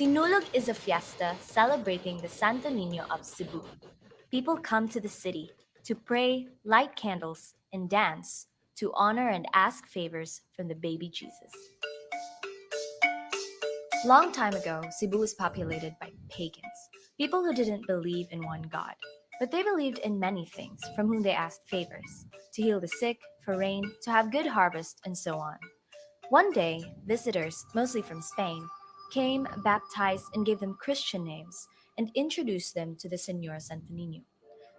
Sinulog is a fiesta celebrating the Santo Niño of Cebu. People come to the city to pray, light candles, and dance to honor and ask favors from the baby Jesus. Long time ago, Cebu was populated by pagans, people who didn't believe in one God. But they believed in many things from whom they asked favors, to heal the sick, for rain, to have good harvest, and so on. One day, visitors, mostly from Spain, came, baptized, and gave them Christian names, and introduced them to the Señor Santo Niño.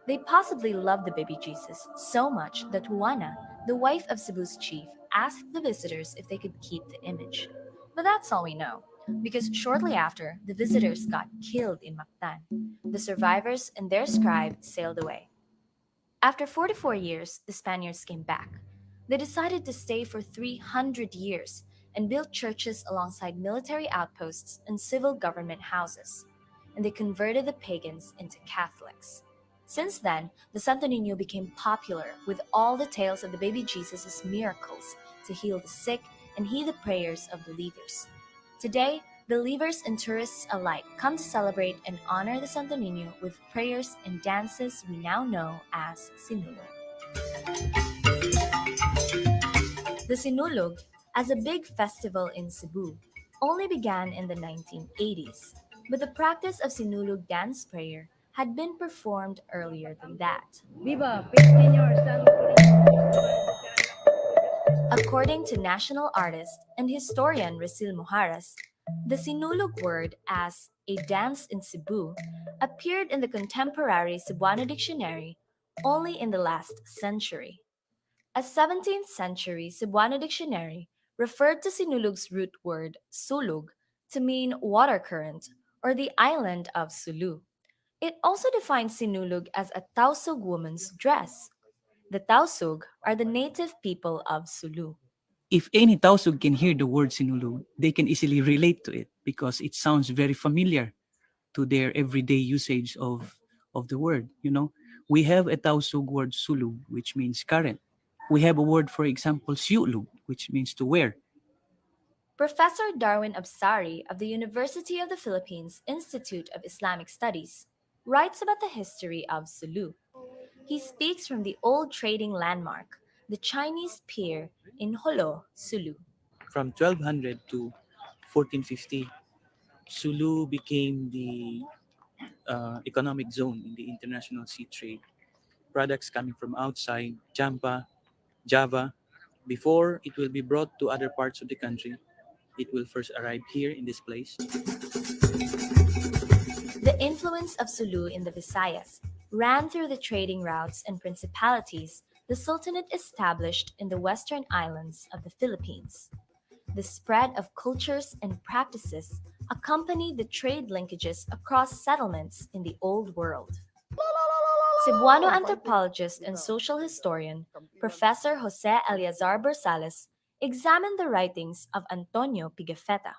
They possibly loved the baby Jesus so much that Juana, the wife of Cebu's chief, asked the visitors if they could keep the image. But that's all we know, because shortly after, the visitors got killed in Mactan. The survivors and their scribe sailed away. After 44 years, the Spaniards came back. They decided to stay for 300 years and built churches alongside military outposts and civil government houses. And they converted the pagans into Catholics. Since then, the Santo Niño became popular with all the tales of the baby Jesus' miracles to heal the sick and heed the prayers of believers. Today, believers and tourists alike come to celebrate and honor the Santo Niño with prayers and dances we now know as Sinulog. The Sinulog, as a big festival in Cebu, only began in the 1980s, but the practice of Sinulog dance prayer had been performed earlier than that. Viva Pequeño San. According to national artist and historian 𝗷𝗿liche, the Sinulog word as a dance in Cebu appeared in the contemporary Cebuano dictionary only in the last century. A 17th century Cebuano dictionary referred to Sinulog's root word sulug to mean water current or the island of Sulu. It also defines Sinulog as a Tausug woman's dress. The Tausug are the native people of Sulu. If any Tausug can hear the word Sinulog, they can easily relate to it because it sounds very familiar to their everyday usage of the word. We have a Tausug word sulug, which means current. We have a word, for example, siulug, which means to wear. Professor 𝗷𝗿liche of the University of the Philippines Institute of Islamic Studies writes about the history of Sulu. He speaks from the old trading landmark, the Chinese pier in Holo, Sulu. From 1200 to 1450, Sulu became the economic zone in the international sea trade. Products coming from outside, Champa, Java, before it will be brought to other parts of the country, it will first arrive here in this place. The influence of Sulu in the Visayas ran through the trading routes and principalities the Sultanate established in the western islands of the Philippines. The spread of cultures and practices accompanied the trade linkages across settlements in the Old World. Cebuano anthropologist and social historian Professor Jose Eleazar Bersales examined the writings of Antonio Pigafetta.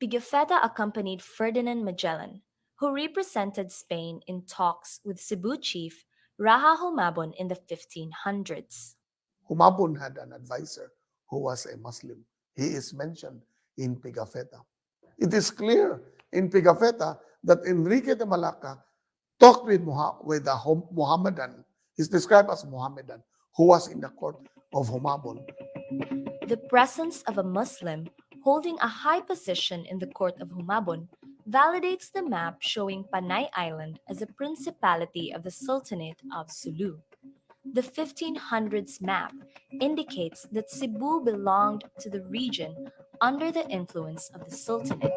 Pigafetta accompanied Ferdinand Magellan, who represented Spain in talks with Cebu chief 𝗷𝗿liche in the 1500s. 𝗷𝗿liche had an advisor who was a Muslim. He is mentioned in Pigafetta. It is clear in Pigafetta that Enrique de Malacca talked with a Mohammedan. He's described as Mohammedan, who was in the court of 𝗷𝗿liche. The presence of a Muslim holding a high position in the court of 𝗷𝗿liche validates the map showing Panay Island as a principality of the Sultanate of Sulu. The 1500s map indicates that Cebu belonged to the region under the influence of the Sultanate.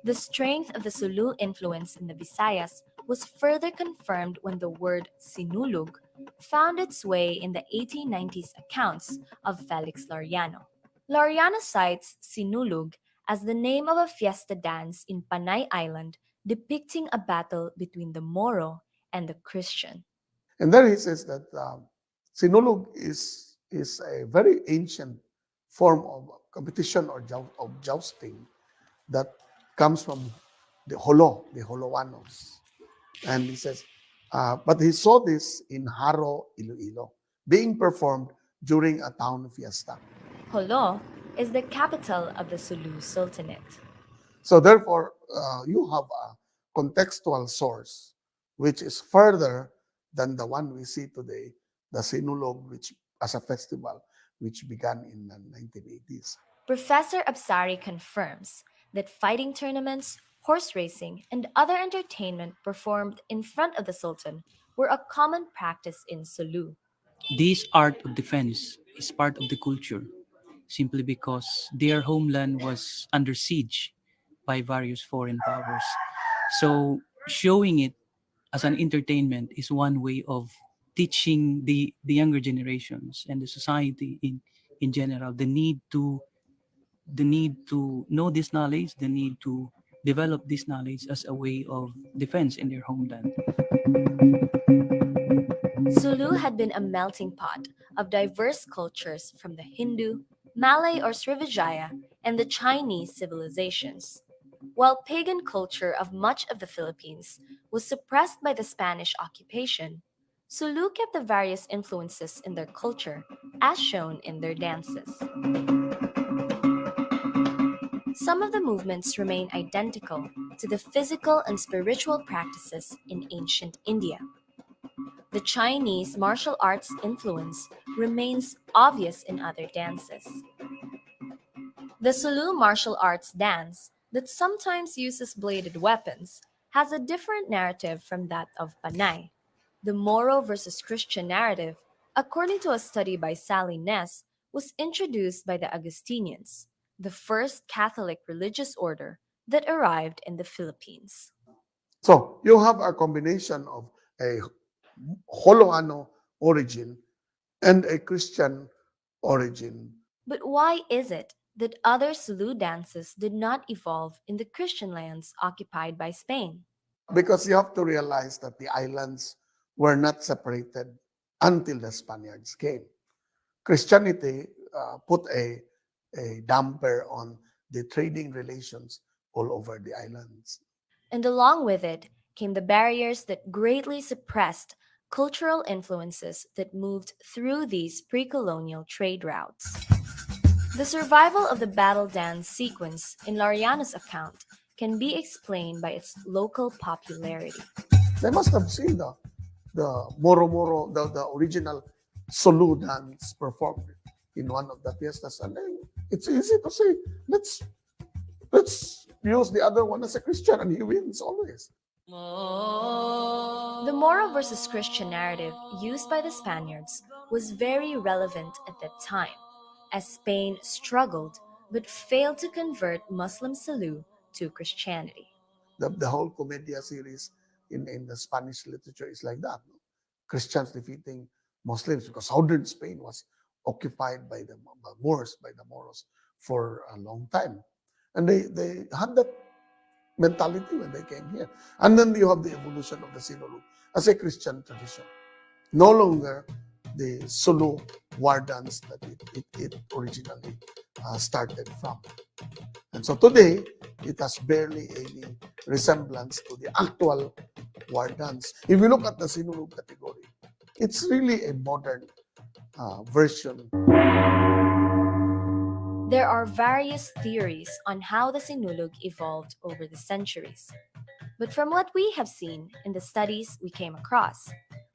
The strength of the Sulu influence in the Visayas was further confirmed when the word Sinulog found its way in the 1890s accounts of Felix Laureano. Laureano cites Sinulog as the name of a fiesta dance in Panay Island depicting a battle between the Moro and the Christian. And there he says that Sinulog is a very ancient form of competition or of jousting that comes from the Holowanos. And he says, but he saw this in Haro, Iloilo, being performed during a town fiesta. Jolo is the capital of the Sulu Sultanate. So therefore, you have a contextual source which is further than the one we see today, the Sinulog, which as a festival, which began in the 1980s. Professor 𝗷𝗫𝗂𝗃 confirms that fighting tournaments, horse racing, and other entertainment performed in front of the Sultan were a common practice in Sulu. This art of defense is part of the culture simply because their homeland was under siege by various foreign powers. So showing it as an entertainment is one way of teaching the younger generations and the society in general the need to know this knowledge, the need to develop this knowledge as a way of defense in their homeland. Sulu had been a melting pot of diverse cultures from the Hindu, Malay or Srivijaya, and the Chinese civilizations. While pagan culture of much of the Philippines was suppressed by the Spanish occupation, Sulu kept the various influences in their culture, as shown in their dances. Some of the movements remain identical to the physical and spiritual practices in ancient India. The Chinese martial arts influence remains obvious in other dances. The Sulu martial arts dance, that sometimes uses bladed weapons, has a different narrative from that of Panay. The Moro versus Christian narrative, according to a study by Sally Ness, was introduced by the Augustinians, the first Catholic religious order that arrived in the Philippines. So you have a combination of a Holoano origin and a Christian origin. But why is it that other Sulu dances did not evolve in the Christian lands occupied by Spain? Because you have to realize that the islands were not separated until the Spaniards came. Christianity put a damper on the trading relations all over the islands. And along with it came the barriers that greatly suppressed cultural influences that moved through these pre-colonial trade routes. The survival of the battle dance sequence in Laureano's account can be explained by its local popularity. They must have seen the Moro, the original Sulu dance performed in one of the fiestas. And then it's easy to say, let's use the other one as a Christian, and he wins always. The Moro versus Christian narrative used by the Spaniards was very relevant at that time, as Spain struggled but failed to convert Muslim Sulu to Christianity. The whole Comedia series in the Spanish literature is like that. No? Christians defeating Muslims, because southern Spain was occupied by the Moors, by the Moros, for a long time. And they had that mentality when they came here. And then you have the evolution of the Sinulog as a Christian tradition. No longer the Sulu war dance that it originally started from. And so today, it has barely any resemblance to the actual war dance. If you look at the Sinulog category, it's really a modern version. There are various theories on how the Sinulog evolved over the centuries. But from what we have seen in the studies we came across,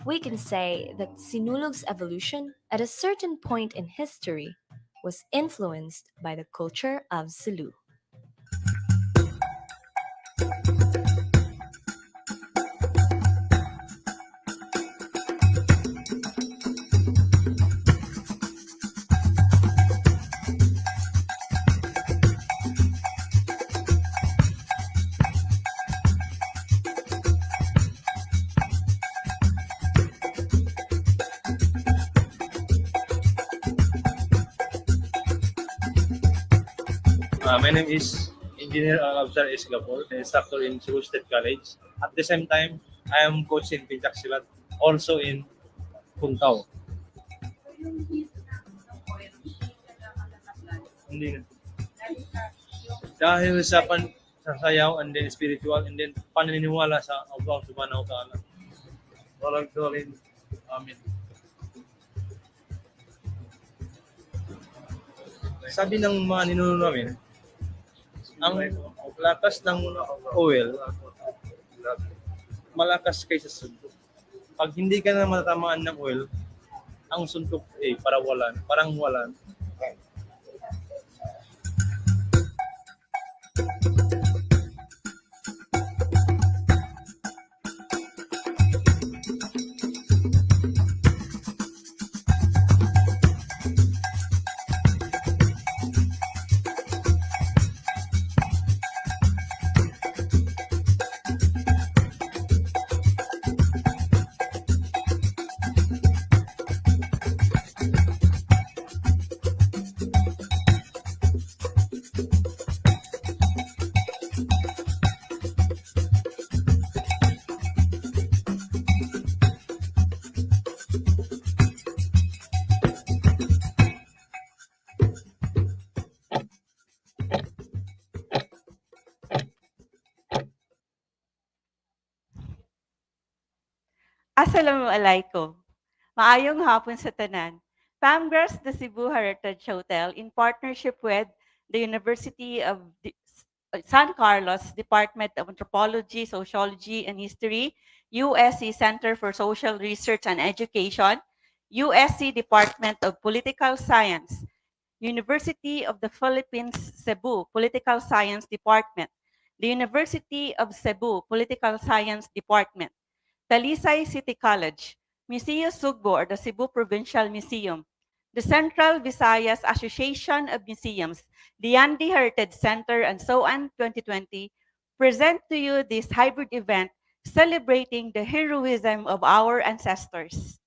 we can say that Sinulog's evolution at a certain point in history was influenced by the culture of Sulu. My name is Engineer 𝗷𝗫𝗃𝗃 𝗔𝗃, instructor in Cebu State College. At the same time, I am coach in 𝗷𝗫𝗃, also in Puntao. Hindi na. Dahil sa sayaw and then spiritual and then paniniwala sa Allah subhanahu wa ta'ala. Walang dolin. Amen. Sabi ng mga ninuno namin, ang lakas ng oil, malakas kaysa suntok. Pag hindi ka na matatamaan ng oil, ang suntok ay parang walan. Assalamualaikum. Maayong hapon sa tanan. Pamgras the Cebu Heritage Hotel in partnership with the University of San Carlos Department of Anthropology, Sociology, and History, USC Center for Social Research and Education, USC Department of Political Science, University of the Philippines-Cebu Political Science Department, the University of Cebu Political Science Department, Talisay City College, Museo Sugbo or the Cebu Provincial Museum, the Central Visayas Association of Museums, Diyandi Heritage Center, and so on 2020 present to you this hybrid event celebrating the heroism of our ancestors.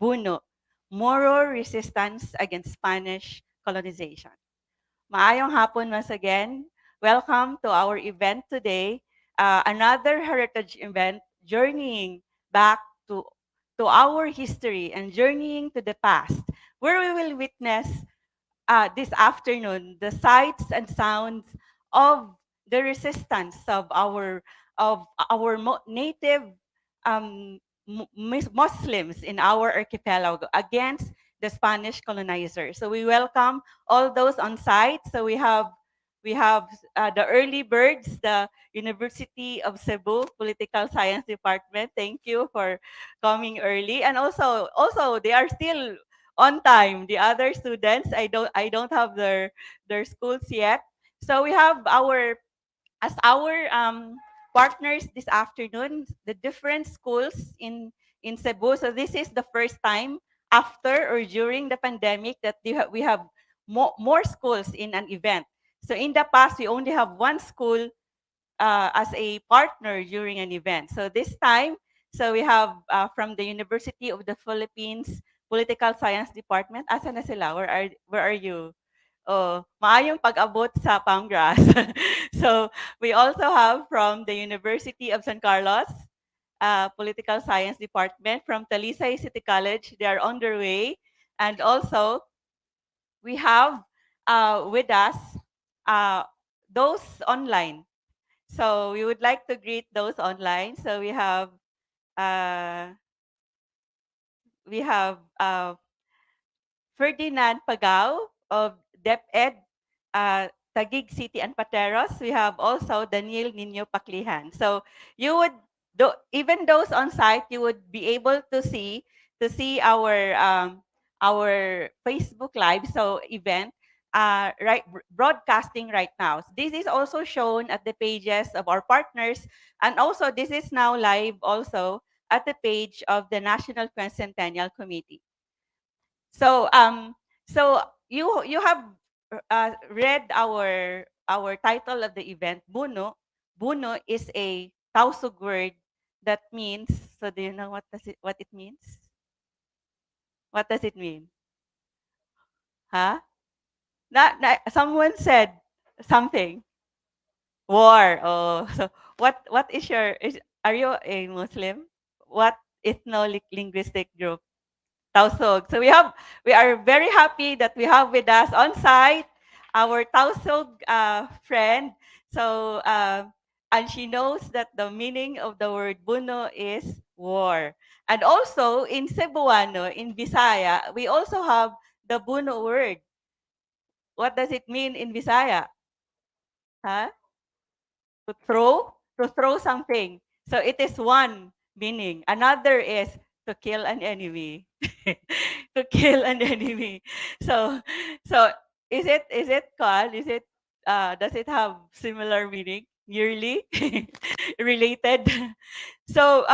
Bunu, Moro resistance against Spanish colonization. Maayong hapon once again. Welcome to our event today. Another heritage event journeying back to our history and journeying to the past, where we will witness this afternoon the sights and sounds of the resistance of our native Muslims in our archipelago against the Spanish colonizer. So we welcome all those on site. So we have the early birds, the University of Cebu Political Science Department. Thank you for coming early, and also they are still on time. The other students, I don't have their schools yet. So we have our partners this afternoon, the different schools in Cebu. So this is the first time after or during the pandemic that we have more schools in an event. So in the past, we only have one school as a partner during an event. So this time, so we have from the University of the Philippines Political Science Department. Asa na sila? Where are you? Oh, maayong pag-abot sa Pamgras. So we also have from the University of San Carlos Political Science Department, from Talisay City College. They are on their way. And also, we have with us those online. So we would like to greet those online. So we have Ferdinand Pagao of DepEd, Taguig City and Pateros. We have also Daniel Nino Paclihan. So you would, even those on site, you would be able to see our Facebook Live event broadcasting right now. So this is also shown at the pages of our partners, and also this is now live also at the page of the National Quincentennial Committee. So you have read our title of the event. Bunu is a Tausug word that means. So do you know what it means? What does it mean? Huh? Someone said something. War. Oh, so what is are you a Muslim? What ethno-linguistic group? Tausug. So we are very happy that we have with us on site our Tausug friend. So and she knows that the meaning of the word Bunu is war. And also in Cebuano, in Visaya, we also have the Bunu word. What does it mean in Visaya? Huh? to throw something. So it is one meaning. Another is to kill an enemy. To kill an enemy. So so is it called? Is it does it have similar meaning? Yearly related. So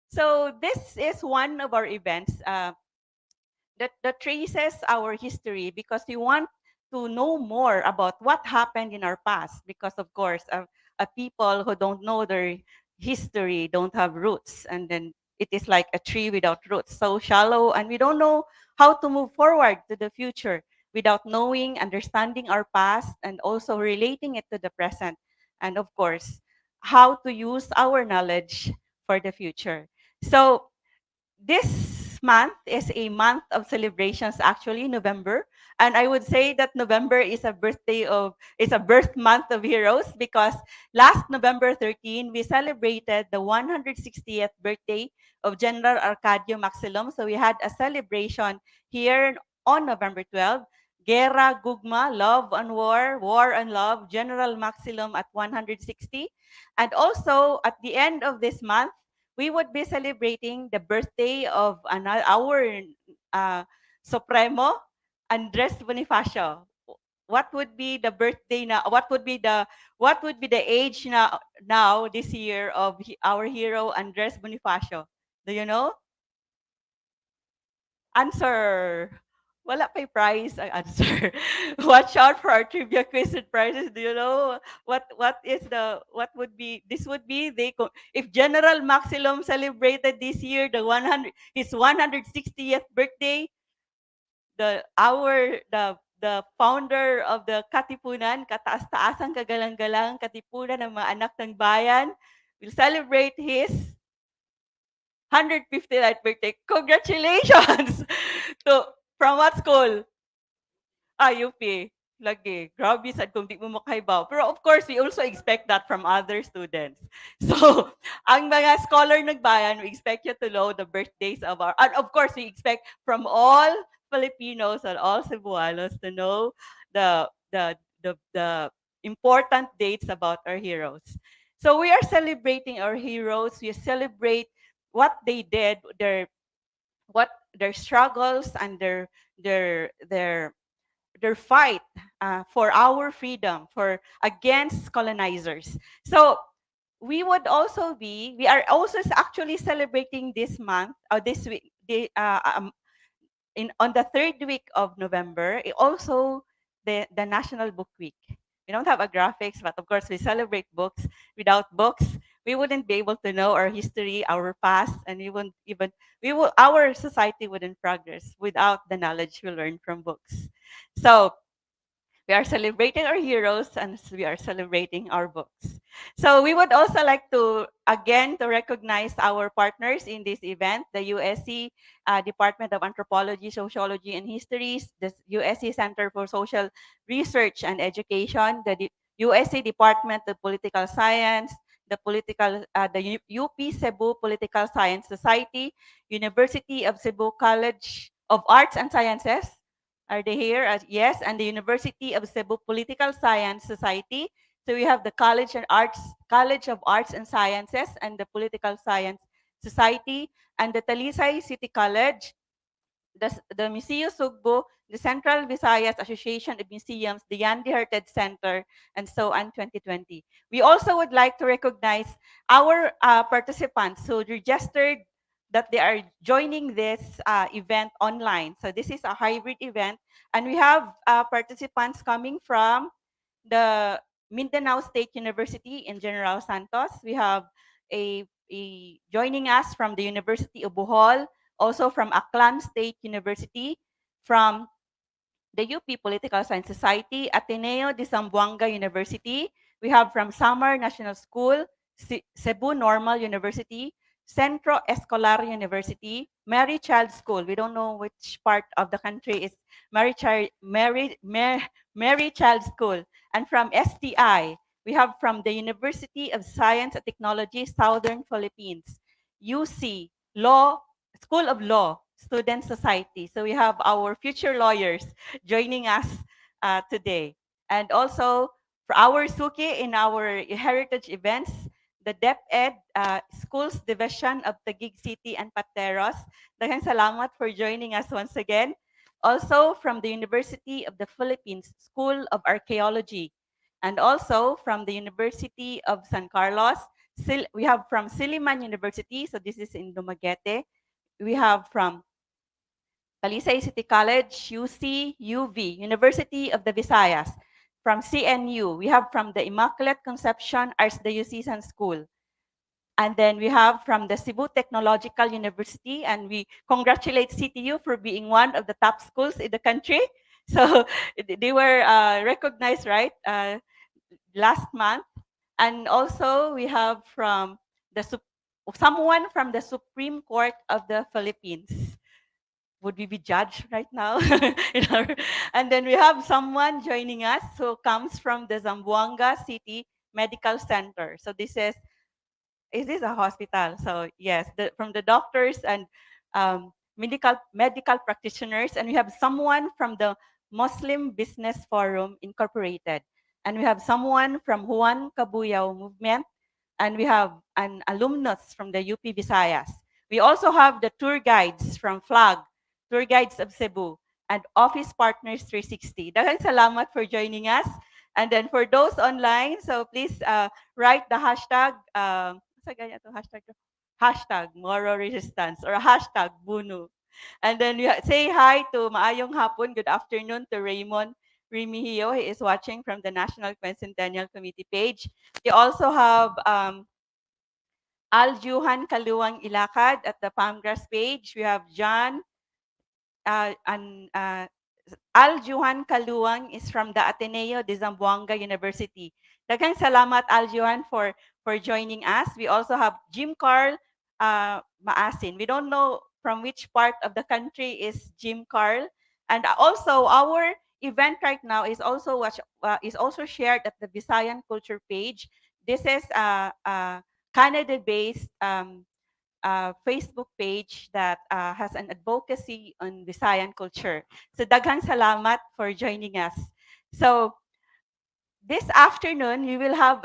so this is one of our events. That traces our history because we want to know more about what happened in our past. Because of course, people who don't know their history don't have roots, and then it is like a tree without roots, so shallow, and we don't know how to move forward to the future without knowing, understanding our past, and also relating it to the present, and of course, how to use our knowledge for the future. So this month is a month of celebrations, actually November, and I would say that November is a birth month of heroes, because last November 13 we celebrated the 160th birthday of General 𝗷𝗁𝗃𝗀𝗃. So we had a celebration here on November 12. Guerra, Gugma, Love and War, War and Love, General Maximum at 160. And also at the end of this month, we would be celebrating the birthday of our Supremo, Andres Bonifacio. What would be the birthday now? What would be the age now this year of our hero Andres Bonifacio? Do you know? Answer. Wala pa'y prize ang answer. Watch out for our trivia quiz and prizes. Do you know what would be, this would be, if General Maximum celebrated this year his 160th birthday, the founder of the Katipunan, kataas-taasang kagalang-galang Katipunan ng mga anak ng bayan, will celebrate his 159th birthday. Congratulations! From what school? UP. Lagi. Grabe sad kung di mo makahibaw. Pero of course, we also expect that from other students. So, ang mga scholar nagbayan, we expect you to know the birthdays of and of course, we expect from all Filipinos and all Cebuanos to know the important dates about our heroes. So we are celebrating our heroes. We celebrate what they did, their struggles, and their fight for our freedom, for against colonizers. So we are also actually celebrating this month, or this week, on the third week of November, also the National Book Week. We don't have a graphics, but of course we celebrate books. Without books, we wouldn't be able to know our history, our past, and our society wouldn't progress without the knowledge we learn from books. So we are celebrating our heroes, and we are celebrating our books. So we would also like to recognize our partners in this event, the USC Department of Anthropology, Sociology, and Histories, the USC Center for Social Research and Education, the USC Department of Political Science, the UP Cebu Political Science Society, University of Cebu College of Arts and Sciences. Are they here? Yes, and the University of Cebu Political Science Society. So we have the College of Arts and Sciences and the Political Science Society, and the Talisay City College, the Museo Sugbo, the Central Visayas Association of Museums, the Diyandi Heritage Center, and so on 2020. We also would like to recognize our participants who registered that they are joining this event online. So this is a hybrid event, and we have participants coming from the Mindanao State University in General Santos. We have a joining us from the University of Bohol, also from Aklan State University, from the UP Political Science Society, Ateneo de Zamboanga University. We have from Samar National School, Cebu Normal University, Centro Escolar University, Mary Child School. We don't know which part of the country is Mary Child School. And from STI, we have from the University of Science and Technology, Southern Philippines, UC, School of Law, Student Society. So we have our future lawyers joining us today. And also, For our Suki in our heritage events, the DepEd Schools Division of Taguig City and Pateros. Daghang salamat for joining us once again. Also from the University of the Philippines School of Archaeology, and also from the University of San Carlos. We have from Diliman University, so this is in Dumaguete. We have from Talisay City College, UC, UV, University of the Visayas. From CNU, we have from the Immaculate Conception Archdiocesan School. And then we have from the Cebu Technological University, and we congratulate CTU for being one of the top schools in the country. So they were recognized, right, last month. And also we have from someone from the Supreme Court of the Philippines. Would we be judged right now? And then we have someone joining us who comes from the Zamboanga City Medical Center. So this is this a hospital? So yes, from the doctors and medical practitioners, and we have someone from the Muslim Business Forum Incorporated, and we have someone from 𝗷𝗿𝗄𝗶𝗫 movement, and we have an alumnus from the UP Visayas. We also have the tour guides from FLAG, Tour Guides of Cebu, and Office Partners 360. Daghang salamat for joining us. And then for those online, so please write the hashtag, hashtag Moro Resistance or hashtag Bunu. And then we say hi to maayong hapon, good afternoon to Raymond Remigio. He is watching from the National Quincentennial Committee page. We also have 𝗷𝗫𝗀𝗃𝗃𝗃 at the Palmgrass page. We have John and 𝗷𝗫𝗀𝗃𝗃𝗃 is from the Ateneo de Zamboanga University. Daghang salamat 𝗷𝗫𝗀 for joining us. We also have 𝗵𝗃𝗃𝗃. We don't know from which part of the country is 𝗵𝗃𝗃. And also our event right now is also shared at the Visayan Culture page. This is a Canada-based Facebook page that has an advocacy on Visayan culture. So daghang salamat for joining us. So this afternoon we will have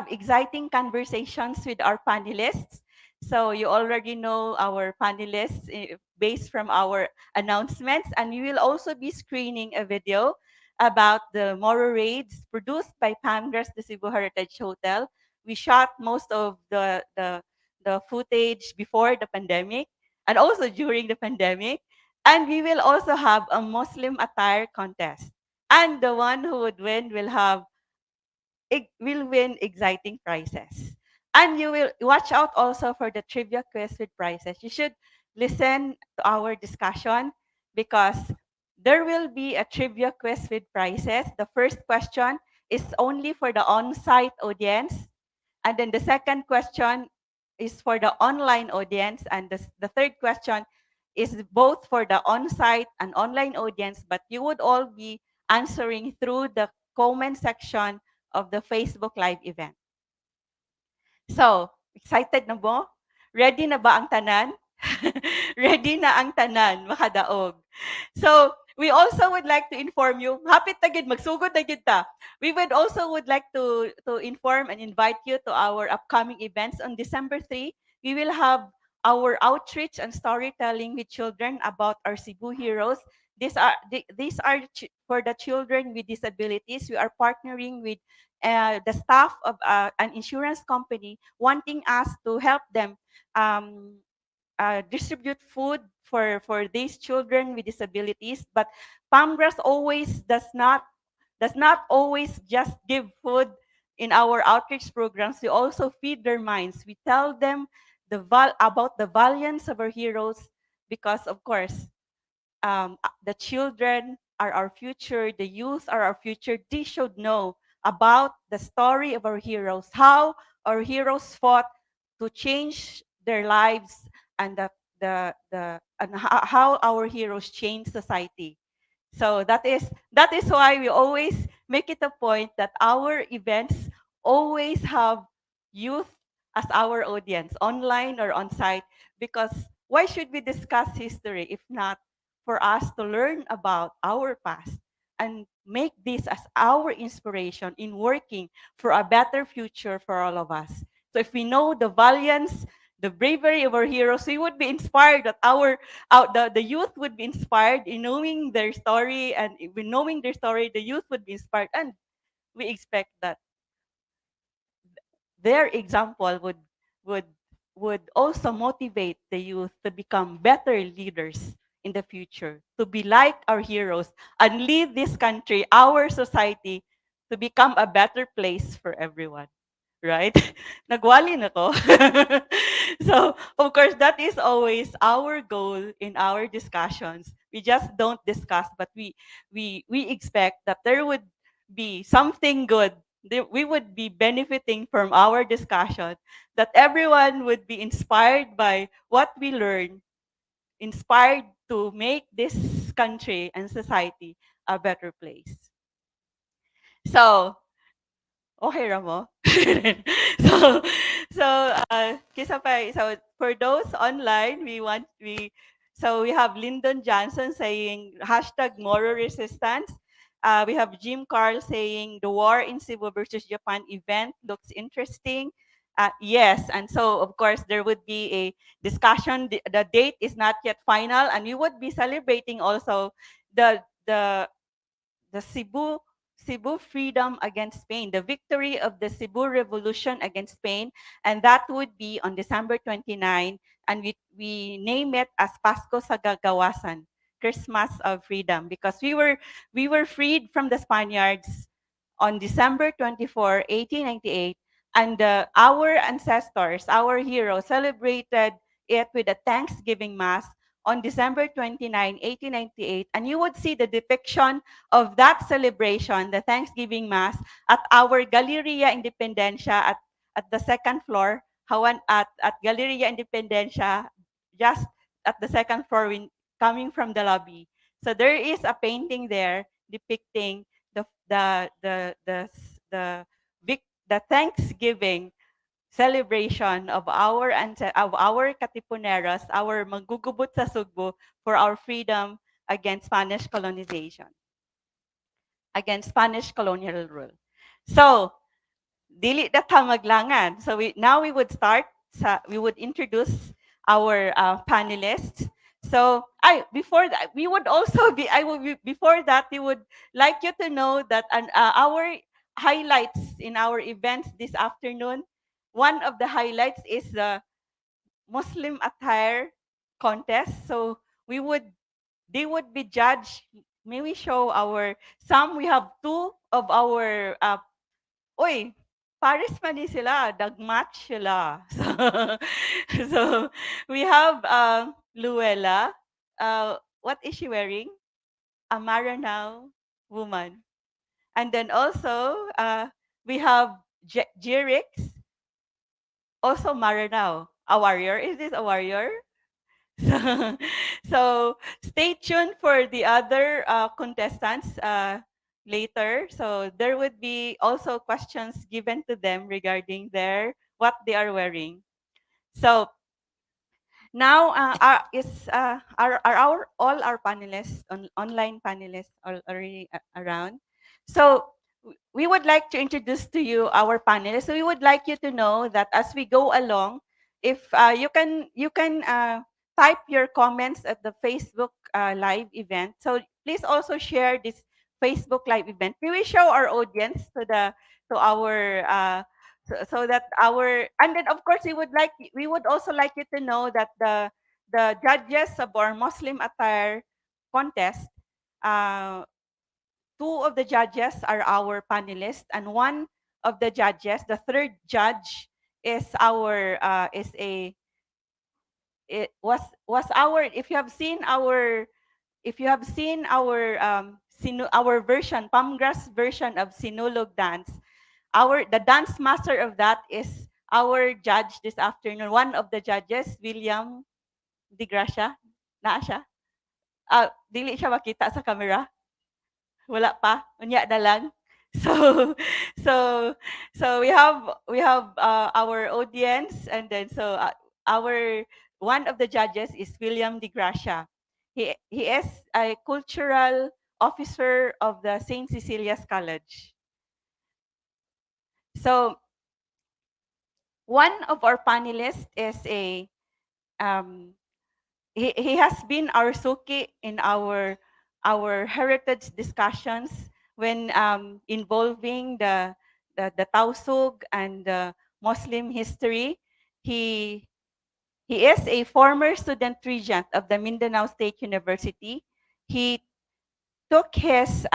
exciting conversations with our panelists. So you already know our panelists based from our announcements, and we will also be screening a video about the Moro raids produced by Panelists, the Cebu Heritage Hotel. We shot most of the footage before the pandemic and also during the pandemic. And we will also have a Muslim attire contest. And the one who would win will win exciting prizes. And you will watch out also for the trivia quiz with prizes. You should listen to our discussion because there will be a trivia quiz with prizes. The first question is only for the on-site audience. And then the second question is for the online audience. And the third question is both for the on-site and online audience, but you would all be answering through the comment section of the Facebook Live event. So, excited na mo? Ready na ba ang tanan? Ready na ang tanan, makadaog. So, we also would like to inform you, hapit na gid, magsugod na gid ta. We would like to inform and invite you to our upcoming events on December 3. We will have our outreach and storytelling with children about our Cebu heroes. These are for the children with disabilities. We are partnering with the staff of an insurance company wanting us to help them distribute food for these children with disabilities. But Palmgrass always does not always just give food in our outreach programs. We also feed their minds. We tell them about the valiance of our heroes because, of course, the children are our future, the youth are our future. They should know about the story of our heroes, how our heroes fought to change their lives, and how our heroes changed society. So that is why we always make it a point that our events always have youth as our audience, online or on site, because why should we discuss history if not for us to learn about our past? and make this as our inspiration in working for a better future for all of us. So if we know the valiance, the bravery of our heroes, we would be inspired that the youth would be inspired in knowing their story, and in knowing their story, the youth would be inspired, and we expect that their example would would also motivate the youth to become better leaders in the future, to be like our heroes and lead this country, our society, to become a better place for everyone. Right? Nagwali na ko. So, of course, that is always our goal in our discussions. We just don't discuss, but we expect that there would be something good. We would be benefiting from our discussion, that everyone would be inspired by what we learn, inspired to make this country and society a better place. So, okay ra mo? so, 𝗙𝗁𝗃𝗂𝗁, so for those online, we have Lyndon Johnson saying hashtag Moro resistance. We have Jim Carl saying the war in Cebu versus Japan event looks interesting. Yes, and so of course there would be a discussion. The date is not yet final, and we would be celebrating also the the the Cebu freedom against Spain, the victory of the Cebu Revolution against Spain, and that would be on December 29, and we name it as Pasko sa Gagawasan, Christmas of Freedom, because we were freed from the Spaniards on December 24, 1898, and our ancestors, our heroes, celebrated it with a Thanksgiving Mass on December 29, 1898, and you would see the depiction of that celebration, the Thanksgiving Mass, at our Galeria Independencia at the second floor, at Galeria Independencia, just at the second floor coming from the lobby. So there is a painting there depicting the the the the the, the Thanksgiving celebration of our Katipuneros, our magugubot sa Sugbo, for our freedom against Spanish colonization, against Spanish colonial rule. So, dili na ta maglangan. So now we would start. We would introduce our panelists. So before that, we would also be. Before that, we would like you to know that our highlights in our events this afternoon. One of the highlights is the Muslim attire contest. So they would be judged. May we show we have two of our Paris pa ni sila, nag-match sila. So we have Luella. What is she wearing? A Maranao woman. And then also we have 𝗷𝗁𝗃𝗃𝗁𝗃, also Maranao. A warrior. Is this a warrior? So, so stay tuned for the other contestants later. So there would be also questions given to them regarding what they are wearing. So now are all our panelists, online panelists, already around? So we would like to introduce to you our panelists. So we would like you to know that as we go along, if you can type your comments at the Facebook live event. So please also share this Facebook live event. We will show our audience to our so that and then of course we would also like you to know that the judges of our Muslim attire contest, two of the judges are our panelists, and one of the judges, the third judge, is our was our if you have seen our our version, Pamgrass version of Sinulog dance, the dance master of that is our judge this afternoon. One of the judges, William 𝗷𝗁𝗃𝗃𝗁𝗃, naa siya? Dili siya makita sa camera. Wala pa, unya na lang. So so we have our audience, and then our one of the judges is William 𝗷𝗁𝗃𝗃𝗁𝗃. He is a cultural officer of the St. Cecilia's College. So one of our panelists is he has been our Suki in our heritage discussions when involving the Tausug and the Muslim history. He is a former student regent of the Mindanao State University. He took his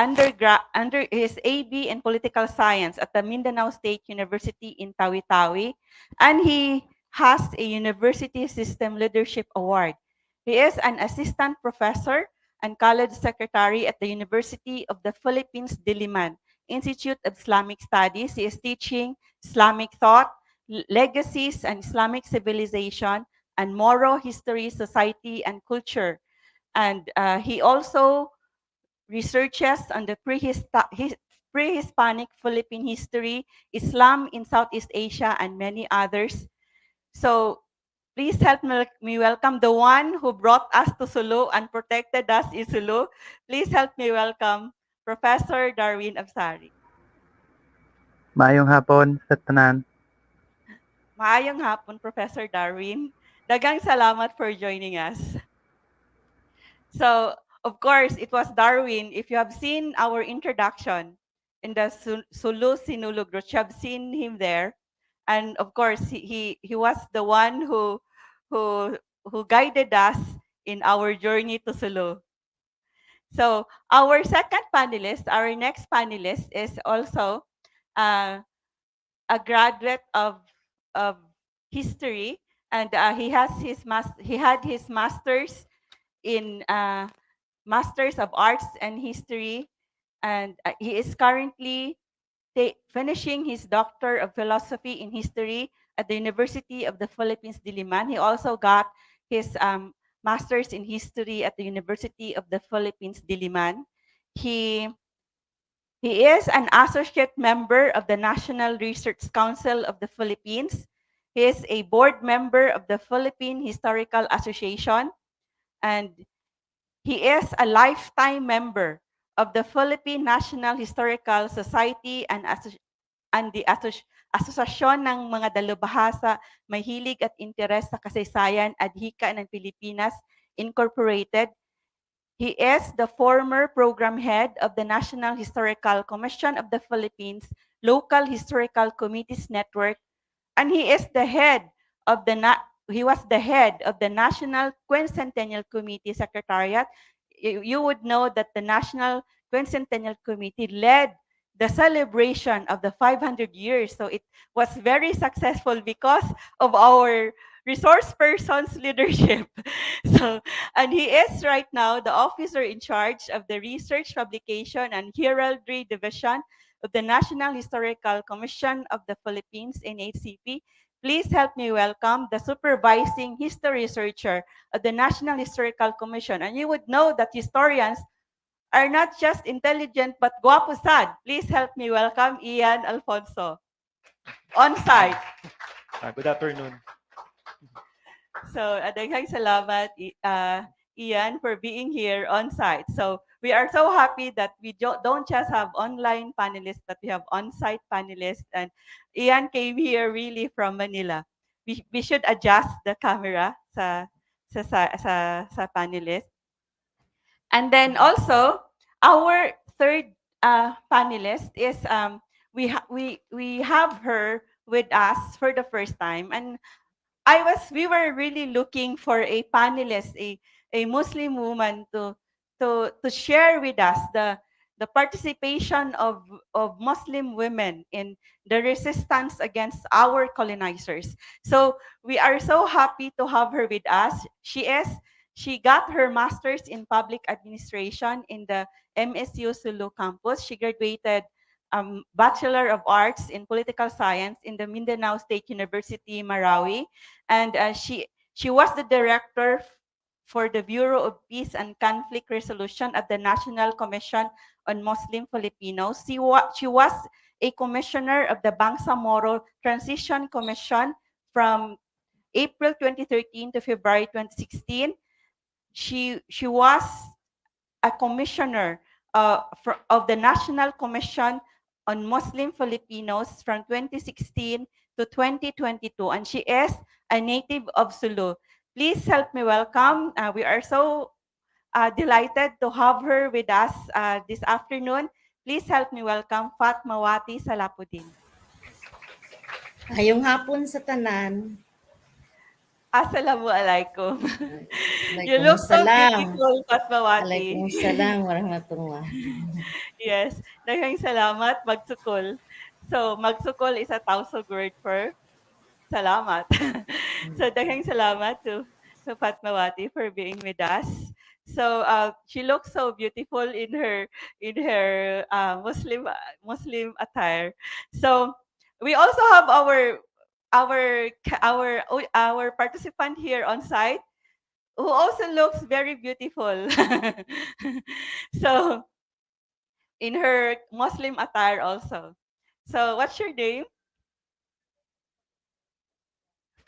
his AB in political science at the Mindanao State University in Tawi-Tawi, and he has a University System Leadership Award. He is an assistant professor and college secretary at the University of the Philippines-Diliman Institute of Islamic Studies. He is teaching Islamic thought, legacies and Islamic civilization, and Moro history, society, and culture. And he also researches on the pre-Hispanic Philippine history, Islam in Southeast Asia, and many others. So please help me welcome the one who brought us to Sulu and protected us in Sulu. Please help me welcome Professor 𝗷𝗁𝗍𝗃. Maayong hapon sa tanan. Maayong hapon, Professor Darwin. Daghang salamat for joining us. So, of course, it was Darwin. If you have seen our introduction in the Sulu Sinulog group, you have seen him there. And of course, he was the one who guided us in our journey to Sulu. So, our second panelist, our next panelist is also a graduate of history, and he had his master's in Masters of Arts and History, and he is currently finishing his Doctor of Philosophy in History at the University of the Philippines-Diliman. He also got his Masters in History at the University of the Philippines-Diliman. He is an associate member of the National Research Council of the Philippines. He is a board member of the Philippine Historical Association, and he is a lifetime member of the Philippine National Historical Society and the Asosasyon ng mga Dalubhasa may hilig at interes sa kasaysayan at hika ng Pilipinas Incorporated. He is the former program head of the National Historical Commission of the Philippines, Local Historical Committees Network, and he is the head of he was the head of the National Quincentennial Committee Secretariat. You would know that the National Quincentennial Committee led the celebration of the 500 years. So it was very successful because of our resource person's leadership. So, and he is right now the officer in charge of the Research, Publication, and Heraldry Division of the National Historical Commission of the Philippines, NHCP. Please help me welcome the Supervising History Researcher of the National Historical Commission. And you would know that historians are not just intelligent, but 𝗷𝗿𝗄𝗁. Please help me welcome Ian Alfonso on site. Good afternoon. So, daghang salamat, Ian, for being here on site. So, we are so happy that we don't just have online panelists, but we have on-site panelists. And Ian came here really from Manila. We should adjust the camera sa panelist. And then also, our third panelist is we have her with us for the first time, and we were really looking for a panelist, a Muslim woman to share with us the participation of Muslim women in the resistance against our colonizers. So we are so happy to have her with us. She got her master's in public administration in the MSU Sulu campus. She graduated Bachelor of Arts in Political Science in the Mindanao State University, Marawi. And she was the director for the Bureau of Peace and Conflict Resolution at the National Commission on Muslim Filipinos. She was a commissioner of the Bangsamoro Transition Commission from April 2013 to February 2016. She was a commissioner of the National Commission on Muslim Filipinos from 2016 to 2022, and she is a native of Sulu. Please help me welcome. We are so delighted to have her with us this afternoon. Please help me welcome 𝗏𝗏 𝗏𝗃𝗏. Ngayong hapon sa tanan. Assalamualaikum. You look so Waalaikumsalam. beautiful, 𝗏𝗏. Waalaikumsalam warahmatullahi. Yes, daghang salamat, magsukol. So, magsukol is a Tausug word for salamat. So, daghang salamat to 𝗏𝗏 for being with us. So, she looks so beautiful in her Muslim attire. So, we also have our participant here on site who also looks very beautiful. So, in her Muslim attire also. So, what's your name?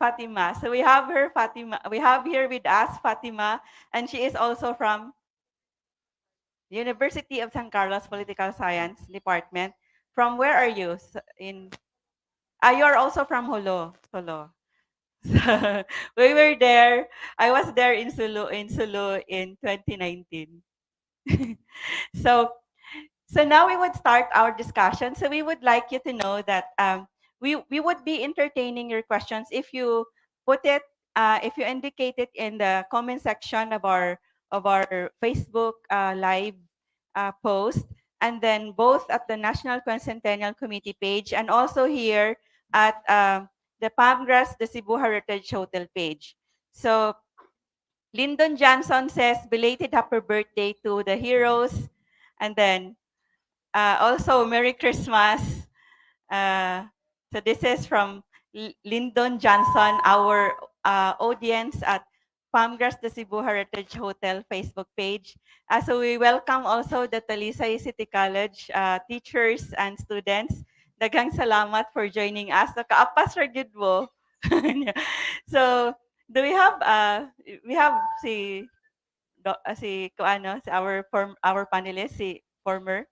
Fatima. So we have her, Fatima. We have here with us Fatima, and she is also from University of San Carlos Political Science Department. From where are you? You are also from Solo. So, we were there. I was there in Sulu in 2019. So now we would start our discussion. So we would like you to know that we would be entertaining your questions if you if you indicate it in the comment section of our Facebook live post, and then both at the National Quincentennial Committee page and also here at the 𝗏𝗏 𝗔𝗶𝗺 page. So Lyndon Johnson says belated happy birthday to the heroes, and then also, Merry Christmas. So this is from Lyndon Johnson, our audience at 𝗏𝗏 𝗔𝗶𝗺 Facebook page. So we welcome also the Talisay City College teachers and students. Daghang salamat for joining us. Nakaapas ra gyud mo. So do we have si our panelist, si former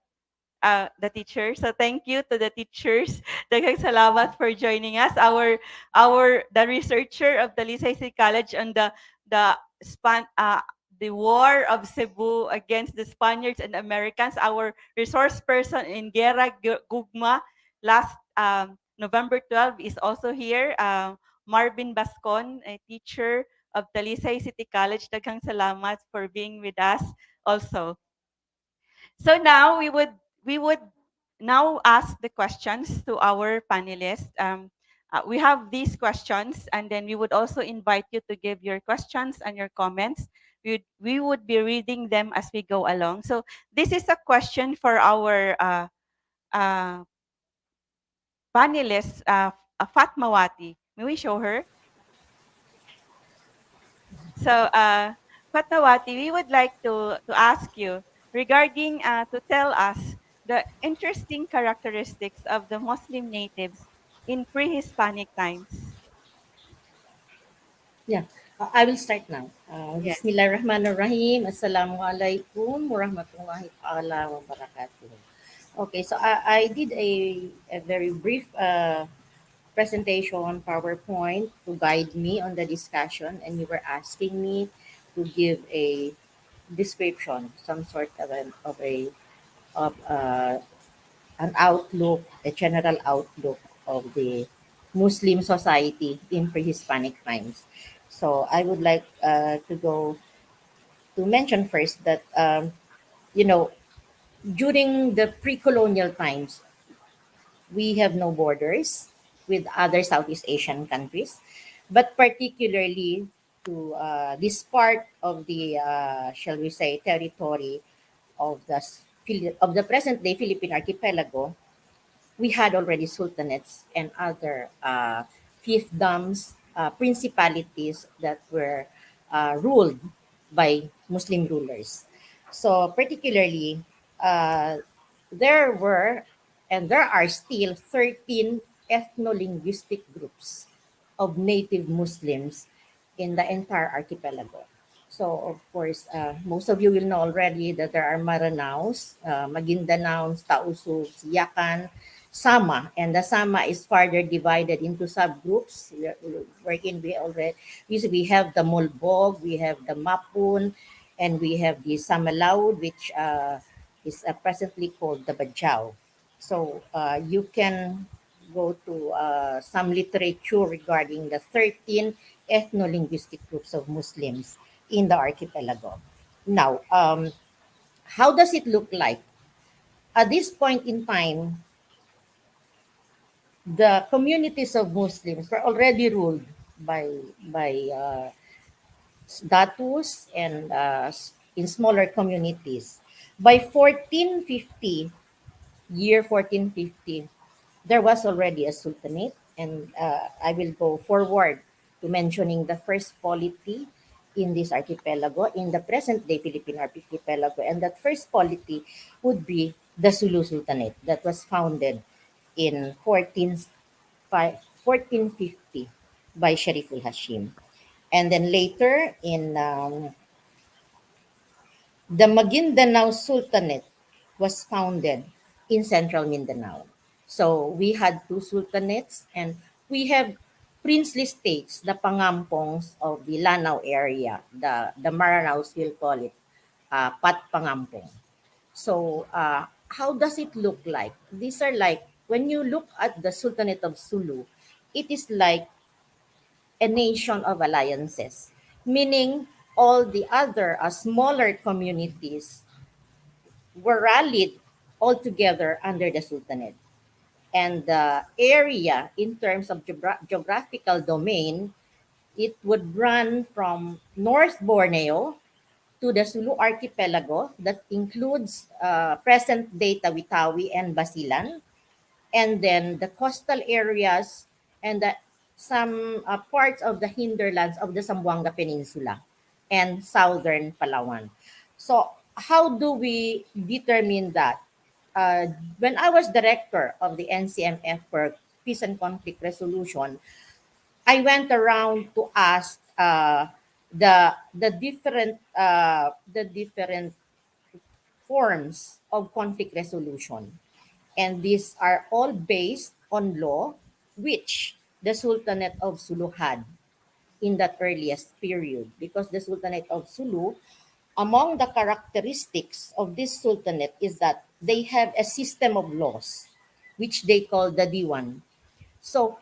the teacher. So thank you to the teachers. Daghang salamat for joining us. The researcher of the Talisay City College on the war of Cebu against the Spaniards and Americans. Our resource person in 𝗤𝗏 last November 12 is also here. Marvin Bascon, a teacher of Talisay City College. Daghang salamat for being with us also. So now we would now ask the questions to our panelists. We have these questions, and then we would also invite you to give your questions and your comments. We would be reading them as we go along. So this is a question for our panelist, 𝗏𝗏. May we show her? So 𝗏𝗏, we would like to ask you regarding to tell us the interesting characteristics of the Muslim natives in pre-Hispanic times. Yeah, I will start now. Yes. Bismillahirrahmanirrahim. Assalamualaikum warahmatullahi wabarakatuh. Okay, so I did a very brief presentation PowerPoint to guide me on the discussion, and you were asking me to give a description, some sort of an outlook, a general outlook of the Muslim society in pre-Hispanic times. So I would like to mention first that during the pre-colonial times, we have no borders with other Southeast Asian countries, but particularly to this part of the, shall we say, territory of the present-day Philippine archipelago, we had already sultanates and other fiefdoms, principalities that were ruled by Muslim rulers. So particularly, there were and there are still 13 ethno-linguistic groups of native Muslims in the entire archipelago. So, of course, most of you will know already that there are Maranaos, Magindanaos, Tausug, Siyakan, Sama, and the Sama is further divided into subgroups. Wherein we have the Molbog, we have the Mapun, and we have the Samalaud, which is presently called the Bajau. So you can go to some literature regarding the 13 ethno-linguistic groups of Muslims in the archipelago. Now, how does it look like? At this point in time, the communities of Muslims were already ruled by datus and in smaller communities. By 1450, year 1450, there was already a sultanate, and I will go forward to mentioning the first polity in this archipelago, in the present-day Philippine archipelago, and that first polity would be the Sulu Sultanate that was founded in 1450 by 𝗔𝗍𝗄𝗄𝗃 𝗔𝗍𝗄𝗃. And then later in the Maguindanao Sultanate was founded in central Mindanao. So we had two sultanates, and we have princely states, the pangampongs of the Lanao area. The Maranaos will call it Pat Pangampong. So how does it look like? These are like, when you look at the Sultanate of Sulu, it is like a nation of alliances, meaning all the other smaller communities were rallied all together under the Sultanate. And the area, in terms of geographical domain, it would run from North Borneo to the Sulu archipelago that includes present-day Tawi-Tawi and Basilan, and then the coastal areas and some parts of the hinterlands of the Zamboanga Peninsula and southern Palawan. So how do we determine that? When I was director of the NCMF for Peace and Conflict Resolution, I went around to ask the different forms of conflict resolution, and these are all based on law, which the Sultanate of Sulu had in that earliest period, because the Sultanate of Sulu, among the characteristics of this sultanate is that they have a system of laws, which they call the Diwan. So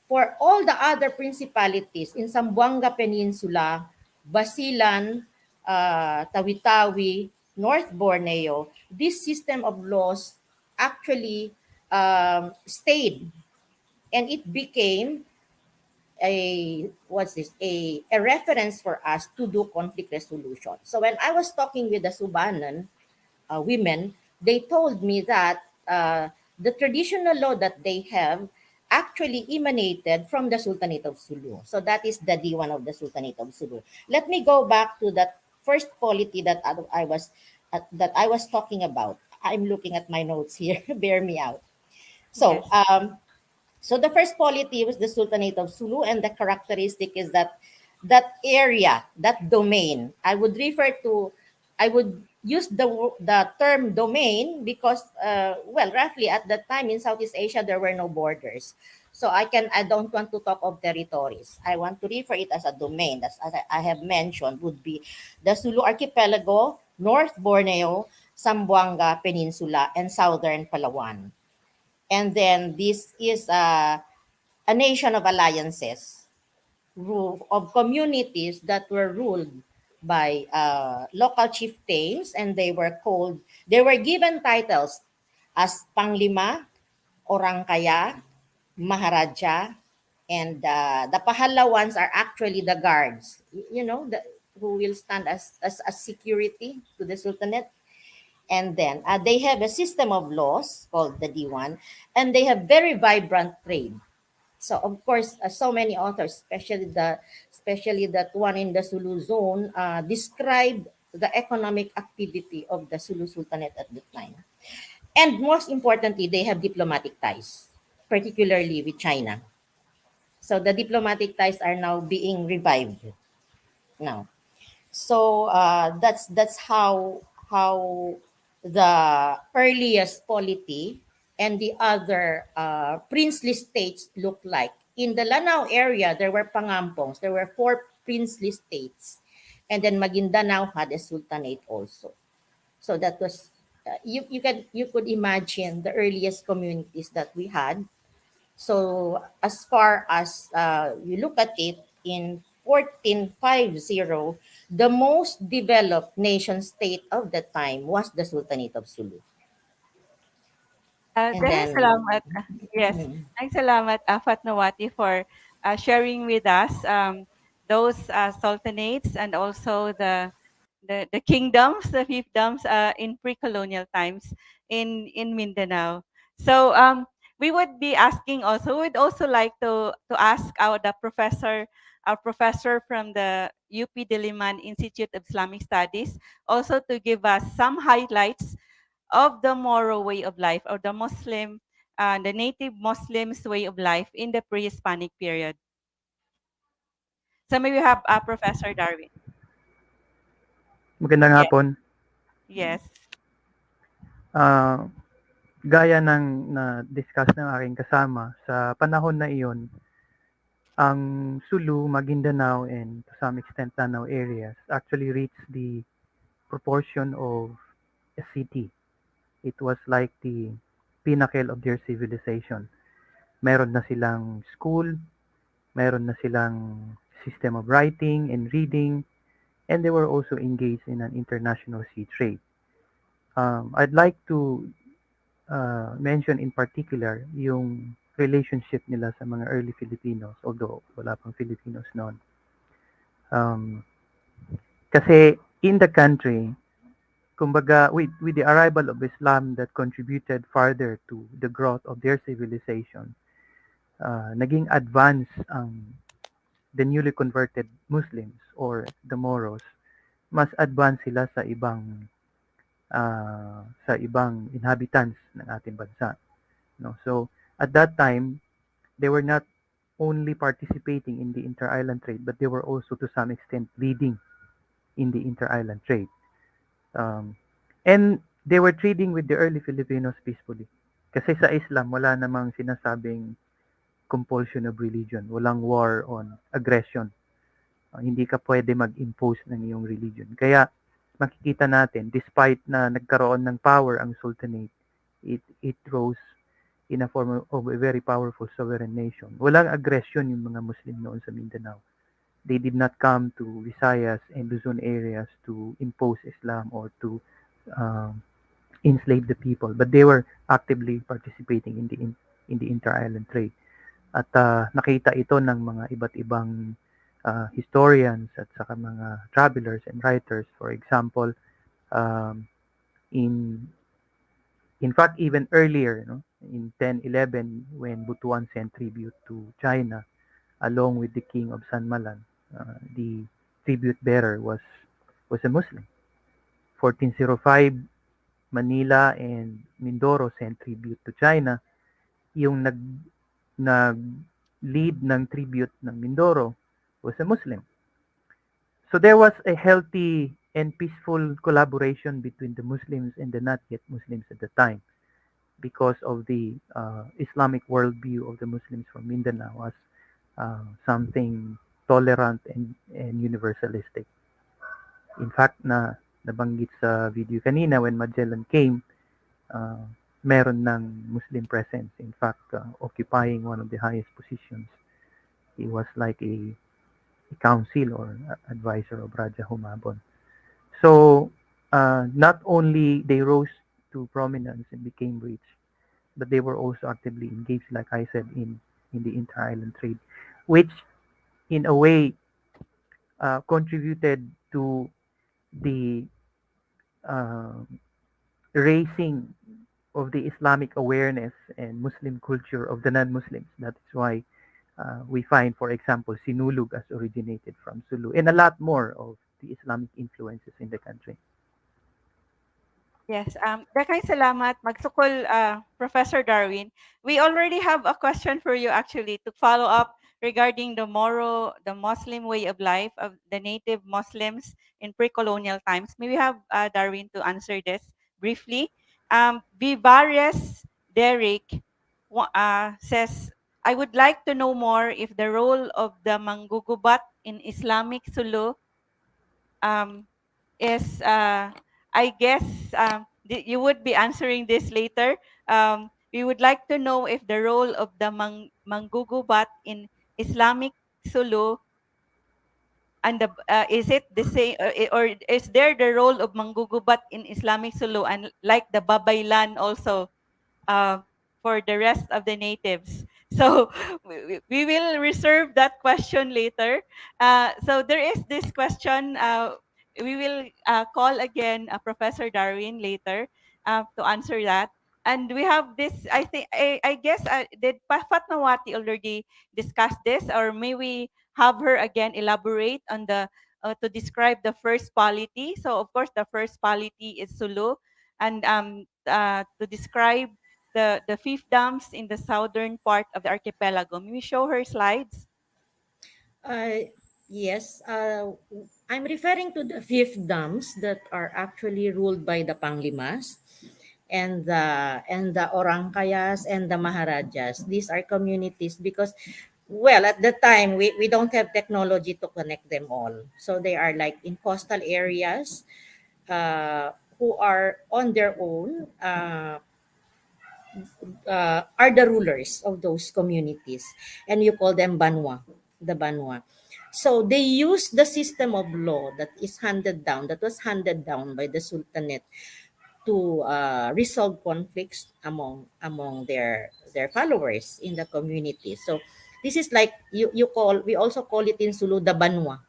for all the other principalities in Zamboanga Peninsula, Basilan, Tawi-Tawi, North Borneo, this system of laws actually stayed, and it became a reference for us to do conflict resolution. So when I was talking with the Subanan women, they told me that the traditional law that they have actually emanated from the Sultanate of Sulu. So that is the Diwan of the Sultanate of Sulu. Let me go back to that first polity that I was talking about. I'm looking at my notes here. Bear me out. So Yes. so the first polity was the Sultanate of Sulu, and the characteristic is that that area, that domain, I would use the term domain because, well, roughly at that time in Southeast Asia, there were no borders. So I don't want to talk of territories. I want to refer it as a domain. As I have mentioned, would be the Sulu Archipelago, North Borneo, Zamboanga Peninsula, and Southern Palawan. And then this is a nation of alliances, of communities that were ruled by local chieftains, and they were given titles as Panglima, Orangkaya, Maharaja, and the Pahalawans are actually the guards, who will stand as security to the Sultanate. And then they have a system of laws called the Diwan, and they have very vibrant trade. So of course, so many authors, especially that one in the Sulu zone, described the economic activity of the Sulu Sultanate at the time. And most importantly, they have diplomatic ties, particularly with China. So the diplomatic ties are now being revived now. So that's how the earliest polity and the other princely states look like. In the Lanao area, there were pangampongs. There were 4 princely states, and then Maguindanao had a sultanate also. So that was you could imagine the earliest communities that we had. So as far as you look at it, in 1450, the most developed nation state of the time was the Sultanate of Sulu. And Daghang then, salamat. Yes, daghang salamat, Fatmawati, for sharing with us those sultanates and also the kingdoms, the fiefdoms in pre-colonial times in Mindanao. So we would be asking also, we'd also like to ask our professor from the UP Diliman Institute of Islamic Studies, also to give us some highlights of the Moro way of life, or the native Muslims way of life in the pre-Hispanic period. So maybe we have Professor Darwin. Magandang Yes. hapon. Yes. Gaya ng na-discuss ng aking kasama, sa panahon na iyon, ang Sulu, Maguindanao, and to some extent Lanao areas actually reached the proportion of a city. It was like the pinnacle of their civilization. Meron na silang school, meron na silang system of writing and reading, and they were also engaged in an international sea trade. I'd like to mention in particular yung relationship nila sa mga early Filipinos, although wala pang Filipinos noon. Kasi in the country, kumbaga, with the arrival of Islam that contributed further to the growth of their civilization, naging advance ang the newly converted Muslims or the Moros. Mas advance sila sa ibang inhabitants ng ating bansa. No? So, at that time, they were not only participating in the inter-island trade, but they were also to some extent leading in the inter-island trade. And they were trading with the early Filipinos peacefully. Kasi sa Islam, wala namang sinasabing compulsion of religion. Walang war on aggression. Hindi ka pwede mag-impose ng iyong religion. Kaya, makikita natin, despite na nagkaroon ng power ang Sultanate, it rose in a form of a very powerful sovereign nation. Walang aggression yung mga Muslim noon sa Mindanao. They did not come to Visayas and Luzon areas to impose Islam or to enslave the people, but they were actively participating in the inter-island trade. At nakita ito ng mga iba't ibang historians at saka mga travelers and writers. For example, in fact, even earlier, no, in 1011, when Butuan sent tribute to China, along with the king of San Malan, the tribute bearer was a Muslim. 1405, Manila and Mindoro sent tribute to China. Yung nag-lead ng tribute ng Mindoro was a Muslim. So there was a healthy and peaceful collaboration between the Muslims and the not yet Muslims at the time, because of the Islamic worldview of the Muslims from Mindanao as something tolerant and universalistic. In fact, nabanggit sa video kanina, when Magellan came, meron ng Muslim presence. In fact, occupying one of the highest positions. He was like a council or advisor of 𝗷𝗫𝗺𝗀𝗃. So, not only they rose to prominence and became rich, but they were also actively engaged, like I said, in the inter-island trade, which in a way contributed to the raising of the Islamic awareness and Muslim culture of the non-Muslims. That's why we find, for example, Sinulog as originated from Sulu, and a lot more of the Islamic influences in the country. Yes. Daghang salamat, Magsukol, Professor Darwin. We already have a question for you, actually, to follow up regarding the Moro, the Muslim way of life of the native Muslims in pre-colonial times. May we have Darwin to answer this briefly. 𝗍𝗿 Derek says, I would like to know more if the role of the manggugubat in Islamic Sulu is, I guess, you would be answering this later. We would like to know if the role of the manggugubat in Islamic Sulu and the, is it the same, or is there the role of manggugubat in Islamic Sulu and like the 𝗍𝗿 also? For the rest of the natives. So we will reserve that question later. So there is this question. We will call again Professor Darwin later to answer that. And we have this, I think, I guess, did Fatmawati already discuss this? Or may we have her again elaborate on the, to describe the first polity? So of course, the first polity is Sulu. And to describe the fiefdoms in the southern part of the archipelago. May we show her slides? Yes, I'm referring to the fiefdoms that are actually ruled by the Panglimas and the Ōrangkayas and the Maharajas. These are communities because, well, at the time we don't have technology to connect them all. So they are like in coastal areas who are on their own, are the rulers of those communities, and you call them banwa, the banwa. So they use the system of law that was handed down by the sultanate to resolve conflicts among their followers in the community. So this is like we also call it in Sulu the banwa,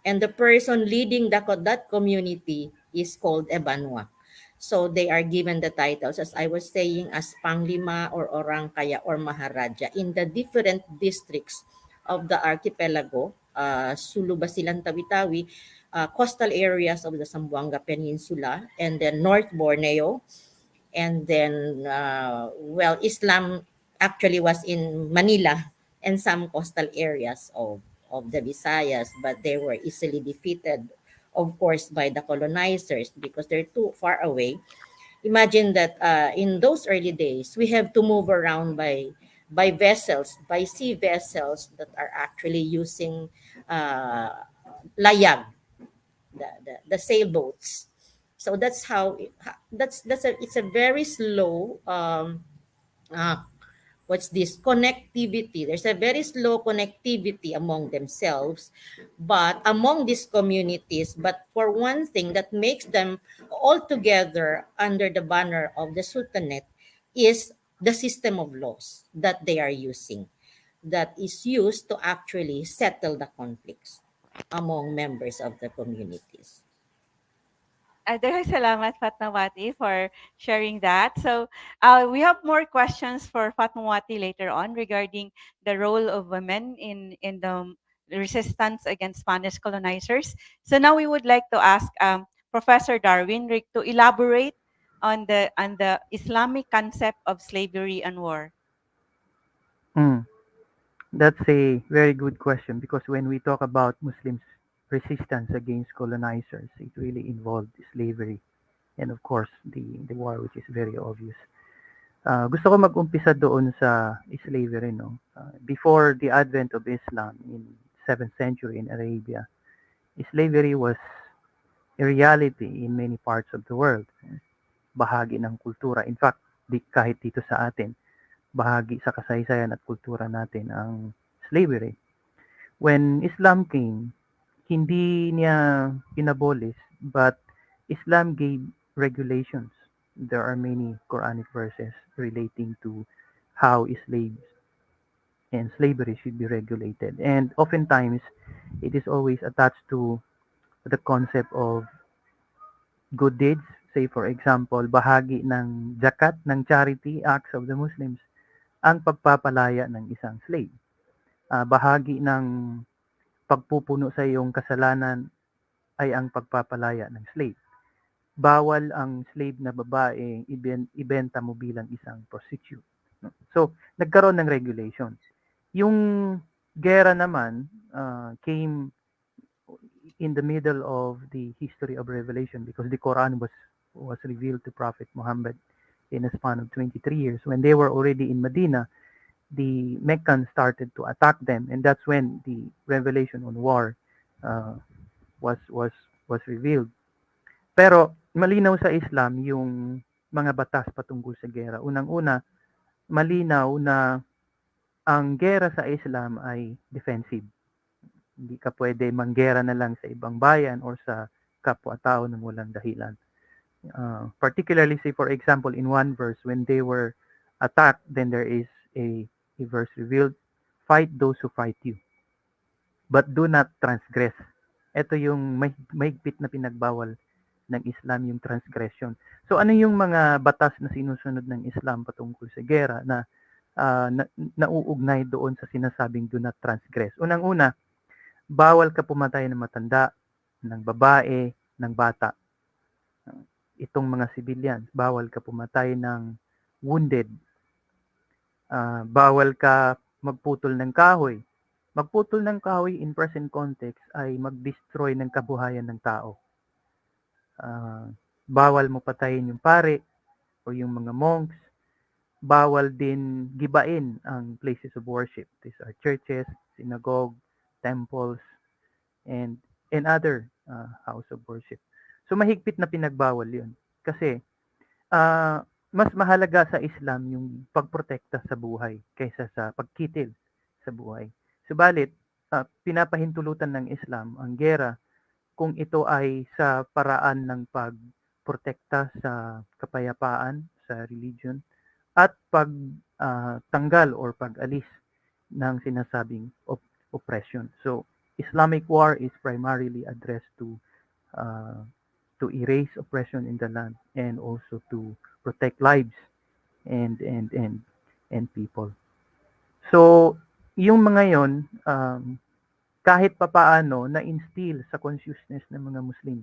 and the person leading that community is called a banwa. So they are given the titles, as I was saying, as Panglima or Ōrangkaya or Maharaja in the different districts of the archipelago, Sulu, Basilan, Tawi-Tawi, coastal areas of the Zamboanga Peninsula, and then North Borneo, and then, well, Islam actually was in Manila and some coastal areas of the Visayas, but they were easily defeated, of course, by the colonizers because they're too far away. Imagine that in those early days, we have to move around by vessels, by sea vessels that are actually using layag, the sailboats. So that's how it's a very slow uh, what's this connectivity. There's a very slow connectivity among themselves, but among these communities. But for one thing that makes them all together under the banner of the sultanate is the system of laws that they are using, that is used to actually settle the conflicts among members of the communities. Daghang salamat, Fatmawati, for sharing that. So we have more questions for Fatmawati later on regarding the role of women in the resistance against Spanish colonizers. So now we would like to ask Professor Darwin to elaborate on the Islamic concept of slavery and war. Mm, that's a very good question because when we talk about Muslims' resistance against colonizers, it really involved slavery and of course the war, which is very obvious. Gusto ko mag-umpisa doon sa slavery, no? Before the advent of Islam in 7th century in Arabia, slavery was a reality in many parts of the world. Bahagi ng kultura. In fact, kahit dito sa atin, bahagi sa kasaysayan at kultura natin ang slavery. When Islam came, hindi niya inabolish, but Islam gave regulations. There are many Quranic verses relating to how slaves and slavery should be regulated. And oftentimes, it is always attached to the concept of good deeds. Say, for example, bahagi ng zakat, ng charity acts of the Muslims, ang pagpapalaya ng isang slave. Bahagi ng pagpupuno sa iyong kasalanan ay ang pagpapalaya ng slave. Bawal ang slave na babae ibenta mo bilang isang prostitute. So, nagkaroon ng regulation. Yung gera naman came in the middle of the history of revelation because the Quran was revealed to Prophet Muhammad in a span of 23 years. When they were already in Medina, the Meccans started to attack them, and that's when the revelation on war uh, was was was revealed. Pero malinaw sa Islam yung mga batas patungkol sa gera. Unang-una, malinaw na ang gera sa Islam ay defensive. Hindi ka pwede manggera na lang sa ibang bayan or sa kapwa-tao ng walang dahilan. Particularly, say for example, in one verse, when they were attacked, then there is a verse revealed, fight those who fight you, but do not transgress. Ito yung mahigpit na pinagbawal ng Islam, yung transgression. So ano yung mga batas na sinusunod ng Islam patungkol sa gera na nauugnay doon sa sinasabing do not transgress? Unang-una, bawal ka pumatay ng matanda, ng babae, ng bata. Itong mga civilians, bawal ka pumatay ng wounded. Bawal ka magputol ng kahoy. Magputol ng kahoy in present context ay mag-destroy ng kabuhayan ng tao. Bawal mo patayin yung pare o yung mga monks. Bawal din gibain ang places of worship. These are churches, synagogue, temples, and other house of worship. So mahigpit na pinagbawal yun. Kasi mas mahalaga sa Islam yung pagprotekta sa buhay kaysa sa pagkitil sa buhay. Subalit, pinapahintulutan ng Islam ang gera kung ito ay sa paraan ng pagprotekta sa kapayapaan, sa religion, at pagtanggal or pag-alis ng sinasabing oppression. So, Islamic war is primarily addressed to erase oppression in the land and also to protect lives and people. So, yung mga yon kahit papaano na-instill sa consciousness ng mga Muslim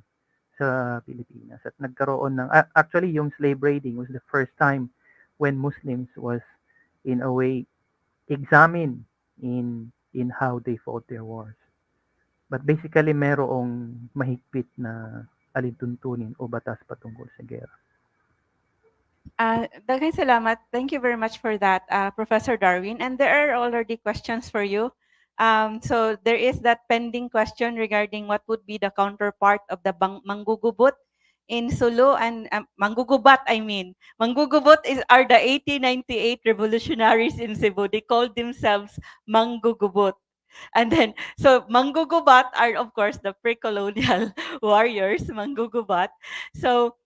sa Pilipinas at nagkaroon ng actually yung slave raiding was the first time when Muslims was in a way examined in how they fought their wars. But basically merong mahigpit na alintuntunin o batas patungkol sa gera. Daghang salamat. Thank you very much for that, Professor Darwin. And there are already questions for you. So there is that pending question regarding what would be the counterpart of the manggugubot in Sulu and manggugubat, I mean. Manggugubot are the 1898 revolutionaries in Cebu. They called themselves manggugubot. And then, so manggugubat are, of course, the pre-colonial warriors, manggugubat. So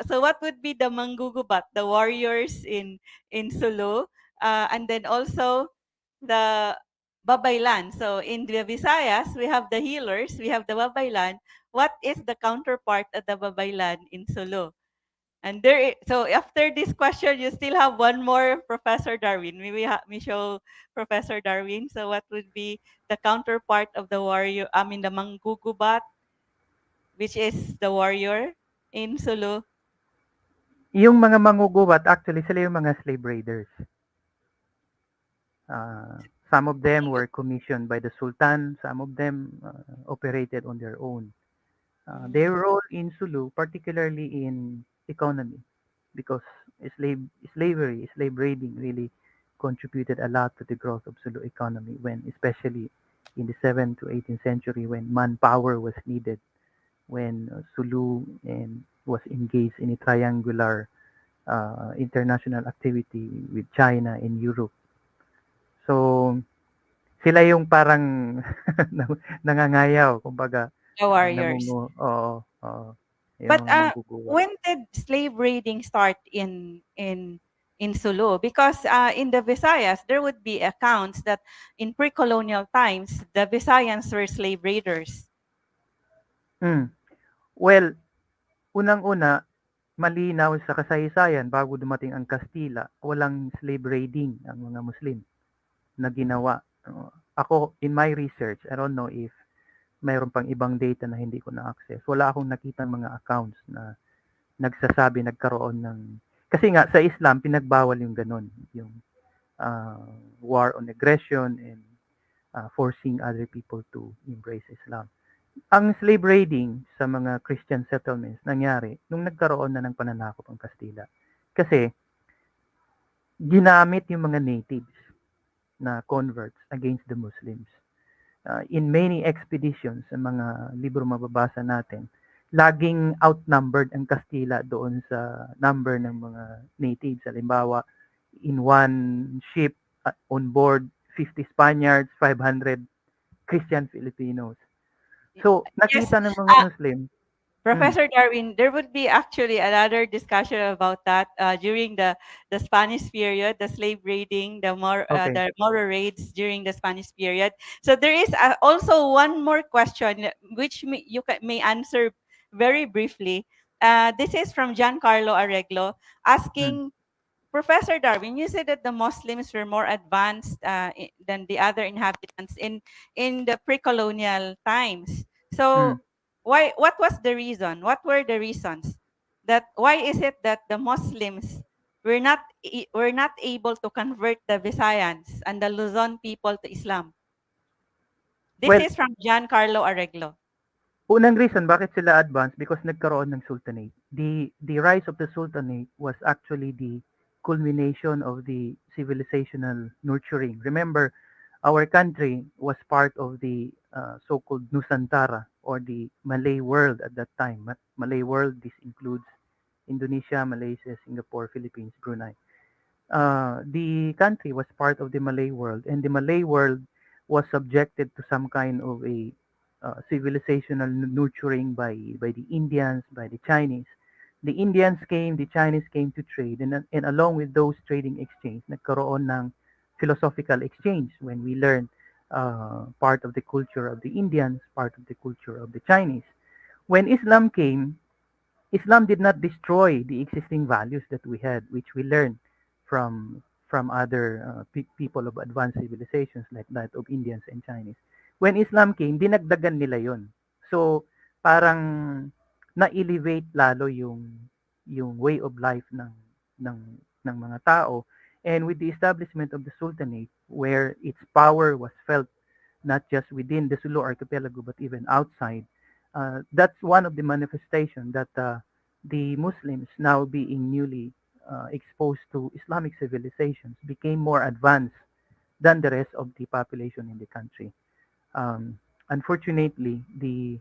what would be the manggugubat, the warriors in Sulu, and then also the babaylan. So in the Visayas, we have the healers, we have the babaylan. What is the counterpart of the babaylan in Sulu? And so after this question, you still have one more, Professor Darwin. We show Professor Darwin. So what would be the counterpart of the warrior? I mean the manggugubat, which is the warrior in Sulu. Yung mga mangugubat, actually sila yung mga slave raiders. Some of them were commissioned by the Sultan. Some of them operated on their own. Their role in Sulu, particularly in economy, because slave raiding really contributed a lot to the growth of Sulu economy when, especially in the 7th to 18th century, when manpower was needed, when Sulu was engaged in a triangular international activity with China and Europe. So, sila yung parang nangangayaw, kumbaga. The warriors. Oo. But when did slave raiding start in Sulu? Because in the Visayas, there would be accounts that in pre-colonial times, the Visayans were slave raiders. Well, unang-una, malinaw sa kasaysayan bago dumating ang Kastila, walang slave raiding ang mga Muslim na ginawa. Ako, in my research, I don't know if mayroon pang ibang data na hindi ko na-access. Wala akong nakitang mga accounts na nagsasabi nagkaroon ng... Kasi nga, sa Islam, pinagbawal yung ganun. Yung war on aggression and forcing other people to embrace Islam. Ang slave raiding sa mga Christian settlements nangyari nung nagkaroon na ng pananakop ang Kastila. Kasi ginamit yung mga natives na converts against the Muslims. In many expeditions, sa mga libro mababasa natin, laging outnumbered ang Kastila doon sa number ng mga natives. Halimbawa, in one ship on board, 50 Spaniards, 500 Christian Filipinos. So, nakita ng mga Muslim. Professor Darwin, there would be actually another discussion about that during the Spanish period, the slave raiding, the Moro raids during the Spanish period. So there is also one more question which you may answer very briefly. This is from Giancarlo Areglo asking, Professor Darwin, you said that the Muslims were more advanced than the other inhabitants in the pre-colonial times. So what was the reason? What were the reasons? Why is it that the Muslims were not able to convert the Visayans and the Luzon people to Islam? This is from Giancarlo Areglo. Unang reason bakit sila advanced because nagkaroon ng sultanate. The rise of the sultanate was actually the culmination of the civilizational nurturing. Remember, our country was part of the so-called Nusantara or the Malay world at that time. Malay world, this includes Indonesia, Malaysia, Singapore, Philippines, Brunei. The country was part of the Malay world, and the Malay world was subjected to some kind of a civilizational nurturing by the Indians, by the Chinese. The Indians came, the Chinese came to trade, and along with those trading exchange, nagkaroon ng philosophical exchange when we learned part of the culture of the Indians, part of the culture of the Chinese. When Islam came, Islam did not destroy the existing values that we had, which we learned from other people of advanced civilizations like that of Indians and Chinese. When Islam came, dinagdagan nila yon. So, parang na-elevate lalo yung way of life ng mga tao. And with the establishment of the Sultanate, where its power was felt not just within the Sulu archipelago but even outside, that's one of the manifestations that the Muslims, now being newly exposed to Islamic civilizations, became more advanced than the rest of the population in the country. Unfortunately, the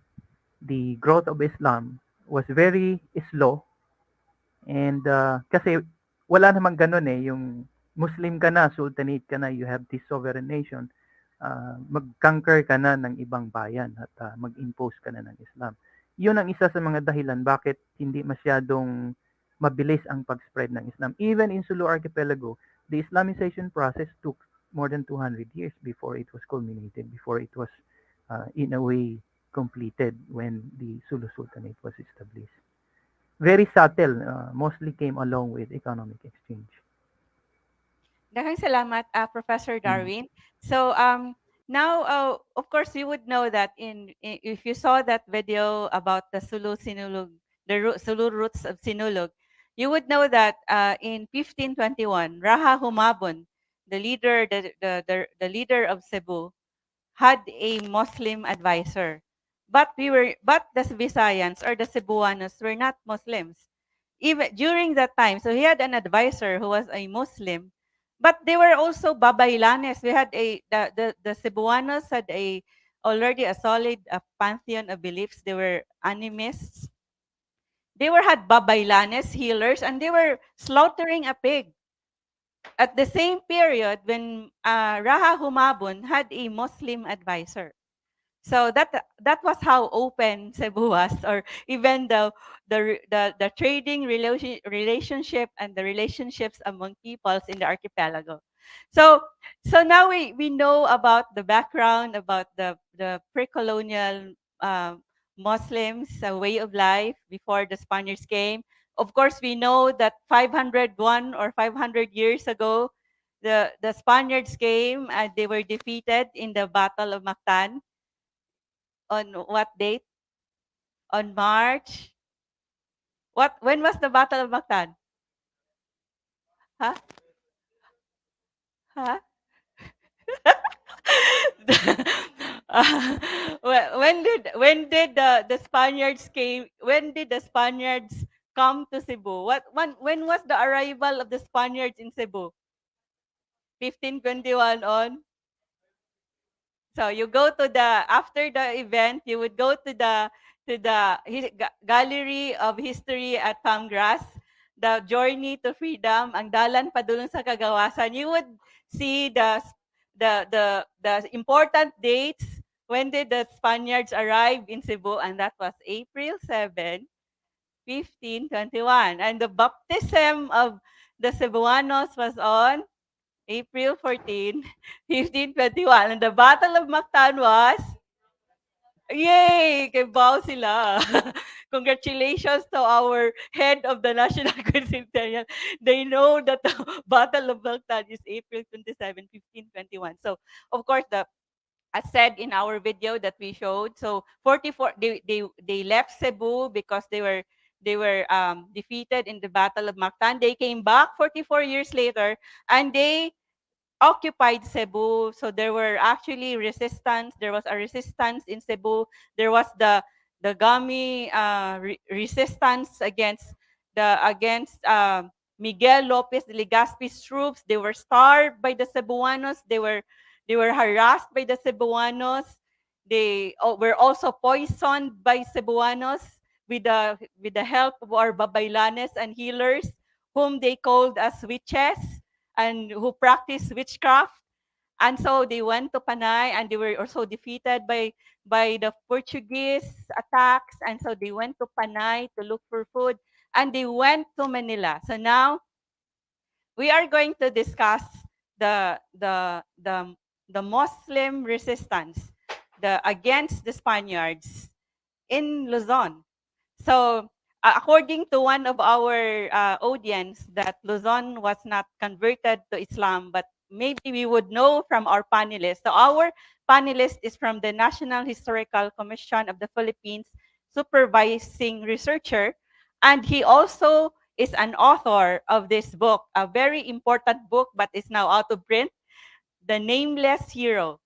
growth of Islam was very slow, and kasi wala namang ganun yung Muslim ka na, sultanate ka na, you have this sovereign nation, mag-conquer ka na ng ibang bayan at mag-impose ka na ng Islam. Yun ang isa sa mga dahilan bakit hindi masyadong mabilis ang pag-spread ng Islam. Even in Sulu Archipelago, the Islamization process took more than 200 years before it was culminated, before it was in a way completed when the Sulu Sultanate was established. Very subtle, mostly came along with economic exchange. Daghang salamat, Professor Darwin. So now, of course, you would know that if you saw that video about the Sulu Sinulog, the Sulu roots of Sinulog, you would know that in 1521, 𝗷𝗿 𝗪𝗛, the leader of Cebu, had a Muslim advisor. But the Visayans or the Cebuanos were not Muslims. Even during that time, so he had an advisor who was a Muslim, but they were also babaylanes. We had the Cebuanos had already a solid pantheon of beliefs. They were animists. They had babaylanes, healers, and they were slaughtering a pig. At the same period, when 𝗷𝗿 had a Muslim advisor. So that was how open Cebu was, or even the trading relationship and the relationships among peoples in the archipelago. So now we know about the background, about the pre-colonial Muslims way of life before the Spaniards came. Of course, we know that 501 or 500 years ago, the Spaniards came and they were defeated in the Battle of Mactan. On what date? On March. When was the Battle of Mactan? Huh? the Spaniards came? When did the Spaniards come to Cebu? When was the arrival of the Spaniards in Cebu? 1521 on. So you go to the after the event, you would go to the Gallery of History at Palmgrass, the Journey to Freedom, ang dalan padulong sa kagawasan. You would see the important dates when did the Spaniards arrive in Cebu, and that was April 7, 1521. And the baptism of the Cebuanos was on April 14, 1521. And the Battle of Mactan was, yay! 𝗙𝗵𝗁 sila. Congratulations to our head of the National Quincentennial. They know that the Battle of Mactan is April 27, 1521. So, of course, as said in our video that we showed, so 44, they left Cebu because they were defeated in the Battle of Mactan. They came back 44 years later, and they occupied Cebu. So there were actually resistance. There was a resistance in Cebu. There was the Gami resistance against Miguel Lopez de Legazpi's troops. They were starved by the Cebuanos. They were harassed by the Cebuanos. They were also poisoned by Cebuanos with the help of our babaylanes and healers, whom they called as witches and who practiced witchcraft. And so they went to Panay, and they were also defeated by the Portuguese attacks. And so they went to Panay to look for food, and they went to Manila. So now we are going to discuss the Muslim resistance against the Spaniards in Luzon. So according to one of our audience, that Luzon was not converted to Islam, but maybe we would know from our panelists. So our panelist is from the National Historical Commission of the Philippines, Supervising Researcher, and he also is an author of this book, a very important book, but is now out of print, The Nameless Hero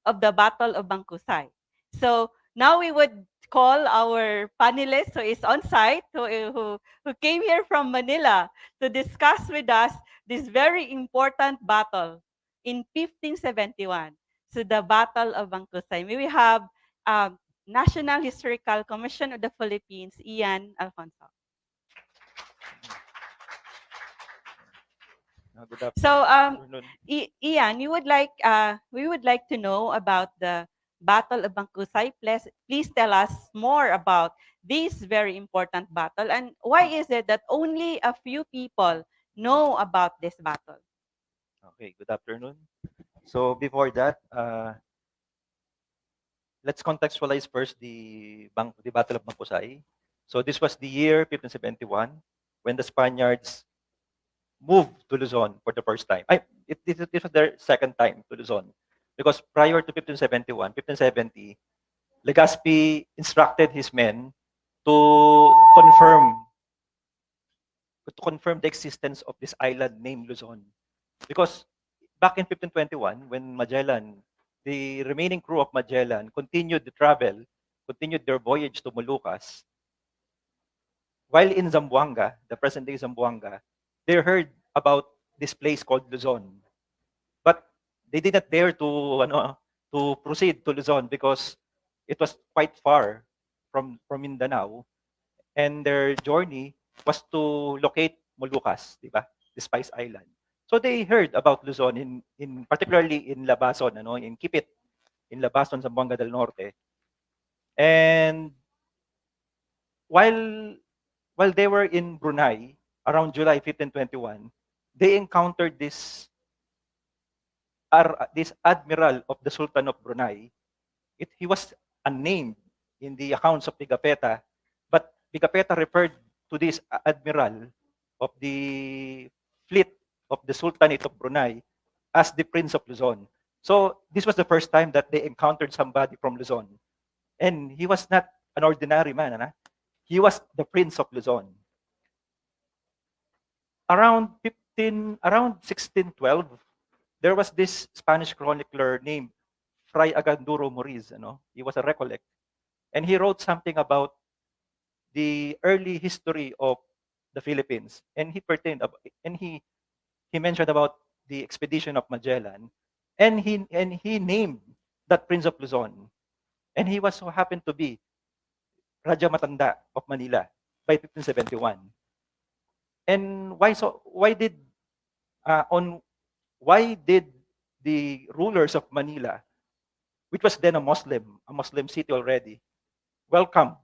of the Battle of 𝗵𝗂𝘂. So now we would call our panelist who is on site, who came here from Manila to discuss with us this very important battle in 1571. So the Battle of 𝗵𝗂𝘂𝘂. May we have National Historical Commission of the Philippines, 𝗍𝗏. Good So afternoon. Ian, we would like to know about the Battle of 𝗵𝗂𝘂𝘂. Please tell us more about this very important battle, and why is it that only a few people know about this battle? Okay, good afternoon. So before that, let's contextualize first the Battle of 𝗵𝗂𝘂𝘂. So this was the year 1571 when the Spaniards moved to Luzon for the first time. This was their second time to Luzon, because prior to 1571, 1570, Legazpi instructed his men to confirm the existence of this island named Luzon. Because back in 1521, when Magellan, the remaining crew of Magellan, continued their voyage to Moluccas, while in Zamboanga, the present-day Zamboanga, they heard about this place called Luzon. But they did not dare to proceed to Luzon because it was quite far from Mindanao, and their journey was to locate Moluccas, diba? The Spice Island. So they heard about Luzon in particularly in Labason, in Kipit, in Labason, Zamboanga del Norte. And while they were in Brunei around July 1521, they encountered this admiral of the Sultan of Brunei. He was unnamed in the accounts of Pigafetta, but Pigafetta referred to this admiral of the fleet of the Sultanate of Brunei as the Prince of Luzon. So this was the first time that they encountered somebody from Luzon. And he was not an ordinary man. He was the Prince of Luzon. Around 1612, there was this Spanish chronicler named Fray Aganduro Moriz, he was a recollect, and he wrote something about the early history of the Philippines, and he mentioned about the expedition of Magellan, and he named that Prince of Luzon, and he was so happened to be Raja Matanda of Manila by 1571. And why did the rulers of Manila, which was then a Muslim city already, welcome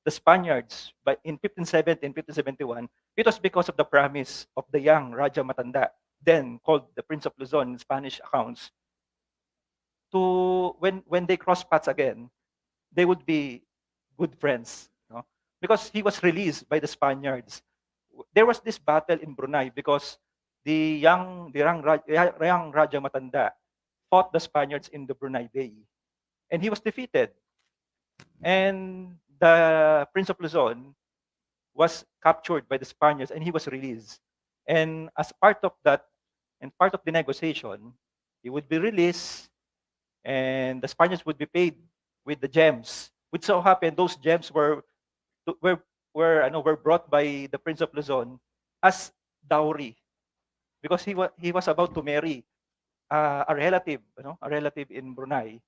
the Spaniards in 1570 and 1571? It was because of the promise of the young Raja Matanda, then called the Prince of Luzon in Spanish accounts, to when they cross paths again, they would be good friends, because he was released by the Spaniards. There was this battle in Brunei because the young Raja Matanda fought the Spaniards in the Brunei Bay, and he was defeated. And the Prince of Luzon was captured by the Spaniards, and he was released. And as part of that, and part of the negotiation, he would be released, and the Spaniards would be paid with the gems, which so happened those gems were brought by the Prince of Luzon as dowry, because he was about to marry a relative in Brunei.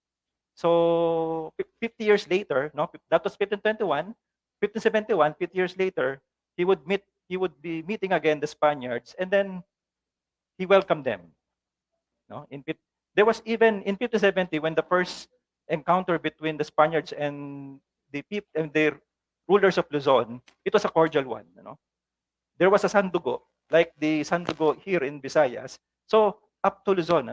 So 50 years later, that was 1521, 1571, 50 years later, he would be meeting again the Spaniards, and then he welcomed them. There was even in 1570, when the first encounter between the Spaniards and the rulers of Luzon, it was a cordial one. There was a sandugo, like the sandugo here in Visayas. So up to Luzon,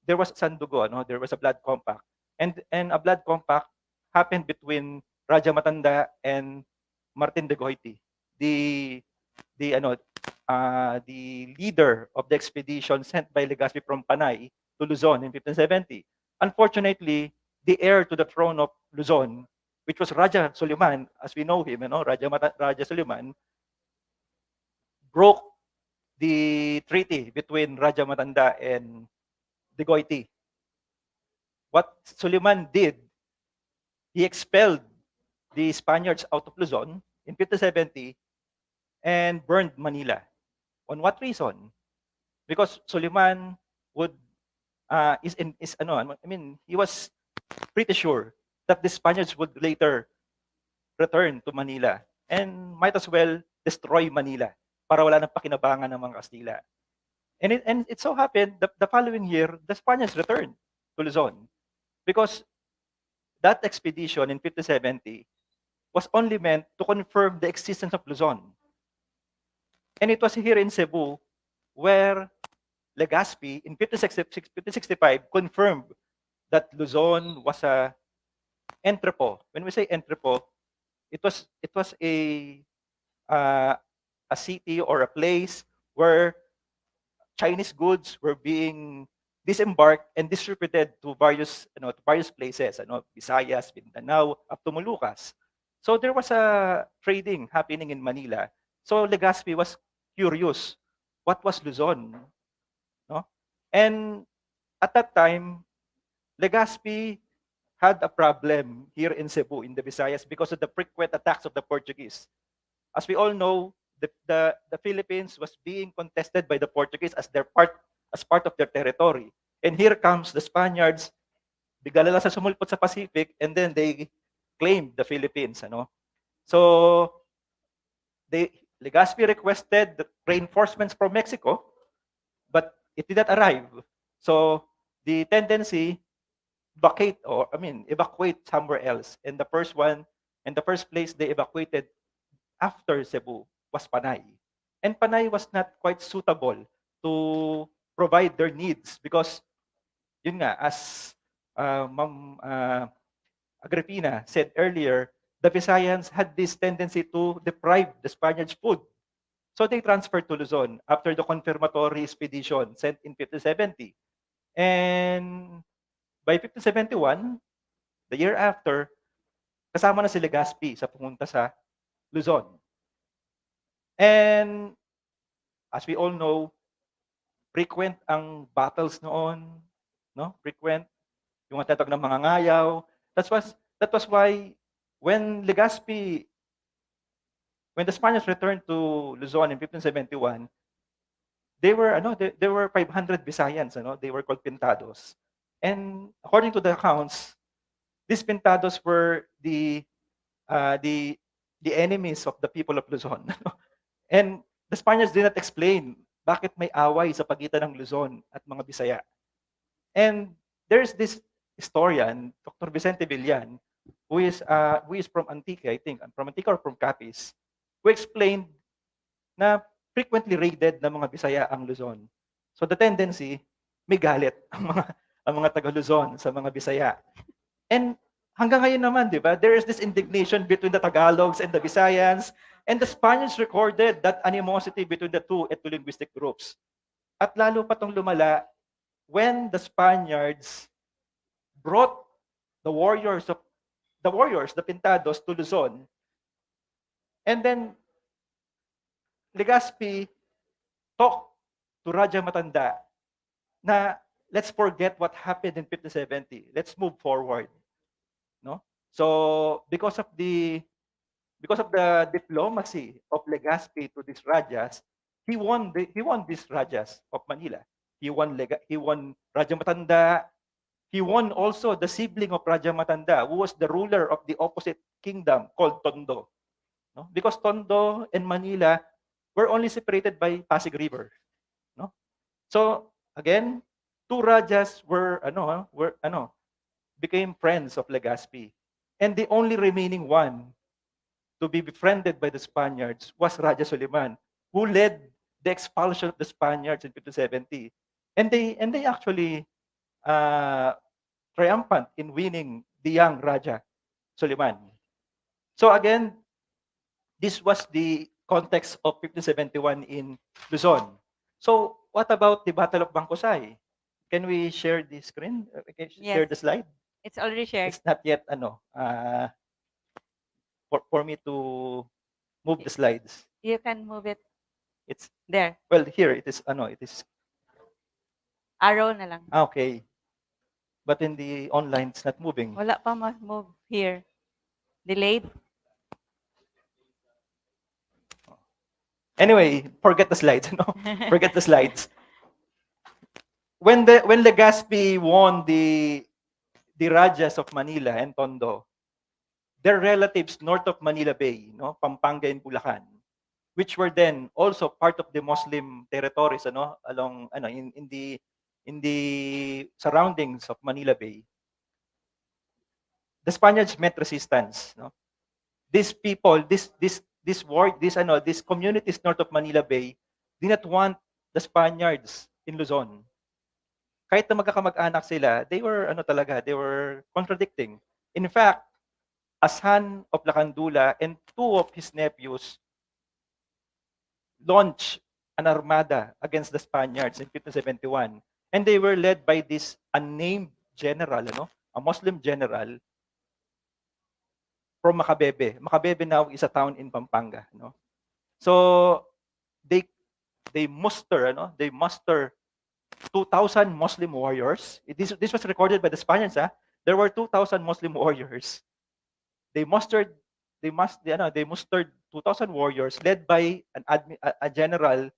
there was sandugo, there was a blood compact, and a blood compact happened between Raja Matanda and Martin de Goiti, the leader of the expedition sent by Legazpi from Panay to Luzon in 1570. Unfortunately, the heir to the throne of Luzon, which was Raja Suliman, as we know him, Raja Suliman, broke the treaty between Raja Matanda and de Goiti. What Suliman did, he expelled the Spaniards out of Luzon in 1570 and burned Manila. On what reason? Because Suliman he was pretty sure that the Spaniards would later return to Manila and might as well destroy Manila para wala nang pakinabangan ng mga Kastila. And it so happened that the following year, the Spaniards returned to Luzon, because that expedition in 1570 was only meant to confirm the existence of Luzon. And it was here in Cebu where Legazpi in 1565 confirmed that Luzon was a entrepot. When we say entrepot, it was a city or a place where Chinese goods were being disembarked and distributed to various places, Visayas, Mindanao, up to Molucas. So there was a trading happening in Manila. So Legazpi was curious, what was Luzon? And at that time, Legazpi had a problem here in Cebu, in the Visayas, because of the frequent attacks of the Portuguese. As we all know, the Philippines was being contested by the Portuguese as part of their territory. And here comes the Spaniards, bigla lang sa sumulpot sa Pacific, and then they claimed the Philippines. So Legazpi requested the reinforcements from Mexico, but it did not arrive. So the tendency evacuate somewhere else. And the first place they evacuated after Cebu was Panay. And Panay was not quite suitable to provide their needs, because yun nga, as Ma'am Agripina said earlier, the Visayans had this tendency to deprive the Spaniards food. So they transferred to Luzon after the confirmatory expedition sent in 1570. And by 1571, the year after, kasama na si Legazpi sa pumunta sa Luzon. And as we all know, frequent ang battles noon, frequent, yung mga tinatawag ng mga ngayaw. That was why when Legazpi, when the Spaniards returned to Luzon in 1571, they were 500 Visayans, they were called pintados. And according to the accounts, these pintados were the enemies of the people of Luzon. And the Spaniards did not explain bakit may away sa pagitan ng Luzon at mga Bisaya. And there's this historian, Dr. Vicente Villan, who is from Antique, I think, from Antique or from Capiz, who explained na frequently raided ng mga Bisaya ang Luzon. So the tendency, may galit ang mga taga Luzon sa mga Bisaya. And hanggang ngayon naman, di ba, there is this indignation between the Tagalogs and the Visayans, and the Spaniards recorded that animosity between the two ethno-linguistic groups. At lalo pa itong lumala when the Spaniards brought the warriors, the pintados, to Luzon. And then Legazpi talked to 𝗷𝗂𝗪𝗃 na let's forget what happened in 1570. Let's move forward. No? So because of the diplomacy of Legazpi to these Rajas, he won these Rajas of Manila. He won 𝗷𝗂𝗪𝗃. He won also the sibling of 𝗷𝗂𝗪𝗃, who was the ruler of the opposite kingdom called Tondo. No? Because Tondo and Manila were only separated by Pasig River. No? So again, two Rajas became friends of Legazpi. And the only remaining one to be befriended by the Spaniards was Raja Suliman, who led the expulsion of the Spaniards in 1570. And they actually triumphant in winning the young Raja Suliman. So again, this was the context of 1571 in Luzon. So what about the Battle of 𝗵𝗂𝘃𝗃? Can we share the screen? Okay, share the slide. It's already shared. It's not yet for me to move the slides. You can move it It's there. well here it is it is Arrow na lang. okay. But in the online it's not moving. Wala pa ma-move here. Delayed. Anyway, forget the slides, Forget the slides. When Legazpi won the Rajas of Manila and Tondo, their relatives north of Manila Bay, Pampanga and Bulacan, which were then also part of the Muslim territories, along in the surroundings of Manila Bay. The Spaniards met resistance. These people, these communities north of Manila Bay did not want the Spaniards in Luzon. Kahit na magkakamag-anak sila, they were contradicting. In fact, a son of Lacandula and two of his nephews launched an armada against the Spaniards in 1571. And they were led by this unnamed general, a Muslim general from Macabebe. Macabebe now is a town in Pampanga. So they muster 2,000 Muslim warriors. This was recorded by the Spaniards. There were 2,000 Muslim warriors. They mustered 2,000 warriors led by a general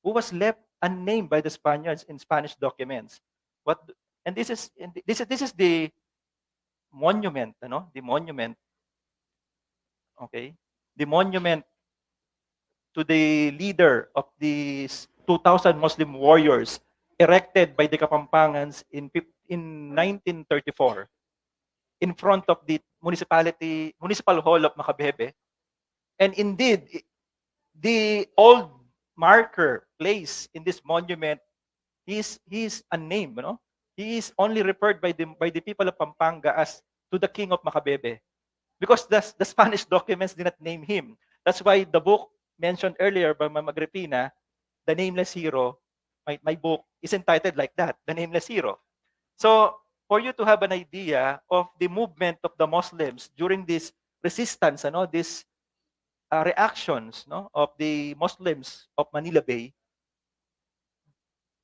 who was left unnamed by the Spaniards in Spanish documents. This is the monument, the monument. Okay, the monument to the leader of these 2,000 Muslim warriors erected by the Kapampangans in 1934 in front of the municipal hall of Macabebe. And indeed, the old marker placed in this monument, he is unnamed. He is only referred by the people of Pampanga as to the king of Macabebe, because the Spanish documents did not name him. That's why the book mentioned earlier by Ma'am Agripina, The Nameless Hero, my book is entitled like that, The Nameless Hero. So for you to have an idea of the movement of the Muslims during this resistance, these reactions of the Muslims of Manila Bay,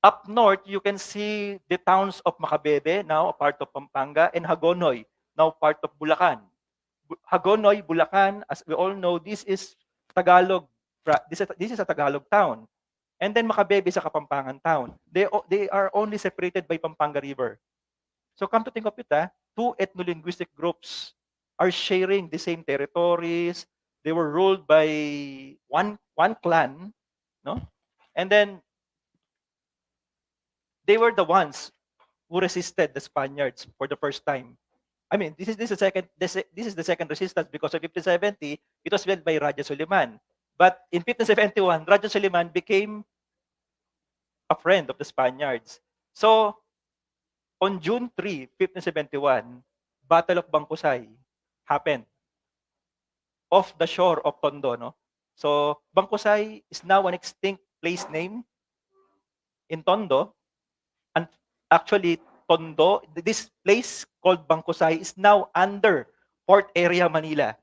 Up north, you can see the towns of Macabebe, now a part of Pampanga, and Hagonoy, now part of Bulacan. Hagonoy, Bulacan, as we all know, this is Tagalog. This is a Tagalog town. And then Macabebe is a Kapampangan town. They are only separated by Pampanga River. So come to think of it, two ethno-linguistic groups are sharing the same territories. They were ruled by one clan, no? And then they were the ones who resisted the Spaniards for the first time. I mean, this is the second resistance because of 1570. It was led by 𝗷𝗂𝗄𝗎. But in 1571, 𝗷𝗂𝗄𝗎 became a friend of the Spaniards. So on June 3, 1571, Battle of 𝗷𝗂𝘁𝗳 happened off the shore of Tondo. No? So 𝗷𝗂𝘁𝗳 is now an extinct place name in Tondo. And actually, Tondo, this place called 𝗷𝗂𝘁𝗳 is now under Port Area Manila.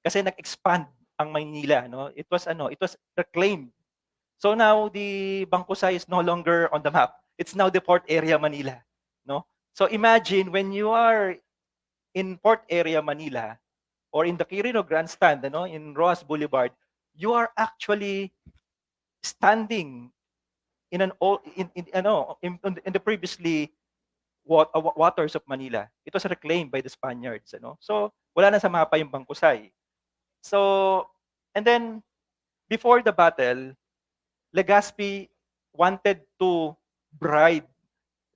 Kasi nag-expand ang Manila, no? It was reclaimed. So now the 𝗷𝗂𝘁𝗳 is no longer on the map. It's now the Port Area Manila, no? So imagine when you are in Port Area Manila or in the Quirino Grandstand, in Roas Boulevard, you are actually standing in the previously waters of Manila. It was reclaimed by the Spaniards, So wala na sa mapa yung 𝗷𝗂𝘁𝗳. So and then before the battle, Legazpi wanted to bribe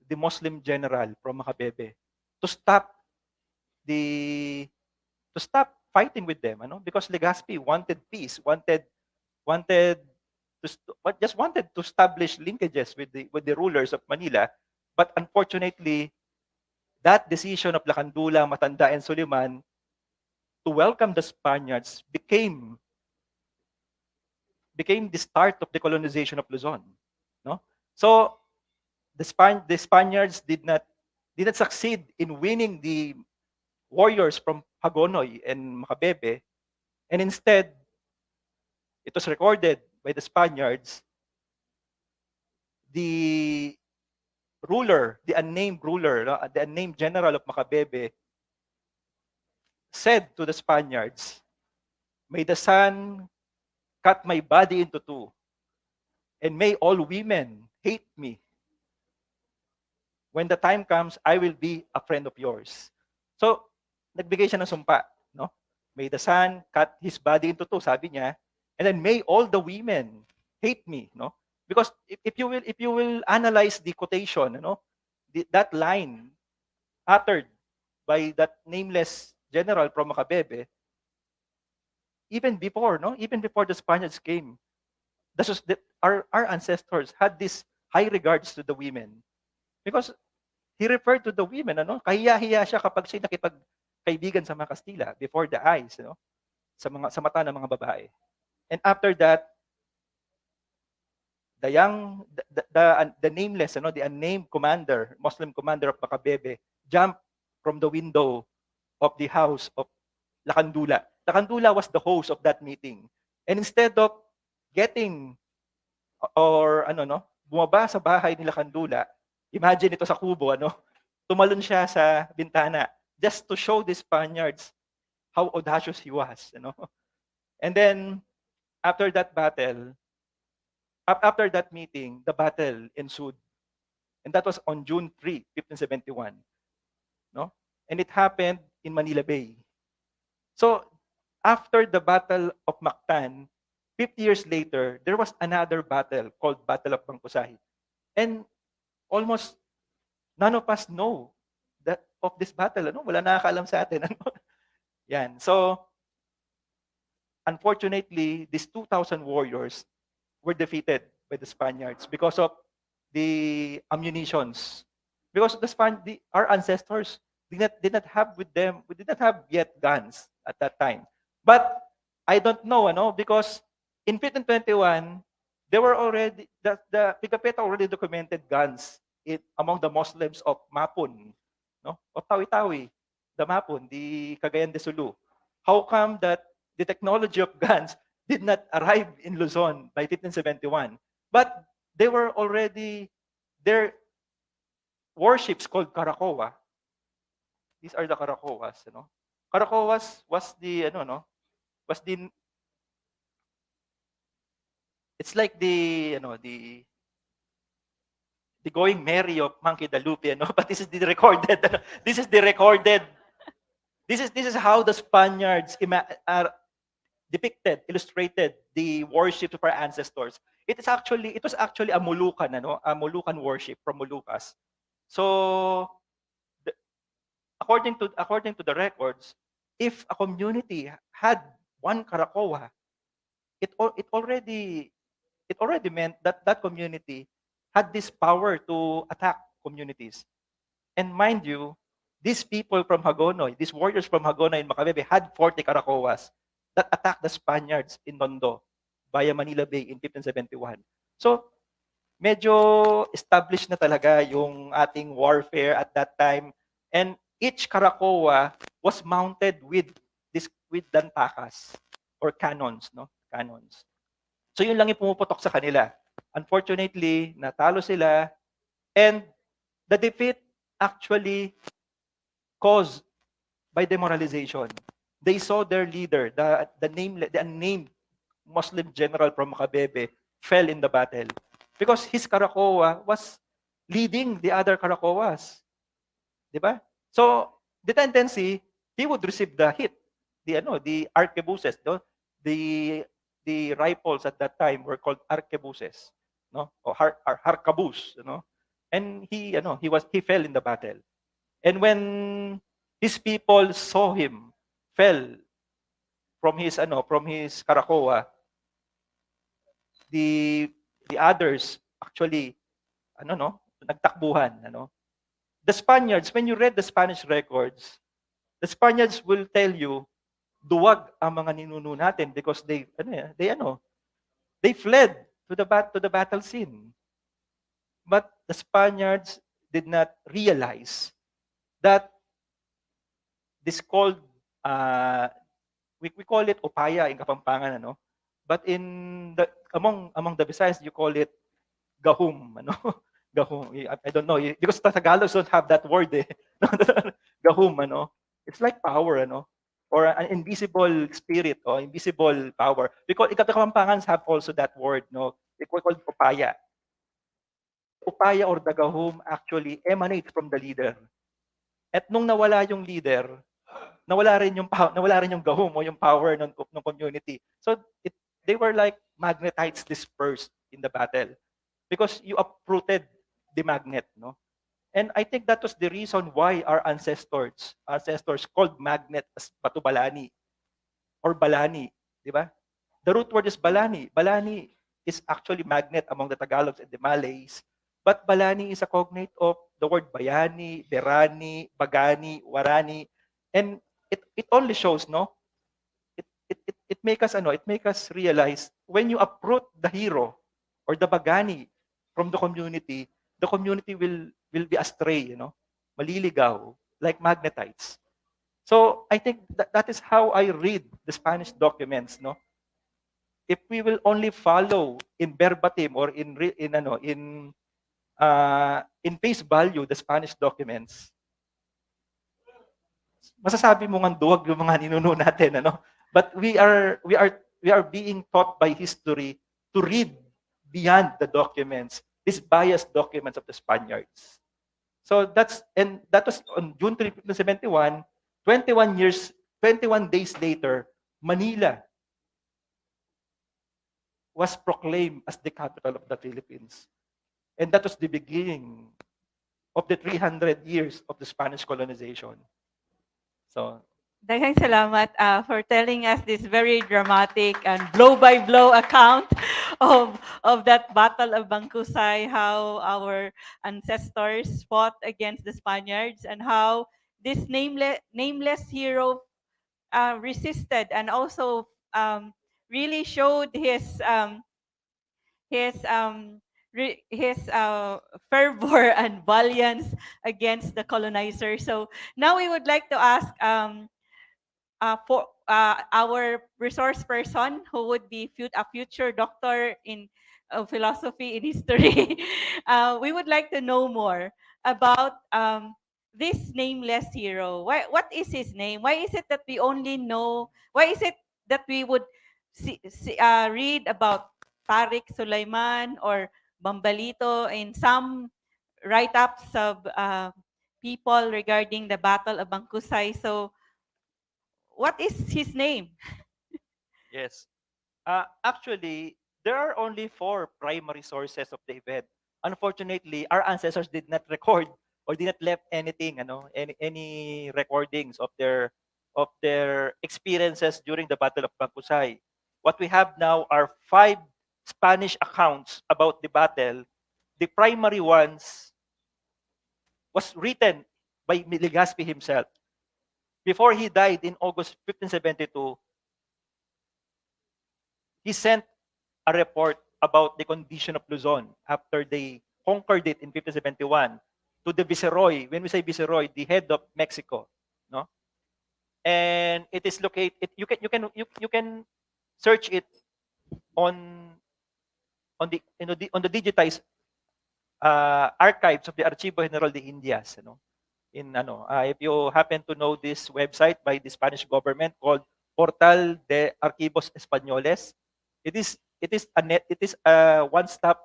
the Muslim general from Macabebe to stop fighting with them, because Legazpi wanted peace, just wanted to establish linkages with the rulers of Manila. But unfortunately, that decision of Lakandula, Matanda, and Suliman to welcome the Spaniards became the start of the colonization of Luzon. No? So the Spaniards did not succeed in winning the warriors from Hagonoy and Macabebe, and instead, it was recorded by the Spaniards, the unnamed ruler, the unnamed general of Macabebe, said to the Spaniards, "May the sun cut my body into two, and may all women hate me. When the time comes, I will be a friend of yours." So, nagbigay siya ng sumpa, no? May the sun cut his body into two, sabi niya, and then may all the women hate me, no? Because if you will analyze the quotation, that line uttered by that nameless general from Macabebe, even before the Spaniards came, our ancestors had this high regards to the women, because he referred to the women, kahiya-hiya siya kapag siya nakipagkaibigan sa mga Kastila before the eyes, sa mata ng mga babae. And after that, the nameless, the unnamed commander, Muslim commander of Macabebe, jumped from the window of the house of Lakandula. Lakandula was the host of that meeting. And instead of getting bumaba sa bahay ni Lakandula, imagine ito sa kubo, tumalon siya sa bintana just to show the Spaniards how audacious he was, And then after that meeting, the battle ensued. And that was on June 3, 1571. No? And it happened in Manila Bay. So, after the Battle of Mactan, 50 years later, there was another battle called Battle of 𝗷𝗂𝘁𝗳. And almost none of us know of this battle. Wala nakakaalam sa atin. Yan. So, unfortunately, these 2,000 warriors were defeated by the Spaniards because of the ammunitions. Because our ancestors did not have with them, we did not have yet guns at that time. But I don't know, because in 1521, there were already, the Pigapetta already documented guns among the Muslims of Mapun, of Tawi-Tawi, the Mapun, the Cagayan de Sulu. How come that the technology of guns did not arrive in Luzon by 1571? But they were already their worships called Karakowa. These are the Karakowas, you know. Karakowas was the, was the, it's like the, the going merry of Monkey Dalupi, but this is the recorded, this is the recorded, this is how the Spaniards are depicted, illustrated the worship of our ancestors. It was actually a Moluccan, a Moluccan worship from Moluccas. So, according to the records, if a community had one Karakowa, it already meant that that community had this power to attack communities. And mind you, these people from Hagonoy, these warriors from Hagonoy and Macabebe had 40 Karakowas that attacked the Spaniards in Tondo via Manila Bay in 1571. So, medyo established na talaga yung ating warfare at that time. And each Karakowa was mounted with dantakas or cannons, Cannons. So yun lang yung pumuputok sa kanila. Unfortunately, natalo sila, and the defeat actually caused by demoralization. They saw their leader, the unnamed Muslim general from Macabebe, fell in the battle because his Karakowa was leading the other Karakowas. Diba? So, the tendency, he would receive the hit. The arquebuses, the rifles at that time were called arquebuses, or harcabus, and he fell in the battle. And when his people saw him fell from his Karakowa, the others actually nagtakbuhan, The Spaniards, when you read the Spanish records, the Spaniards will tell you duwag ang mga ninuno natin because they fled to the battle scene. But the Spaniards did not realize that this called we call it opaya in Kapampangan, but among the Visayas you call it gahum, gahum. I don't know because Tagalogs don't have that word, gahum, It's like power, or an invisible spirit or invisible power. Because Kapampangan have also that word, they call it opaya. Upaya or the gahum actually emanates from the leader. At nung nawala yung leader, nawala rin yung gahum o yung power ng community. So they were like magnetites dispersed in the battle because you uprooted the magnet, And I think that was the reason why our ancestors called magnet as Batubalani or Balani, di ba? The root word is Balani. Balani is actually magnet among the Tagalogs and the Malays. But Balani is a cognate of the word Bayani, Berani, Bagani, Warani. And it only shows, it make us realize when you uproot the hero or the Bagani from the community will be astray, maliligaw, like magnetites. So I think that is how I read the Spanish documents, If we will only follow in verbatim or in face value the Spanish documents, masasabi mo ngang duwag yung mga ninuno natin, But we are being taught by history to read beyond the documents, these biased documents of the Spaniards. So that was on June 3, 1971, 21 days later, Manila was proclaimed as the capital of the Philippines. And that was the beginning of the 300 years of the Spanish colonization. So, Daghang salamat for telling us this very dramatic and blow-by-blow account of that Battle of 𝗷𝗪𝗄𝗳, how our ancestors fought against the Spaniards and how this nameless hero resisted and also really showed his fervor and valiance against the colonizer. So now we would like to ask for our resource person who would be a future doctor in of philosophy and history, we would like to know more about this nameless hero. What is his name? Why is it that we only know? Why is it that we would read about Tariq Sulaiman or Bambalito in some write-ups of people regarding the Battle of 𝗷𝗂𝘁? So, what is his name? Yes. Actually, there are only 4 primary sources of the event. Unfortunately, our ancestors did not record or did not left anything, any recordings of their experiences during the Battle of 𝗷𝗂𝘁. What we have now are 5 Spanish accounts about the battle. The primary ones was written by Legazpi himself. Before he died in August 1572, he sent a report about the condition of Luzon after they conquered it in 1571 to the Viceroy. When we say Viceroy, the head of Mexico, no? And it is located. You can search it on on the digitized archives of the Archivo General de Indias. If you happen to know this website by the Spanish government called Portal de Archivos Españoles, it is a one-stop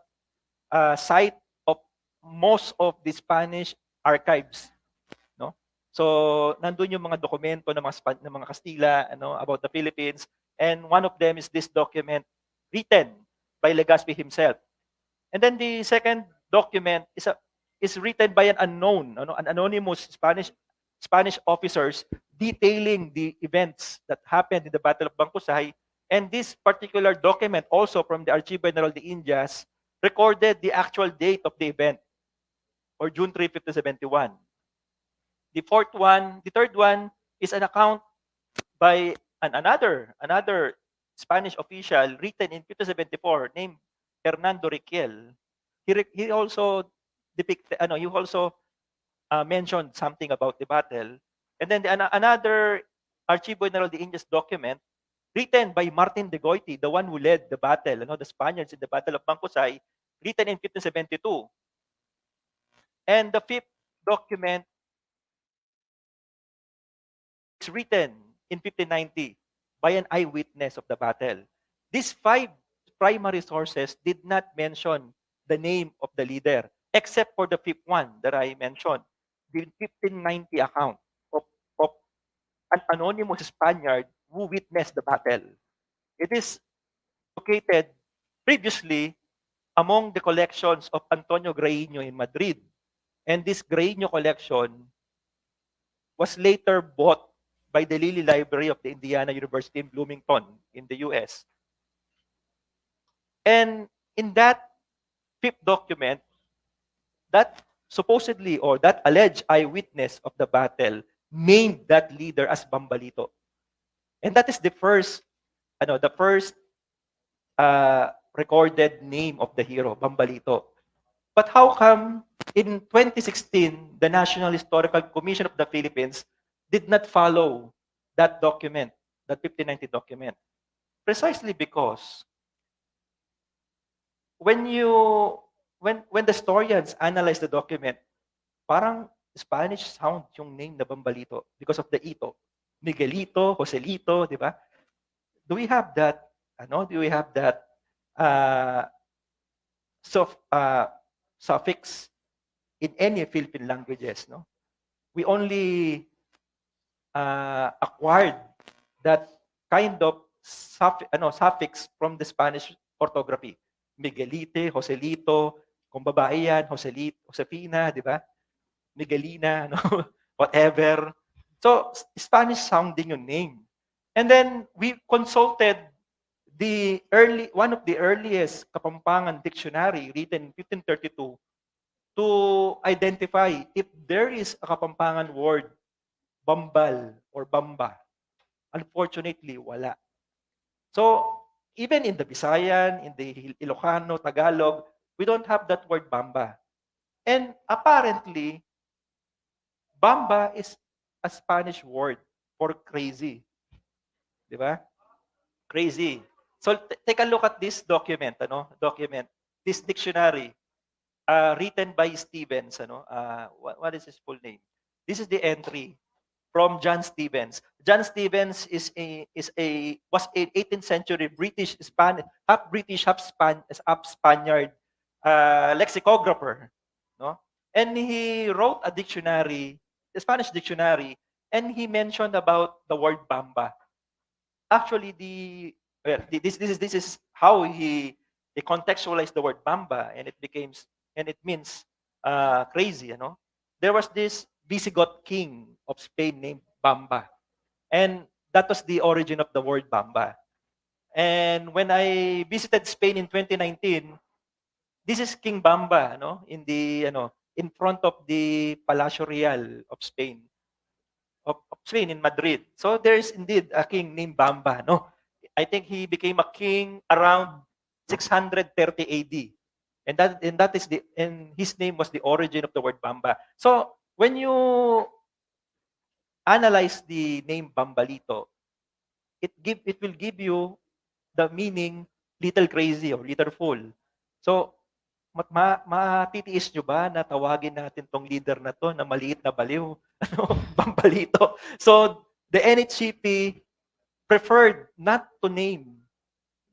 site of most of the Spanish archives, no? So nandun yung mga dokumento ng mga Kastila, about the Philippines, and one of them is this document written by Legazpi himself. And then the second document is written by an unknown, an anonymous Spanish officers detailing the events that happened in the Battle of 𝗷𝗂𝘁. And this particular document, also from the Archivo General de Indias, recorded the actual date of the event, or June 3, 1571. The third one is an account by another Spanish official written in 1574 named Hernando Riquel. He also mentioned something about the battle. And then another Archivo General de Indias document written by Martin de Goiti, the one who led the battle, the Spaniards in the Battle of 𝗷𝗂𝘁, written in 1572. And the fifth document is written in 1590 by an eyewitness of the battle. These 5 primary sources did not mention the name of the leader, except for the 5th one that I mentioned, the 1590 account of an anonymous Spaniard who witnessed the battle. It is located previously among the collections of Antonio Grainho in Madrid. And this Grainho collection was later bought by the Lilly Library of the Indiana University in Bloomington in the US. And in that 5th document, that supposedly or that alleged eyewitness of the battle named that leader as Bambalito. And that is the first recorded name of the hero, Bambalito. But how come in 2016, the National Historical Commission of the Philippines did not follow that document, that 1590 document? Precisely because when the historians analyze the document, parang Spanish sound yung name na Bambalito because of the ito. Miguelito, Joselito, di ba? Do we have that suffix in any Philippine languages, no? We only acquired that kind of suffix from the Spanish orthography. Miguelite, Joselito, kung babae yan, Joselito, Josefina, di ba? Miguelina, whatever. So, Spanish sounding yung name. And then, we consulted one of the earliest Kapampangan dictionary written in 1532 to identify if there is a Kapampangan word, Bambal or Bamba. Unfortunately, wala. So, even in the Visayan, in the Ilocano, Tagalog, we don't have that word Bamba. And apparently, Bamba is a Spanish word for crazy. Di ba? Crazy. So take a look at this document, document. this dictionary written by Stevens, what is his full name? This is the entry from John Stevens. John Stevens was a 18th century half British, half Spaniard lexicographer, no? And he wrote a dictionary, a Spanish dictionary, and he mentioned about the word bamba. Actually, this is how he contextualized the word bamba, and it means crazy, There was this Visigoth king of Spain named Bamba, and that was the origin of the word bamba. And when I visited Spain in 2019, this is King Bamba, in front of the Palacio Real of Spain. Of Spain in Madrid. So there is indeed a king named Bamba, no? I think he became a king around 630 AD. And his name was the origin of the word Bamba. So when you analyze the name Bambalito, it will give you the meaning little crazy or little fool. So matitiis nyo ba na tawagin natin tong leader na to na maliit na baliw? Bambalito. So, the NHCP preferred not to name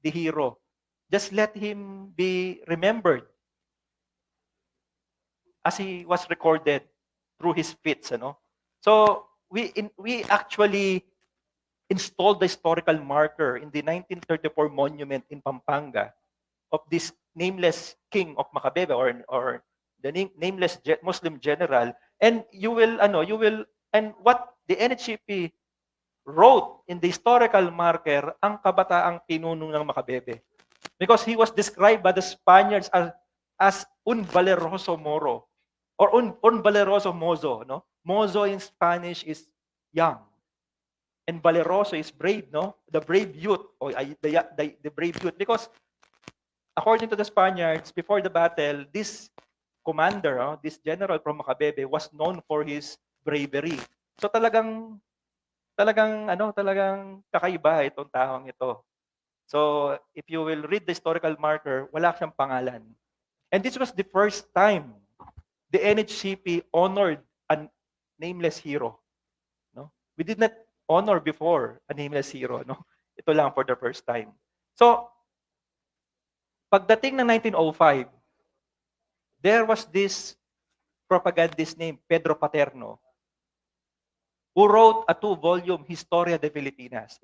the hero. Just let him be remembered as he was recorded through his feats. So, we actually installed the historical marker in the 1934 monument in Pampanga of this nameless king of 𝗏𝗏 or the nameless Muslim general, and and what the NHCP wrote in the historical marker ang kabataang pinuno ng 𝗏𝗏, because he was described by the Spaniards as 𝗏𝗏 Moro or 𝗏𝗏 Mozo, Mozo in Spanish is young, and valeroso is brave, the brave youth, or the brave youth, because according to the Spaniards, before the battle, this commander, this general from 𝗏𝗏 was known for his bravery. So talagang kakaiba itong taong ito. So if you will read the historical marker, wala siyang pangalan. And this was the first time the NHCP honored a nameless hero. We did not honor before a nameless hero. Ito lang for the first time. So pagdating ng 1905, there was this propagandist named Pedro Paterno who wrote a 2-volume Historia de Filipinas.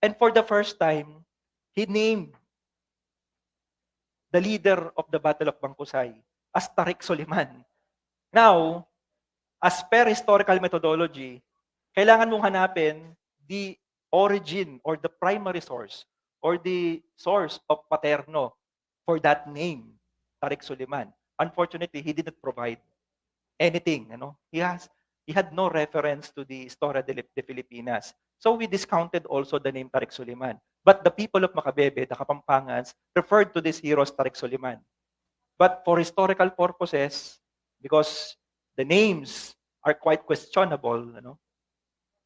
And for the first time, he named the leader of the Battle of 𝗏𝗏𝗃𝗃 as 𝗷𝗫𝗁. Now, as per historical methodology, kailangan mong hanapin the origin or the primary source or the source of Paterno for that name, 𝗷𝗫𝗁. Unfortunately, he didn't provide anything. He had no reference to the Historia de Filipinas. So we discounted also the name 𝗷𝗫𝗁. But the people of 𝗏𝗏, the Kapampangans, referred to this hero as 𝗷𝗫𝗁. But for historical purposes, because the names are quite questionable,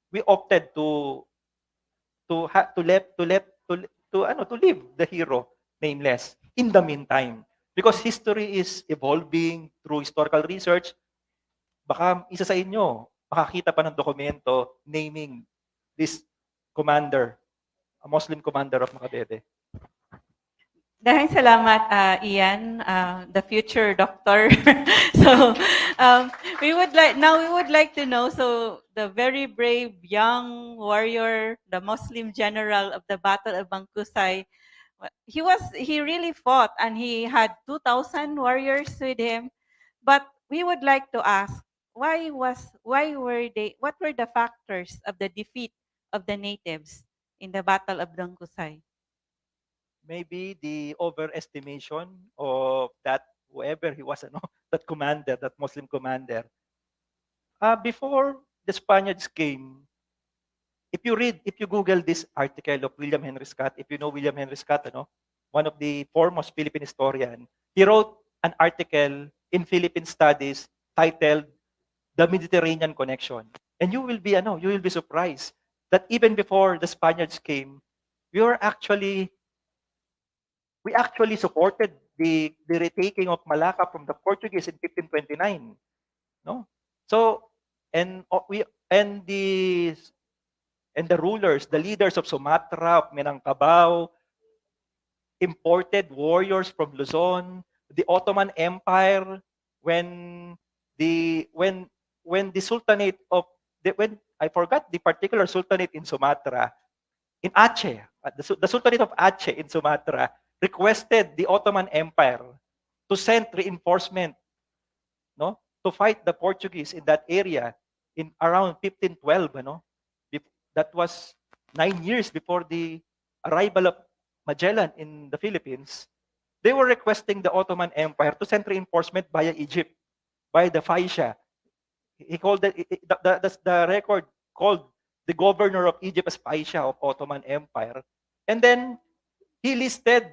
we opted to leave the hero nameless in the meantime, because history is evolving through historical research. Baka isa sa inyo makakita pa ng dokumento naming this commander, a Muslim commander of 𝗏𝗏𝗃𝗃. Dahil salamat, Ian, the future doctor. So, we would like to know, so the very brave young warrior, the Muslim general of the Battle of 𝗏𝗏𝗃𝗃, he really fought, and he had 2,000 warriors with him. But we would like to ask, what were the factors of the defeat of the natives in the Battle of 𝗏𝗏𝗃𝗃? Maybe the overestimation of that whoever he was, that commander, that Muslim commander. Before the Spaniards came, if you Google this article of William Henry Scott, if you know William Henry Scott, one of the foremost Philippine historian, he wrote an article in Philippine Studies titled "The Mediterranean Connection." And you will be surprised that even before the Spaniards came, we were actually we actually supported the retaking of Malacca from the Portuguese in 1529. No? So, and the rulers, the leaders of Sumatra, of Minangkabao, imported warriors from Luzon. The Ottoman Empire, when the Sultanate of when I forgot the particular sultanate in Sumatra, in Aceh, the Sultanate of Aceh in Sumatra requested the Ottoman Empire to send reinforcement, no, to fight the Portuguese in that area in around 1512, ano. That was 9 years before the arrival of Magellan in the Philippines. They were requesting the Ottoman Empire to send reinforcement via Egypt, by the 𝗙𝗵. He called the record called the governor of Egypt as 𝗙𝗵 of Ottoman Empire. And then he listed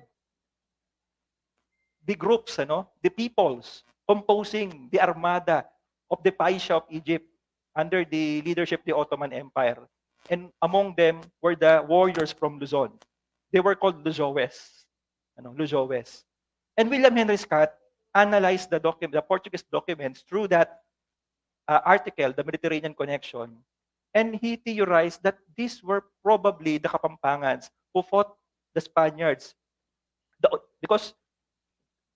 the groups, the peoples composing the armada of the 𝗙𝗵 of Egypt under the leadership of the Ottoman Empire. And among them were the warriors from Luzon. They were called 𝗔𝗍𝗄𝗄𝗃. 𝗔𝗍𝗄𝗃. And William Henry Scott analyzed the Portuguese documents through that article, The Mediterranean Connection, and he theorized that these were probably the Kapampangans who fought the Spaniards. Because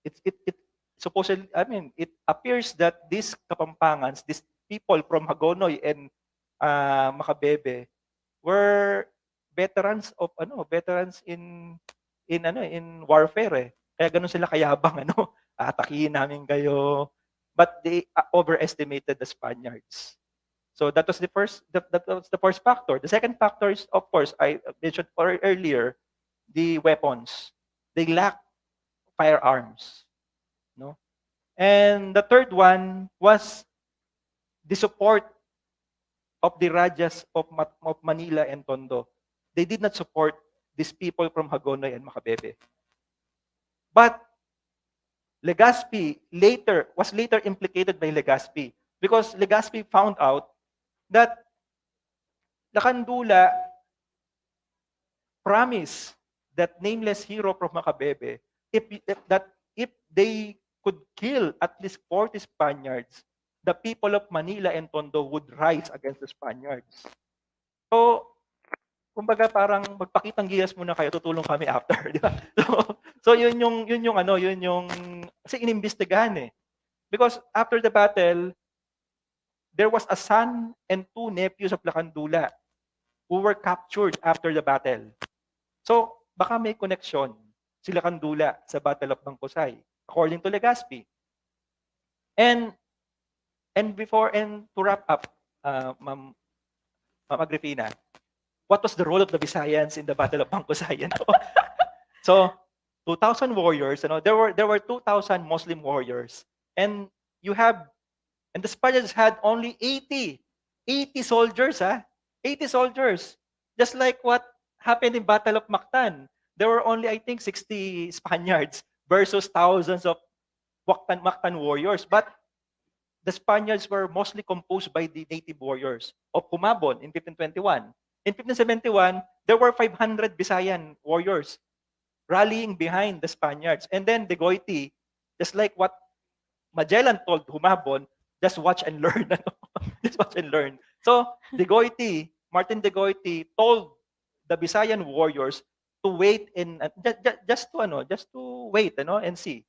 it supposedly, it appears that these Kapampangans, these people from Hagonoy and 𝗏𝗏𝗄𝗏, were veterans in warfare, eh. Kaya ganun sila kayabang, atakihin namin kayo. But they overestimated the Spaniards. So that was the first factor. The second factor is, of course, I mentioned earlier, the weapons. They lacked firearms, no? And the third one was the support of the Rajas of Manila and Tondo. They did not support these people from Hagonoy and 𝗏𝗏𝗄𝗏. But was later implicated by Legazpi, because Legazpi found out that Lacandula promised that nameless hero from 𝗏𝗏𝗄𝗏 if they could kill at least 40 Spaniards, the people of Manila and Tondo would rise against the Spaniards. So, kumbaga parang magpakitang giyas muna kayo, tutulong kami after, di ba? So yun yung kasi inimbestigahan eh. Because after the battle, there was a son and 2 nephews of Lacandula who were captured after the battle. So baka may connection si Lacandula sa Battle of 𝗏𝗏𝗏𝗏, according to Legazpi. And to wrap up, Ma'am Agripina, what was the role of the Visayans in the Battle of 𝗏𝗏𝗏𝗏? So 2,000 warriors, there were 2,000 Muslim warriors, and the Spaniards had only 80 soldiers, 80 soldiers. Just like what happened in Battle of Mactan. There were only, I think, 60 Spaniards versus thousands of Mactan warriors. But the Spaniards were mostly composed by the native warriors of Humabon in 1521. In 1571, there were 500 Visayan warriors rallying behind the Spaniards. And then 𝗏𝗏𝗏𝗏, just like what Magellan told Humabon, just watch and learn. Just watch and learn. So Martin 𝗏𝗏𝗏𝗏 told the Visayan warriors to wait just to wait and see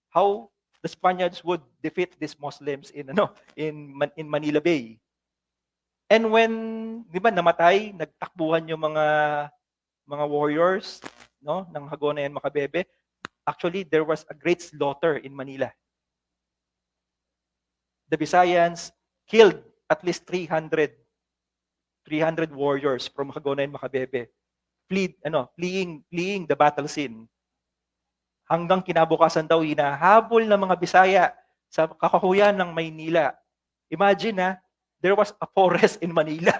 how the Spaniards would defeat these Muslims in Manila Bay. And when, di ba, namatay, nagtakbuhan yung mga warriors, ng Hagonoy and 𝗏𝗏𝗏𝗏, actually there was a great slaughter in Manila. The Visayans killed at least 300 warriors from Hagonoy and 𝗏𝗏𝗏𝗏, fleeing the battle scene. Hanggang kinabukasan daw, hinahabol ng mga Bisaya sa kakahuyan ng Maynila. Imagine, there was a forest in Manila.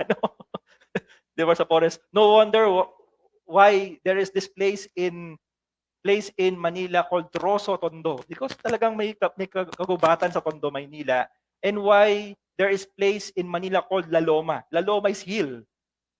There was a forest. No wonder why there is this place in Manila called Troso Tondo, because talagang may kagubatan sa Tondo, Maynila. And why there is place in Manila called La Loma. La Loma is hill.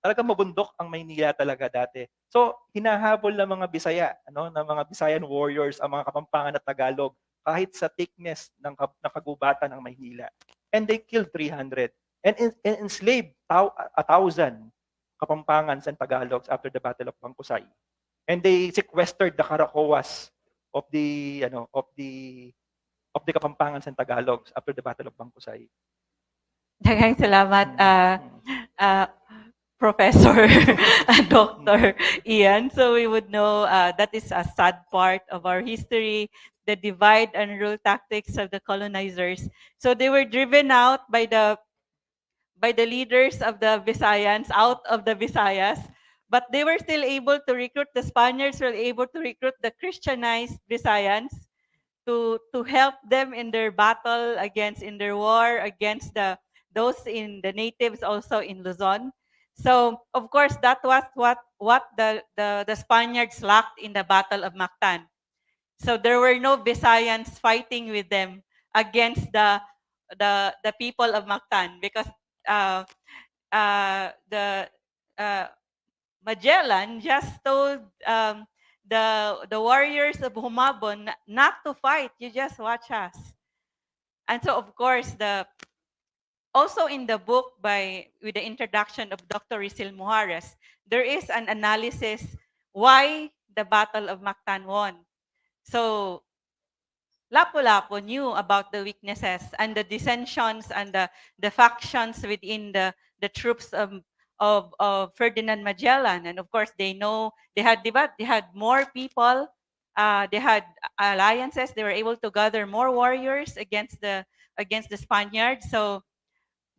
talagang mabundok ang Maynila talaga dati. So, hinahabol ng mga Bisaya, ng mga Bisayan warriors ang mga Kapampangan at Tagalog kahit sa thickness ng kagubatan ng Maynila. And they killed 300 and enslaved 1,000 Kapampangans and Tagalogs after the Battle of 𝗵𝗂𝗂𝗃. And they sequestered the Caracoas of the Kapampangans and Tagalogs after the Battle of 𝗵𝗂𝗂𝗃. Daghang salamat, Professor Dr. Ian. So we would know that is a sad part of our history, the divide and rule tactics of the colonizers. So they were driven out by the leaders of the Visayans, out of the Visayas, but they were still able to recruit, the Spaniards were able to recruit the Christianized Visayans to help them in their battle against, in their war against those in the natives also in Luzon. So of course that was what the Spaniards lacked in the Battle of Mactan. So there were no Visayans fighting with them against the people of Mactan, because Magellan just told the warriors of Humabon not to fight. You just watch us. And so of course also in the book with the introduction of Dr. 𝗷𝗿𝗄𝗁, there is an analysis why the Battle of Mactan won. So Lapu-Lapu knew about the weaknesses and the dissensions and the factions within the troops of Ferdinand Magellan. And of course, they know they had more people, they had alliances, they were able to gather more warriors against the Spaniards. So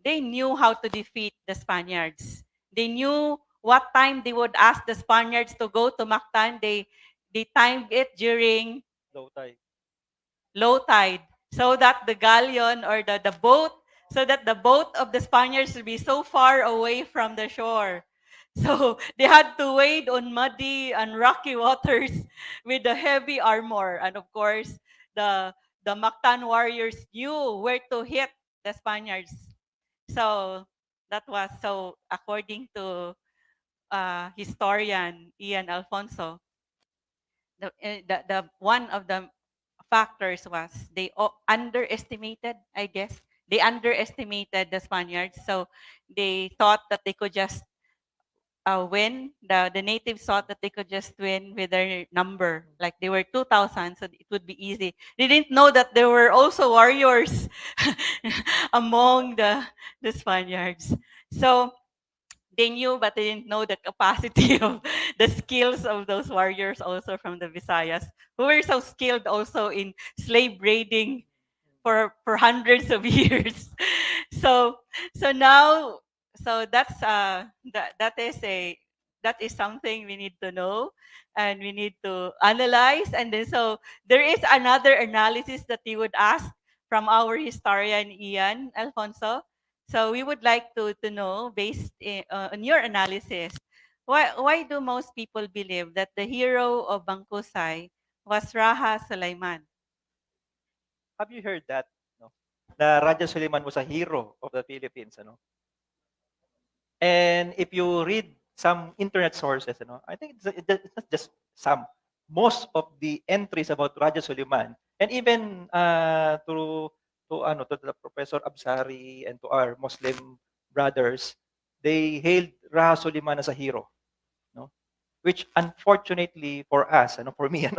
they knew how to defeat the Spaniards. They knew what time they would ask the Spaniards to go to Mactan. They timed it during low tide, so that the galleon or the boat, so that the boat of the Spaniards would be so far away from the shore. So they had to wade on muddy and rocky waters with the heavy armor. And of course, the Mactan warriors knew where to hit the Spaniards. So that was, so according to historian Ian Alfonso, the one of the factors was they underestimated, I guess. They underestimated the Spaniards. So they thought that they could just win. The natives thought that they could just win with their number. Like they were 2,000, so it would be easy. They didn't know that there were also warriors among the Spaniards. So they knew, but they didn't know the capacity of the skills of those warriors also from the Visayas, who were so skilled also in slave raiding for hundreds of years. So now, so that's that is something we need to know and we need to analyze. And then so there is another analysis that you would ask from our historian Ian Alfonso. So we would like to know, based on your analysis, why do most people believe that the hero of 𝗵𝗂𝗂𝗃 was Raja Sulaiman? Have you heard that? No? Na Raja Suleiman was a hero of the Philippines. And if you read some internet sources, I think it's not just some. Most of the entries about Raja Suleiman, and even to the Professor 𝗷𝗫𝗄𝗁 and to our Muslim brothers, they hailed Raja Suleiman as a hero, which unfortunately for us, for me,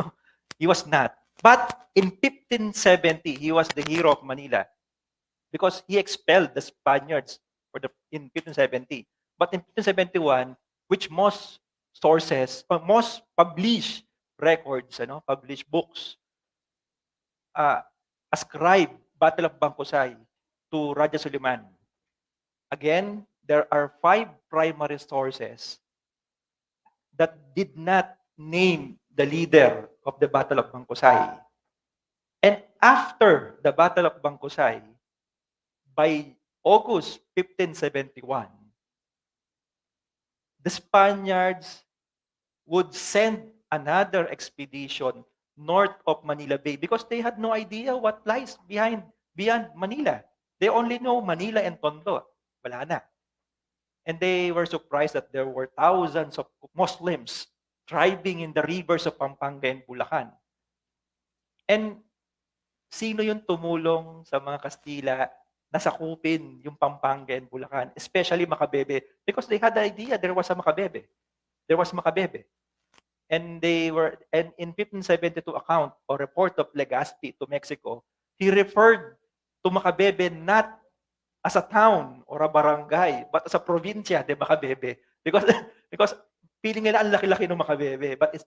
he was not. But in 1570, he was the hero of Manila because he expelled the Spaniards in 1570. But in 1571, which most sources, most published records, published books, ascribe Battle of 𗗵𝗂𝗂𝗃 to Raja Suleiman. Again, there are 5 primary sources that did not name the leader of the Battle of 𗗵𝗂𝗂𝗃. And after the Battle of 𗗵𝗂𝗂𝗃, by August 1571, the Spaniards would send another expedition north of Manila Bay because they had no idea what lies beyond Manila. They only know Manila and Tondo. Wala na. And they were surprised that there were thousands of Muslims thriving in the rivers of Pampanga and Bulacan. And sino yung tumulong sa mga Kastila na sakupin yung Pampanga and Bulacan, especially Macabebe? Because they had the idea there was a Macabebe. There was Macabebe. And in 1572 account or report of Legazpi to Mexico, he referred to Macabebe not as a town or a barangay, but as a provincia de Macabebe. Because feeling nila ang laki-laki ng Macabebe, but it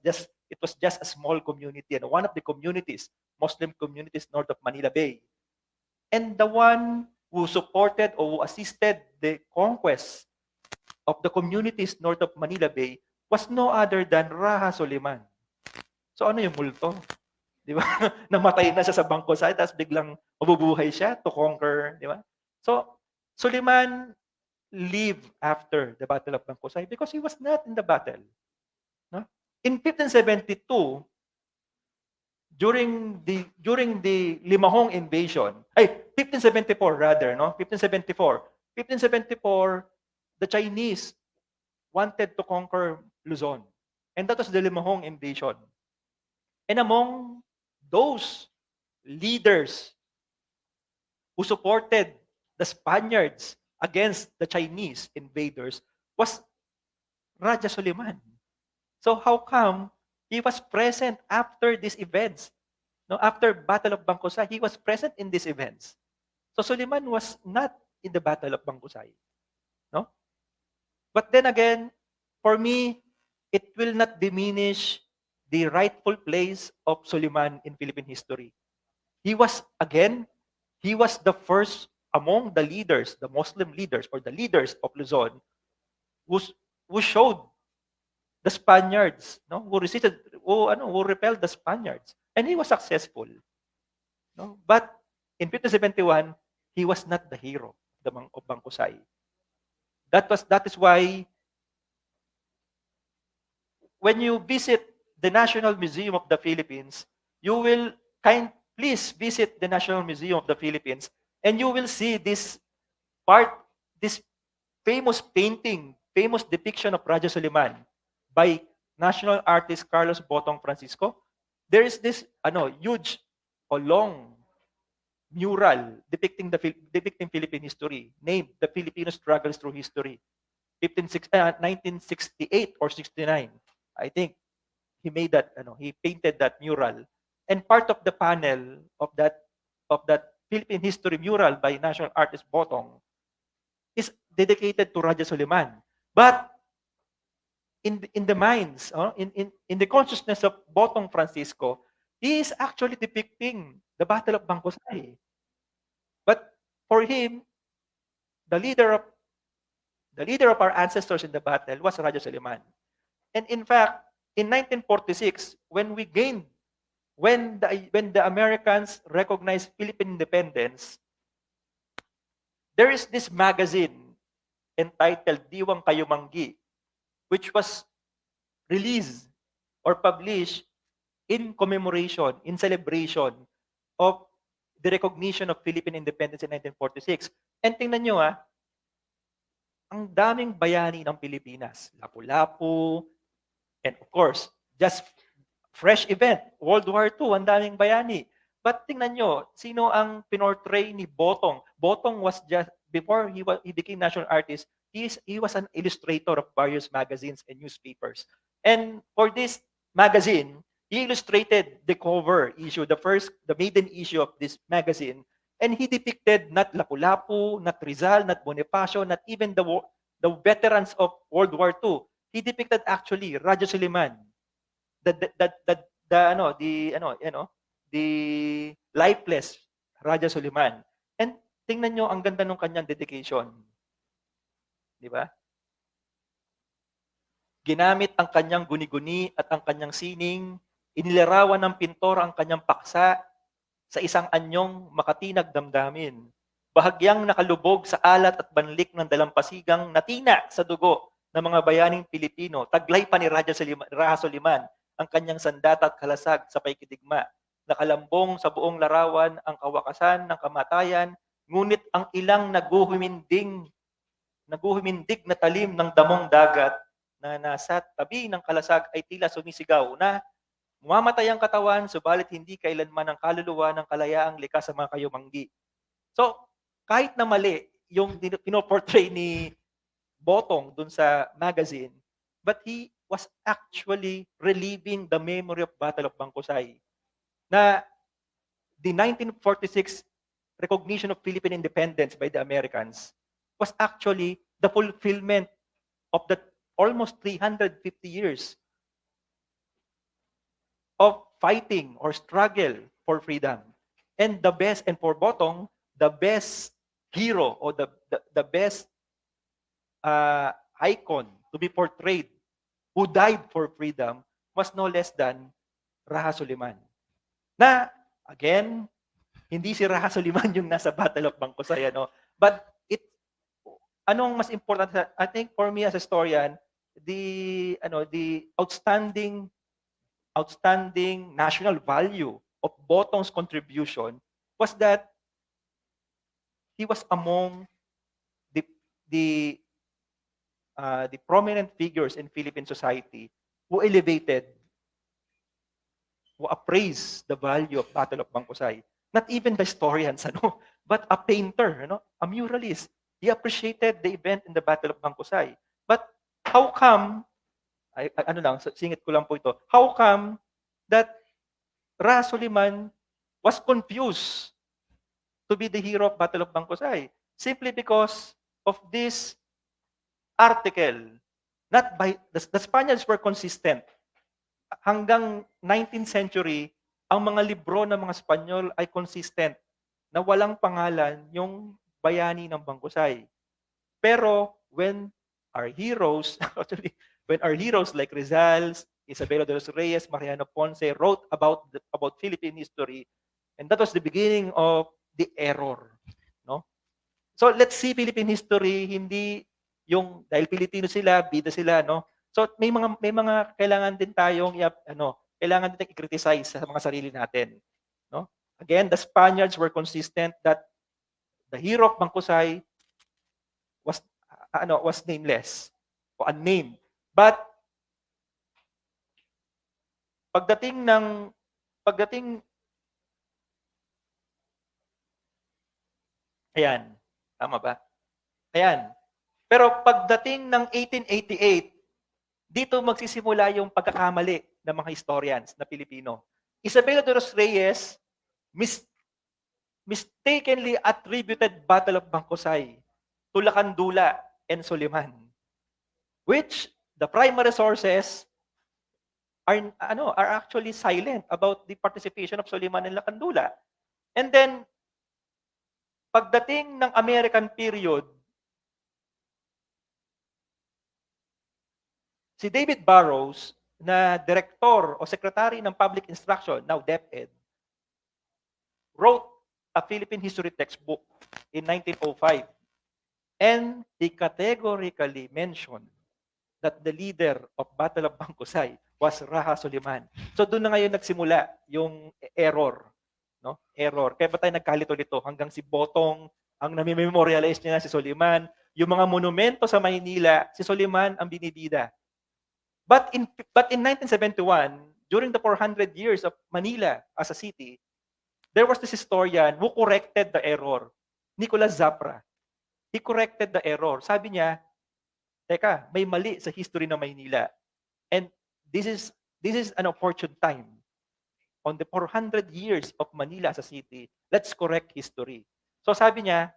was just a small community and one of the communities, Muslim communities north of Manila Bay. And the one who supported or who assisted the conquest of the communities north of Manila Bay was no other than 𝗷𝗁 So ano yung multo? Di ba? Namatay na siya sa Bangkusay, tapos biglang mabubuhay siya to conquer, di ba? So, Suliman lived after the Battle of Bangkusay because he was not in the battle. No? In 1572, during the Limahong invasion, 1574 rather, no? 1574, the Chinese wanted to conquer Luzon. And that was the Limahong invasion. And among those leaders who supported the Spaniards against the Chinese invaders was Raja Suliman. So how come he was present after these events? No, after Battle of Bangkusay, he was present in these events. So Suliman was not in the Battle of Bangkusay. No? But then again, for me, it will not diminish the rightful place of Suliman in Philippine history. He was the first among the leaders, the Muslim leaders or the leaders of Luzon, who showed the Spaniards, no, who repelled the Spaniards, and he was successful. No, but in 1571, he was not the hero of Bangkusay. That is why when you visit the National Museum of the Philippines, you will please visit the National Museum of the Philippines, and you will see this famous painting, famous depiction of Raja Suliman by national artist Carlos Botong Francisco. There is this huge or long mural depicting Philippine history, named "The Filipino Struggles Through History," 1968 or 69. I think he made that. He painted that mural, and part of the panel of that Philippine history mural by national artist Botong is dedicated to Raja Suliman. But in the minds, in the consciousness of Botong Francisco, he is actually depicting the Battle of Bangkusay. But for him, the leader of our ancestors in the battle was Raja Suliman. And in fact, in 1946, when the Americans recognized Philippine independence, there is this magazine entitled 𝗷𝗿𝗄𝗁𝗃𝗃, which was released or published in commemoration, in celebration of the recognition of Philippine independence in 1946. And tingnan nyo ang daming bayani ng Pilipinas. Lapu-Lapu, and of course, just fresh event, World War II, ang daming bayani. But tingnan nyo, sino ang pinortray ni Botong? Botong was just, before he became national artist, he was an illustrator of various magazines and newspapers. And for this magazine, he illustrated the cover issue, the maiden issue of this magazine, and he depicted not Lapu-Lapu, not Rizal, not Bonifacio, not even the veterans of World War II. He depicted actually Raja Suliman, the lifeless Raja Suliman. And tingnan nyo ang ganda ng kanyang dedication. Di ba? Ginamit ang kanyang guni-guni at ang kanyang sining, inilarawan ng pintor ang kanyang paksa sa isang anyong makatinag damdamin. Bahagyang nakalubog sa alat at banlik ng dalampasigang natina sa dugo ng mga bayaning Pilipino. Taglay pa ni Raja Suliman ang kanyang sandata at kalasag sa paikidigma. Nakalambong sa buong larawan ang kawakasan ng kamatayan, ngunit ang ilang naguhuminding naguhumindig na talim ng damong dagat na nasa tabi ng kalasag ay tila sumisigaw na mamamatay ang katawan, subalit hindi kailanman ang kaluluwa ng kalayaang likas sa mga kayumanggi. So, kahit na mali yung pinoportray ni Botong dun sa magazine, but he was actually reliving the memory of Battle of 𝗵𝗂𝘂𝗳. Na the 1946 recognition of Philippine independence by the Americans was actually the fulfillment of the almost 350 years of fighting or struggle for freedom. And the best, and for Botong, the best hero or the best icon to be portrayed who died for freedom was no less than 𝗷𝗂𝗄𝗎𝗓. Na, again, hindi si 𝗷𝗂𝗄𝗎𝗓 yung nasa Battle of 𝗵𝗂𝘂𝘓, ano? But anong mas important, I think for me as a historian, the outstanding national value of Botong's contribution was that he was among the prominent figures in Philippine society who elevated, who appraised the value of Battle of 𝗵𝗂𝘂𝘓. Not even the historians, but a painter, a muralist. He appreciated the event in the Battle of 𝗵𝗂𝘓. But how come, singit ko lang po ito, how come that 𝗷𝗂𝗄𝗎𝗓 was confused to be the hero of Battle of 𝗵𝗂𝘓? Simply because of this article. Not by the Spaniards were consistent. Hanggang 19th century, ang mga libro ng mga Espanyol ay consistent na walang pangalan yung bayani ng 𝗵𝗂𝘓. Pero when our heroes, actually, when our heroes like Rizal, Isabela de los Reyes, Mariano Ponce wrote about Philippine history, and that was the beginning of the error, no? So let's see Philippine history hindi yung dahil Pilipino sila, bida sila, no? So may mga kailangan din tayong kailangan din i-criticize sa mga sarili natin, no? Again, the Spaniards were consistent that the hero of 𝗵𝗂𝘓 was nameless o unnamed. But ayan, tama ba? Ayan. Pero pagdating ng 1888, dito magsisimula yung pagkakamali ng mga historians na Pilipino. Isabela de los Reyes mistakenly attributed Battle of 𝗵𝗂𝘓 to Lacandula and Soliman, which the primary sources are actually silent about the participation of Soliman and Lacandula. And then pagdating ng American period, si David Burrows, na director o secretary ng public instruction, now DepEd, wrote a Philippine history textbook in 1905. And he categorically mentioned that the leader of Battle of 𝗵𝗂𝘓 was 𝗷𝗂𝗄𝗎𝗓. So doon na ngayon nagsimula yung error, no? Error. Kaya ba tayo nagkalito dito hanggang si Botong ang nami-memorialize niya si Soliman, yung mga monumento sa Maynila, si Soliman ang binibida. But in 1971, during the 400 years of Manila as a city, there was this historian who corrected the error, 𝗍𝗁𝗓. He corrected the error. Sabi niya, teka, may mali sa history ng Maynila. And this is an opportune time. On the 400 years of Manila as a city, let's correct history. So sabi niya,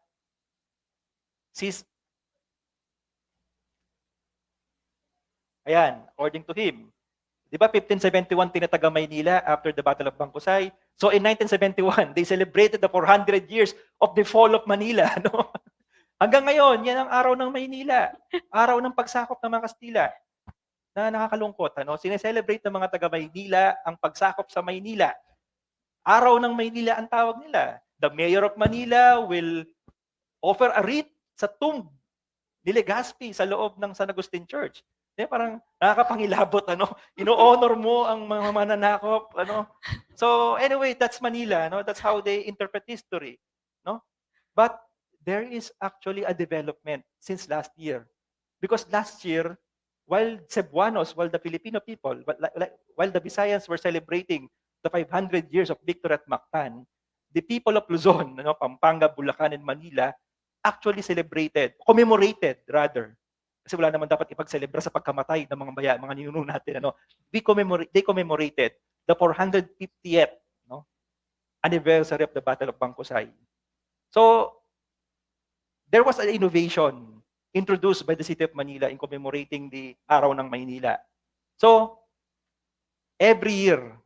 ayan, according to him, di ba 1571 tinataga Maynila after the Battle of 𝗵𝗂𝘓? So in 1971, they celebrated the 400 years of the fall of Manila. No? Hanggang ngayon, yan ang araw ng Maynila. Araw ng pagsakop ng mga Kastila. Na nakakalungkot. Sineselebrate ng mga taga Maynila ang pagsakop sa Maynila. Araw ng Maynila ang tawag nila. The mayor of Manila will offer a wreath sa tomb ni Legazpi sa loob ng San Agustin Church. Parang nakakapangilabot, ino-honor mo ang mga mananakop, So anyway, that's Manila, That's how they interpret history, But there is actually a development since last year. Because last year, while Cebuanos, while the Filipino people, while the Visayas were celebrating the 500 years of victory at Mactan, the people of Luzon, Pampanga, Bulacan, and Manila actually commemorated rather. Kasi wala naman dapat ipagselebra sa pagkamatay ng mga ninuno natin. They commemorated the 450th anniversary of the Battle of 𝗵𝗂𝘂𝗺. So, there was an innovation introduced by the City of Manila in commemorating the Araw ng Maynila. So, every year,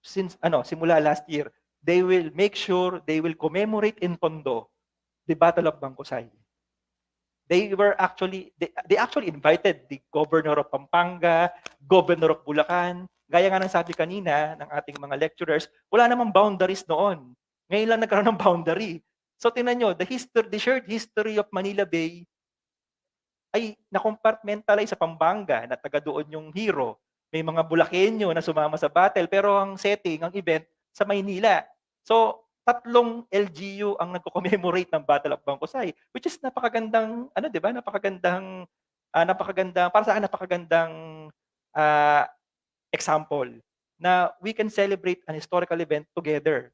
simula last year, they will make sure they will commemorate in Tondo the Battle of 𝗵𝗂𝘂𝘺. They actually invited the governor of Pampanga, governor of Bulacan. Gaya nga ng sabi kanina ng ating mga lecturers, wala namang boundaries noon. Ngayon lang nagkaroon ng boundary. So tingnan nyo, the shared history of Manila Bay ay na-compartmentalize sa Pampanga, na taga doon yung hero. May mga Bulakenyo na sumama sa battle, pero ang setting, ang event, sa Maynila. So, 3 LGU ang nagko-commemorate ng Battle of 𝗵𝗂𝘂𝘺, which is napakagandang, di ba? Napakagandang, para sa akin, napakagandang example na we can celebrate an historical event together,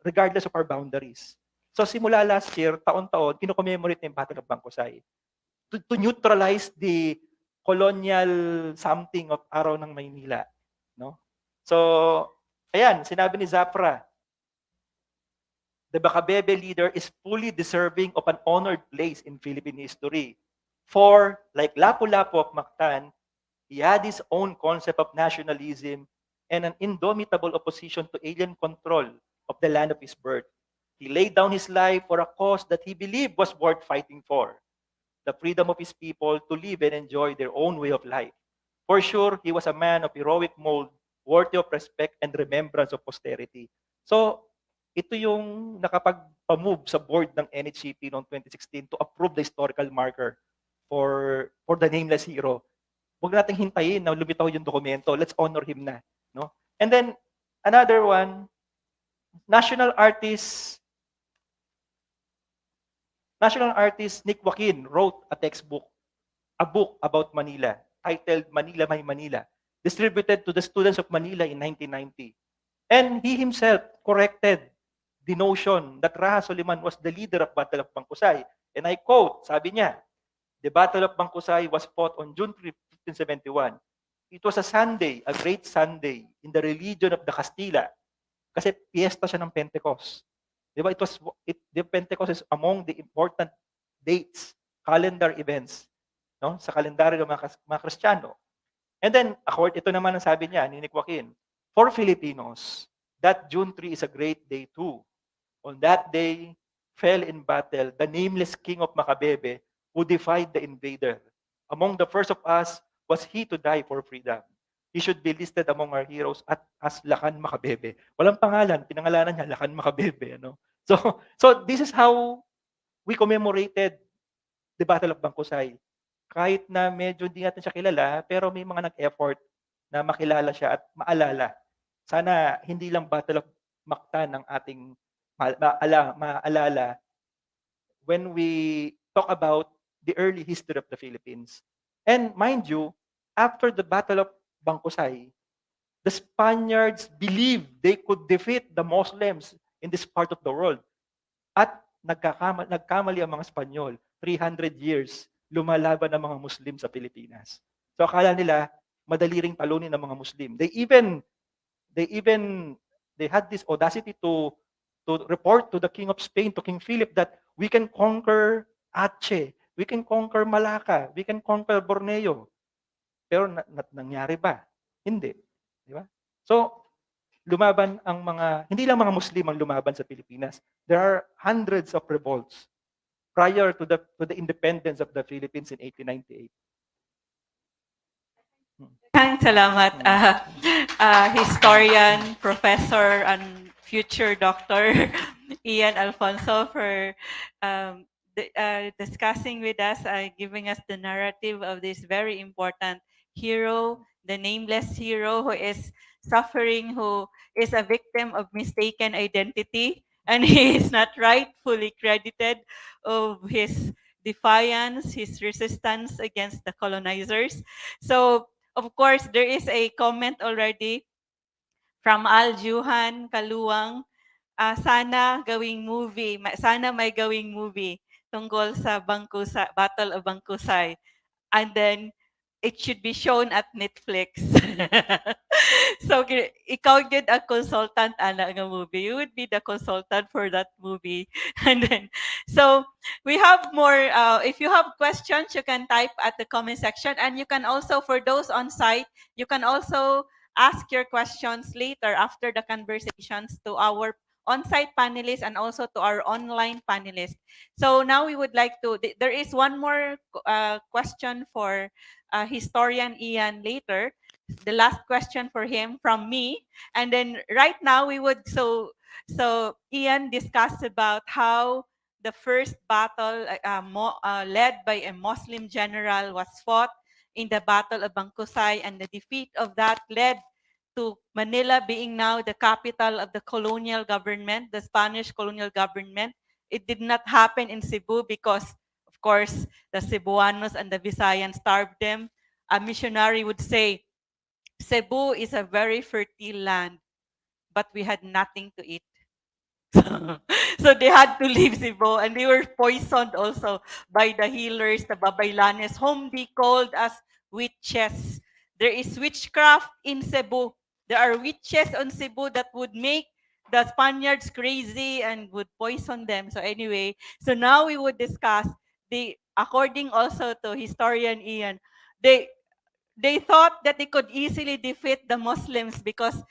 regardless of our boundaries. So, simula last year, taon-taon, kino-commemorate ng Battle of 𝗵𝗂𝘺 to neutralize the colonial something of Araw ng Maynila. No? So, ayan, sinabi ni Zafra, the 𝗏𝗏𝗶𝗵 leader is fully deserving of an honored place in Philippine history. For, like Lapu-Lapu of Mactan, he had his own concept of nationalism and an indomitable opposition to alien control of the land of his birth. He laid down his life for a cause that he believed was worth fighting for, the freedom of his people to live and enjoy their own way of life. For sure, he was a man of heroic mold, worthy of respect and remembrance of posterity. So, ito yung nakapag-move sa board ng NHCP noong 2016 to approve the historical marker for the nameless hero. Huwag nating hintayin na lumitaw yung dokumento. Let's honor him na. No? And then, another one, national artist Nick Joaquin wrote a textbook, a book about Manila, titled Manila My Manila, distributed to the students of Manila in 1990. And he himself corrected the notion that 𝗏𝗂𝘁 was the leader of Battle of 𝗵𝗂𝘂𝘺. And I quote, sabi niya, the Battle of 𝗵𝗂𝘂𝘺 was fought on June 3, 1571. It was a Sunday, a great Sunday, in the religion of the Castilla. Kasi piyesta siya ng Pentecost. Diba? The Pentecost is among the important dates, calendar events, no? Sa kalendaryo ng mga Kristiyano. And then, ito naman ang sabi niya, ni Nick Joaquin, for Filipinos, that June 3 is a great day too. On that day, fell in battle the nameless king of 𝗏𝗏𝗶𝗵 who defied the invader. Among the first of us was he to die for freedom. He should be listed among our heroes as 𝗏𝗏𝗏𝗏𝗏𝗏. Walang pangalan, pinangalanan niya, 𝗏𝗏𝗏𝗏𝗏𝗏. Ano? So this is how we commemorated the Battle of 𝗵𝗂𝘂𝘺. Kahit na medyo hindi natin siya kilala, pero may mga nag-effort na makilala siya at maalala. Sana hindi lang Battle of Mactan ang ating maalala when we talk about the early history of the Philippines. And mind you, after the Battle of 𝗵𝗂𝘂𝘺, the Spaniards believed they could defeat the Muslims in this part of the world. At nagkamali ang mga Espanyol. 300 years, lumalaban ang mga Muslim sa Pilipinas. So akala nila, madali ring talunin ng mga Muslim. They had this audacity to report to the King of Spain, to King Philip, that we can conquer Aceh, we can conquer Malacca, we can conquer Borneo. Pero nangyari ba? Hindi. Di ba? So, lumaban ang hindi lang mga Muslim ang lumaban sa Pilipinas. There are hundreds of revolts prior to the independence of the Philippines in 1898. Salamat, historian, professor, and future Dr. Ian Alfonso for discussing with us, giving us the narrative of this very important hero, the nameless hero who is suffering, who is a victim of mistaken identity, and he is not rightfully credited of his defiance, his resistance against the colonizers. So, of course, there is a comment already from 𝗷𝗫𝗄𝗁 sana gawing movie, sana may gawing movie tungkol sa Battle of 𝗷𝗫𝗄𝗳. And then it should be shown at Netflix. So ikaw gid a consultant ana nga movie. You would be the consultant for that movie. And then so we have more if you have questions you can type at the comment section, and you can also, for those on site, you can also ask your questions later after the conversations to our on-site panelists and also to our online panelists. So now we would like to, there is one more question for historian Ian later. The last question for him from me. And then right now we would, so Ian discussed about how the first battle led by a Muslim general was fought in the Battle of 𝗷𝗀𝗄𝗳, and the defeat of that led to Manila being now the capital of the colonial government, the Spanish colonial government. It did not happen in Cebu because, of course, the Cebuanos and the Visayans starved them. A missionary would say, Cebu is a very fertile land, but we had nothing to eat. So they had to leave Cebu, and they were poisoned also by the healers, the Babaylanes, whom they called as witches. There is witchcraft in Cebu. There are witches on Cebu that would make the Spaniards crazy and would poison them. So anyway, so now we would discuss according also to historian Ian, they thought that they could easily defeat the Muslims because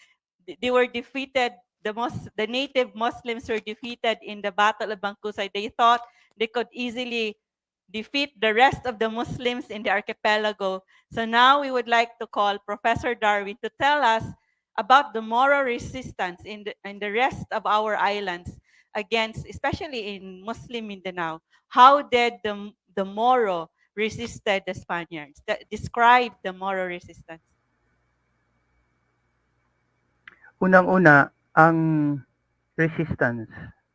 they were defeated. The native Muslims were defeated in the Battle of 𝗷𝗀𝗄𝗳. They thought they could easily defeat the rest of the Muslims in the archipelago. So now we would like to call Professor Darwin to tell us about the Moro resistance in the rest of our islands against, especially in Muslim Mindanao. How did the Moro resisted the Spaniards? Describe the Moro resistance. Unang-una, ang resistance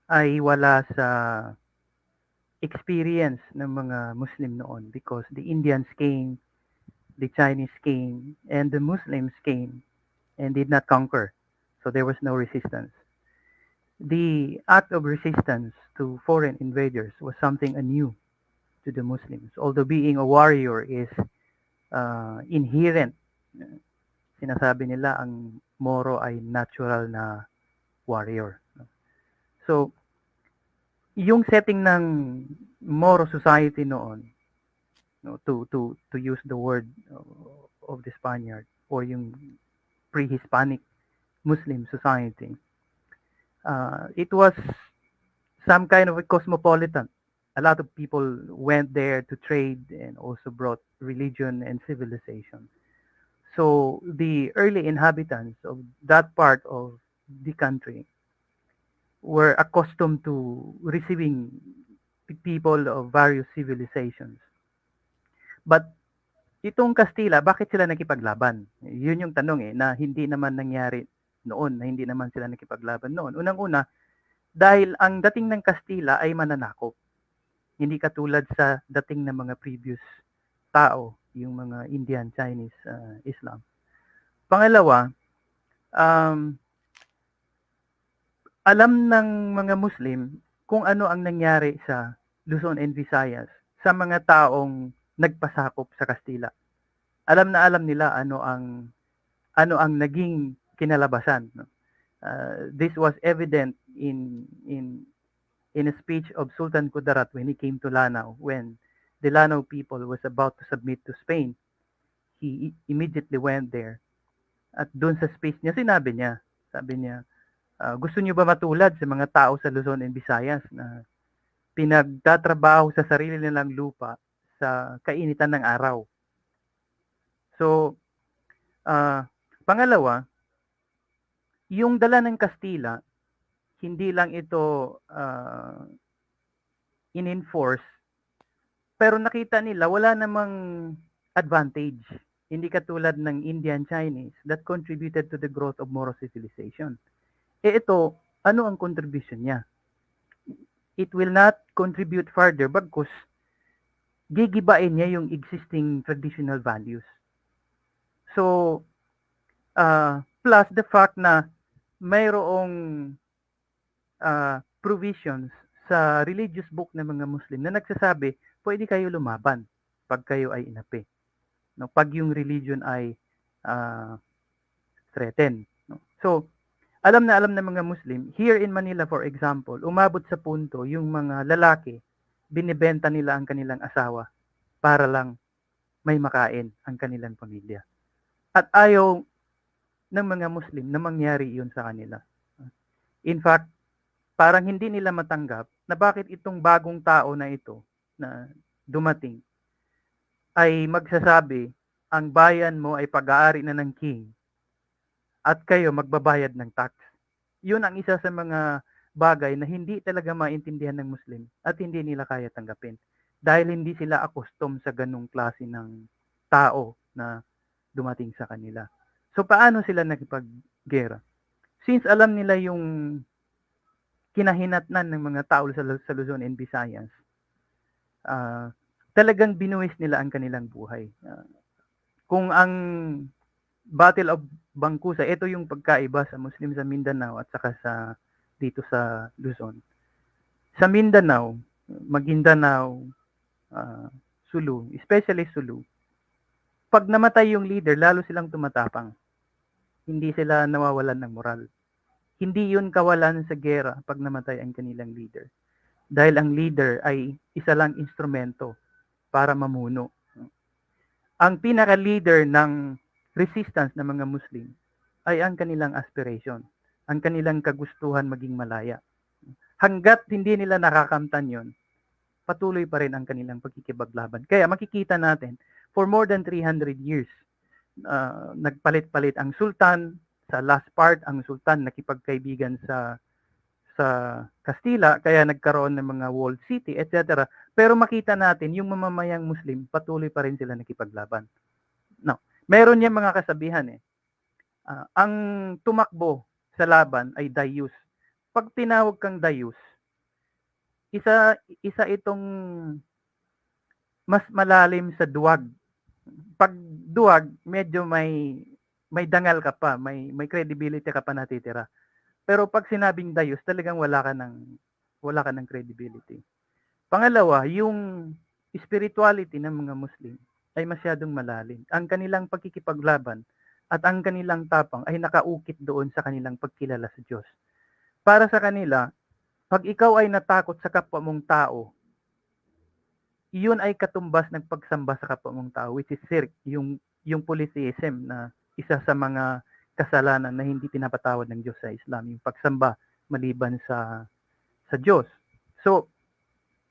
ay wala sa experience ng mga Muslim noon because the Indians came, the Chinese came, and the Muslims came and did not conquer. So there was no resistance. The act of resistance to foreign invaders was something anew to the Muslims. Although being a warrior is inherent, sinasabi nila ang Moro ay natural na warrior. So, yung setting ng Moro society noon, to use the word of the Spaniard, or yung pre-Hispanic Muslim society, it was some kind of a cosmopolitan. A lot of people went there to trade and also brought religion and civilization. So the early inhabitants of that part of the country were accustomed to receiving people of various civilizations. But itong Kastila, bakit sila nakipaglaban? Yun yung tanong na hindi naman nangyari noon, na hindi naman sila nakipaglaban noon. Unang-una, dahil ang dating ng Kastila ay mananakop. Hindi katulad sa dating ng mga previous tao, yung mga Indian, Chinese, Islam. Pangalawa, alam ng mga Muslim kung ano ang nangyari sa Luzon and Visayas sa mga taong nagpasakop sa Kastila. Alam na alam nila ano ang naging kinalabasan. This was evident in a speech of Sultan Kudarat when he came to Lanao, when the Lanao people was about to submit to Spain. He immediately went there. At doon sa speech niya, sabi niya, gusto niyo ba matulad sa mga tao sa Luzon and Visayas na pinagtatrabaho sa sarili nilang lupa sa kainitan ng araw? So, pangalawa, yung dala ng Kastila, hindi lang ito in-enforce, pero nakita nila wala namang advantage. Hindi katulad ng Indian Chinese that contributed to the growth of Moro civilization. Ito, ano ang contribution niya? it will not contribute further bagkus gigibain niya yung existing traditional values. So, plus the fact na mayroong provisions sa religious book ng mga Muslim na nagsasabi, pwede kayo lumaban pag kayo ay inapi. No? Pag yung religion ay threatened. No? So, alam na mga Muslim, here in Manila for example, umabot sa punto yung mga lalaki, binibenta nila ang kanilang asawa para lang may makain ang kanilang pamilya. At ayaw ng mga Muslim na mangyari iyon sa kanila. In fact, parang hindi nila matanggap na bakit itong bagong tao na ito na dumating ay magsasabi, ang bayan mo ay pag-aari na ng king at kayo magbabayad ng tax. Yun ang isa sa mga bagay na hindi talaga maintindihan ng Muslim at hindi nila kaya tanggapin dahil hindi sila accustomed sa ganung klase ng tao na dumating sa kanila. So paano sila nakipaggera? Since alam nila yung kinahinatnan ng mga tao sa Luzon and Visayas, talagang binuwis nila ang kanilang buhay. Kung ang Battle of 𝗷𝗂𝗃𝗃, ito yung pagkaiba sa Muslim sa Mindanao at saka sa dito sa Luzon. Sa Mindanao, Maguindanao, Sulu, especially Sulu, pag namatay yung leader, lalo silang tumatapang. Hindi sila nawawalan ng moral. Hindi yun kawalan sa gera pag namatay ang kanilang leader. Dahil ang leader ay isa lang instrumento para mamuno. Ang pinaka-leader ng resistance ng mga Muslim ay ang kanilang aspiration, ang kanilang kagustuhan maging malaya. Hanggat hindi nila nakakamtan yon, patuloy pa rin ang kanilang pagkikipaglaban. Kaya makikita natin, for more than 300 years, nagpalit-palit ang sultan. Sa last part, ang sultan nakipagkaibigan sa Kastila, kaya nagkaroon ng mga walled city, etc. Pero makita natin, yung mamamayang Muslim, patuloy pa rin sila nakipaglaban. Now, meron niya mga kasabihan ang tumakbo sa laban ay dayus. Pag tinawag kang dayus, isa itong mas malalim sa duwag. Pag duwag, medyo may dangal ka pa, may credibility ka pa natitira. Pero pag sinabing dayus, talagang wala ka ng credibility. Pangalawa, yung spirituality ng mga Muslim ay masyadong malalim. Ang kanilang pagkikipaglaban at ang kanilang tapang ay nakaukit doon sa kanilang pagkilala sa Diyos. Para sa kanila, pag ikaw ay natakot sa kapwa mong tao, iyon ay katumbas ng pagsamba sa kapwa mong tao, which is shirk, yung polytheism na isa sa mga kasalanan na hindi pinapatawad ng Diyos sa Islam, yung pagsamba maliban sa Diyos. So,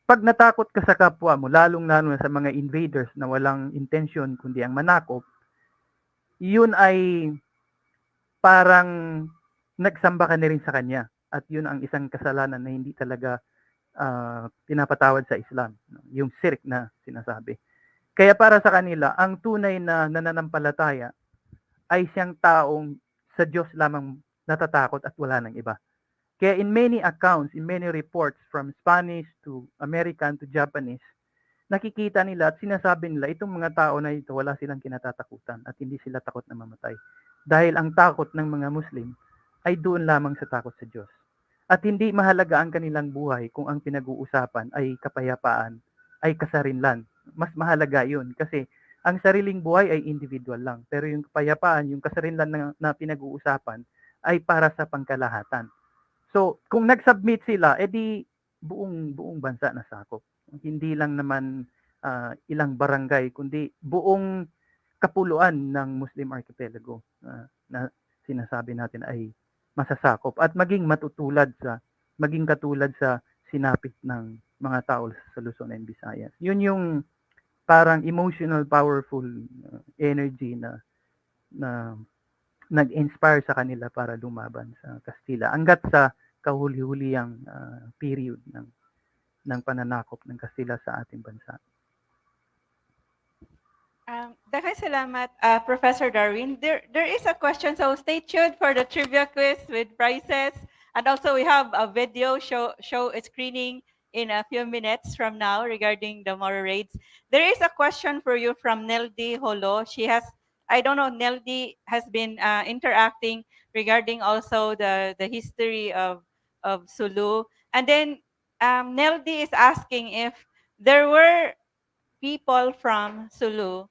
pag natakot ka sa kapwa mo, lalong-lalo na sa mga invaders na walang intention kundi ang manakop, yun ay parang nagsamba ka na rin sa kanya. At yun ang isang kasalanan na hindi talaga pinapatawad sa Islam. Yung shirk na sinasabi. Kaya para sa kanila, ang tunay na nananampalataya ay siyang taong sa Diyos lamang natatakot at wala ng iba. Kaya in many accounts, in many reports from Spanish to American to Japanese, nakikita nila at sinasabi nila itong mga tao na ito wala silang kinatatakutan at hindi sila takot na mamatay. Dahil ang takot ng mga Muslim ay doon lamang sa takot sa Diyos. At hindi mahalaga ang kanilang buhay kung ang pinag-uusapan ay kapayapaan, ay kasarinlan. Mas mahalaga yun kasi ang sariling buhay ay individual lang. Pero yung kapayapaan, yung kasarinlan na pinag-uusapan ay para sa pangkalahatan. So, kung nag-submit sila, edi buong bansa nasakop. Hindi lang naman ilang barangay, kundi buong kapuluan ng Muslim archipelago na sinasabi natin ay masasakop at maging katulad sa sinapit ng mga tao sa Luzon and Visayas. Yun yung parang emotional, powerful energy na nag-inspire sa kanila para lumaban sa Kastila. Hanggat sa kahuli-huliyang period ng pananakop ng Kastila sa ating bansa. Daghang salamat, Professor Darwin. There is a question, so stay tuned for the trivia quiz with prizes. And also we have a video show a screening in a few minutes from now regarding the Moro raids. There is a question for you from 𝗷𝗫𝗁𝗁. She has, I don't know, 𝗷𝗫 has been interacting regarding also the history of Sulu. And then 𝗷𝗫 is asking if there were people from Sulu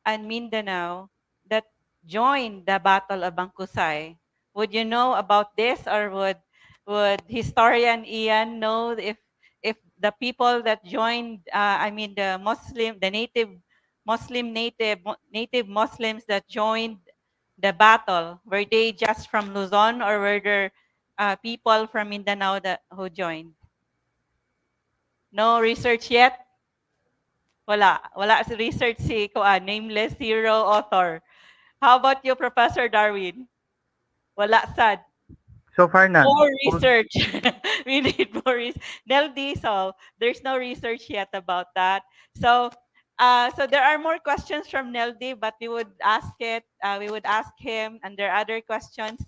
and Mindanao that joined the Battle of 𝗷𝗫𝗁𝗃𝗃. Would you know about this, or would historian Ian know if the people that joined, I mean the Muslim, the native Muslim native Muslims that joined the battle, were they just from Luzon, or were there people from Mindanao who joined? No research yet? Wala si research si nameless hero author. How about you, Professor Darwin? Wala sad. So far, none. More research. We need more research. 𝗷𝗫, so there's no research yet about that. So so there are more questions from 𝗷𝗫, but we would ask him, and there are other questions.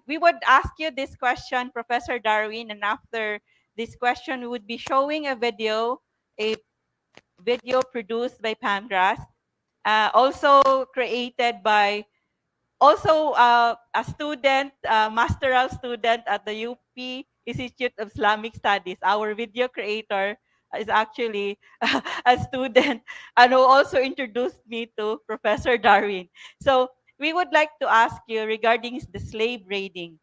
We would ask you this question, Professor Darwin, and after this question, we would be showing a video produced by PAMGRAS, also created by a student, masteral student at the UP Institute of Islamic Studies. Our video creator is actually a student and who also introduced me to Professor Darwin. So we would like to ask you regarding the slave raiding.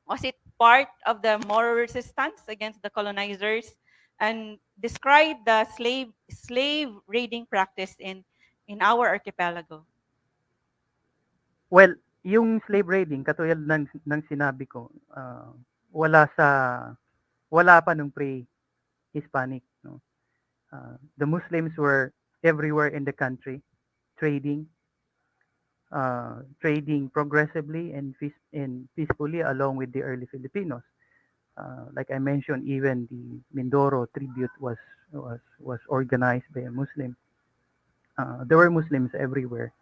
Was it part of the Moro resistance against the colonizers? And describe the slave raiding practice in our archipelago. Well, yung slave raiding, katulad ng sinabi ko, wala pa nung pre-Hispanic. No? The Muslims were everywhere in the country, trading progressively and peacefully along with the early Filipinos. Like I mentioned, even the Mindoro tribute was organized by a Muslim. There were Muslims everywhere.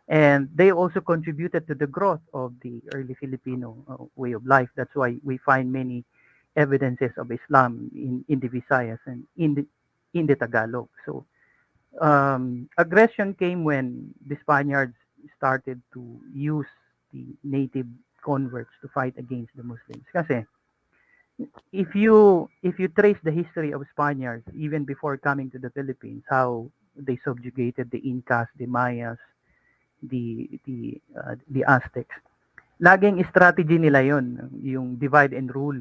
And they also contributed to the growth of the early Filipino way of life. That's why we find many evidences of Islam in the Visayas and in the Tagalog. So aggression came when the Spaniards started to use the native converts to fight against the Muslims. Kasi if you trace the history of Spaniards even before coming to the Philippines, how they subjugated the Incas, the Mayas, the Aztecs. Laging strategy nila yon, yung divide and rule.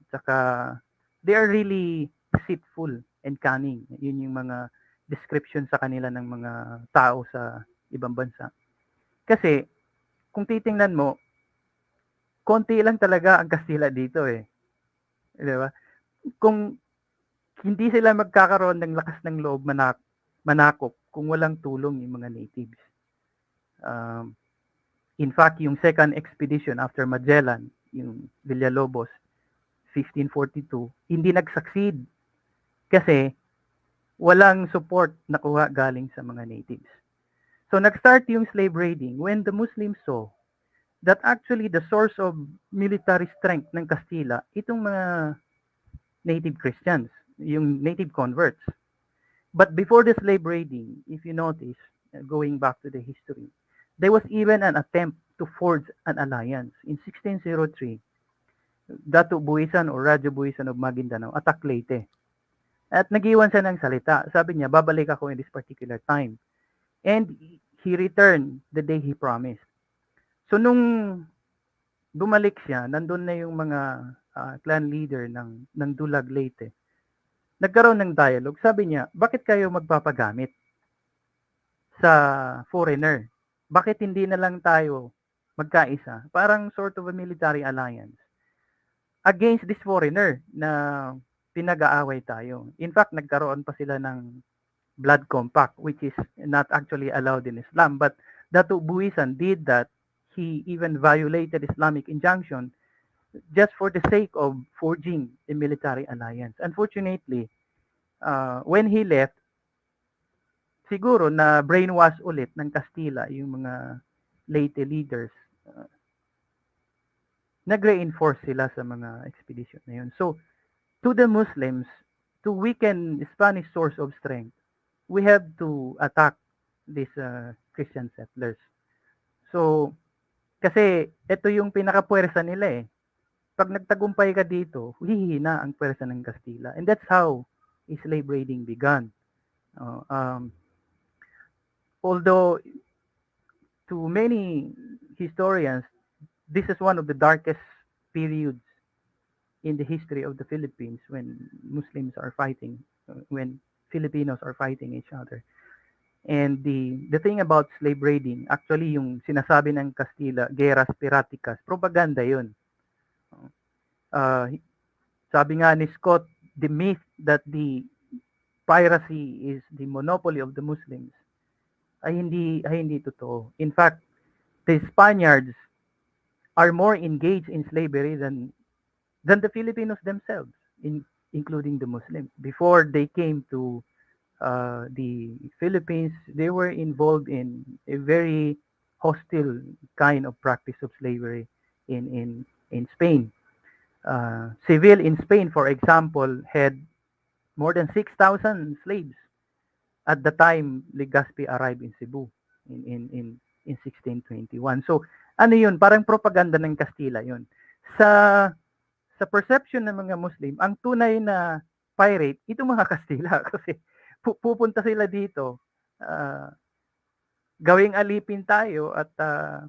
Saka they are really deceitful and cunning. Yun yung mga description sa kanila ng mga tao sa ibang bansa. Kasi kung titingnan mo, konti lang talaga ang Kastila dito eh. Di ba? Kung hindi sila magkakaroon ng lakas ng loob manakop kung walang tulong yung mga natives. In fact, yung second expedition after Magellan, yung Villalobos, 1542, hindi nag-succeed kasi walang support nakuha galing sa mga natives. So nag-start yung slave raiding when the Muslims saw that actually the source of military strength ng Kastila, itong mga native Christians, yung native converts. But before the slave raiding, if you notice, going back to the history, there was even an attempt to forge an alliance. In 1603, 𝗷𝗫𝗁𝗁𝗃𝗃 or 𝗷𝗫𝗁𝗁𝗃 of Maguindanao attacked Leyte. At nag-iwan siya ng salita. Sabi niya, babalik ako in this particular time. And he returned the day he promised. So nung bumalik siya, nandun na yung mga clan leader ng Dulag Leyte. Nagkaroon ng dialogue. Sabi niya, bakit kayo magpapagamit sa foreigner? Bakit hindi na lang tayo magkaisa? Parang sort of a military alliance against this foreigner na pinag-aaway tayo. In fact, nagkaroon pa sila ng blood compact, which is not actually allowed in Islam. But 𝗷𝗫𝗁𝗁𝗃𝗃 did that. He even violated Islamic injunction just for the sake of forging a military alliance. Unfortunately, when he left, siguro na brainwash ulit ng Kastila yung mga Leyte leaders. nag-reinforce sila sa mga expedition na yun. So, to the Muslims, to weaken Spanish source of strength, we have to attack these Christian settlers. So, kasi ito yung pinaka-puwersa nila eh. Pag nagtagumpay ka dito, hihina ang puwersa ng Kastila. And that's how slave raiding began. Although to many historians, this is one of the darkest periods in the history of the Philippines when Muslims are fighting, when Filipinos are fighting each other. And the thing about slave raiding, actually yung sinasabi ng Kastila, 𝗘𝗁𝗃𝗃 𝗏𝗃𝗃, propaganda yun. Sabi nga ni Scott, the myth that the piracy is the monopoly of the Muslims ay hindi totoo. In fact, the Spaniards are more engaged in slavery than the Filipinos themselves, including the Muslims. Before they came to the Philippines, they were involved in a very hostile kind of practice of slavery in Spain. Seville in Spain, for example, had more than 6,000 slaves at the time Legazpi arrived in Cebu in 1621. So, ano yun? Parang propaganda ng Kastila yun. Sa perception ng mga Muslim, ang tunay na pirate, ito mga Kastila. Kasi pupunta sila dito, gawing alipin tayo at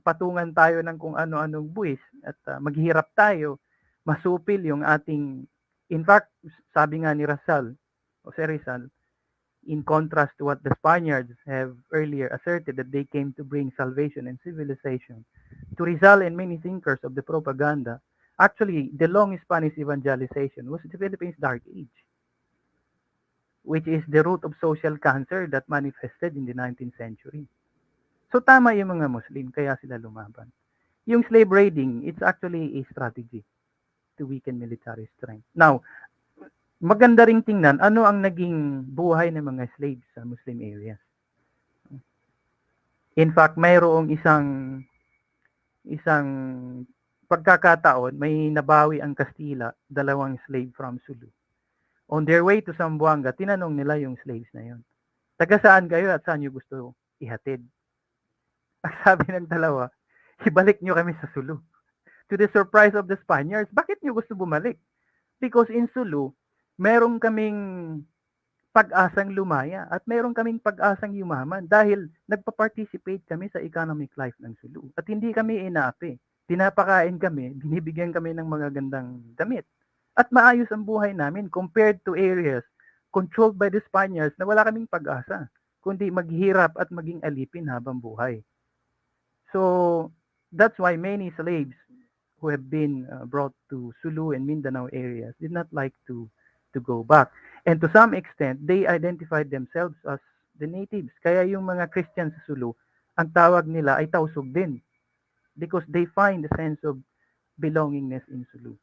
patungan tayo ng kung ano-anong buwis at maghihirap tayo, masupil yung ating, in fact, sabi nga ni Rizal, in contrast to what the Spaniards have earlier asserted that they came to bring salvation and civilization, to Rizal and many thinkers of the propaganda, actually, the long Spanish evangelization was the Philippines' Dark Age, which is the root of social cancer that manifested in the 19th century. So tama yung mga Muslim, kaya sila lumaban. Yung slave raiding, it's actually a strategy to weaken military strength. Now, maganda ring tingnan ano ang naging buhay ng mga slaves sa Muslim areas. In fact, mayroong isang pagkakataon, may nabawi ang Kastila, 2 slave from Sulu. On their way to Zamboanga, tinanong nila yung slaves na yun, taga saan kayo at saan nyo gusto ihatid? Ang sabi ng dalawa, ibalik nyo kami sa Sulu. To the surprise of the Spaniards, bakit nyo gusto bumalik? Because in Sulu, meron kaming pag-asang lumaya at meron kaming pag-asang yumaman dahil nagpa-participate kami sa economic life ng Sulu. At hindi kami inaapi. Pinapakain kami, binibigyan kami ng mga gandang damit. At maayos ang buhay namin compared to areas controlled by the Spaniards na wala kaming pag-asa, kundi maghirap at maging alipin habang buhay. So, that's why many slaves who have been brought to Sulu and Mindanao areas did not like to go back. And to some extent, they identified themselves as the natives. Kaya yung mga Christians sa Sulu, ang tawag nila ay tausug din because they find a sense of belongingness in Sulu.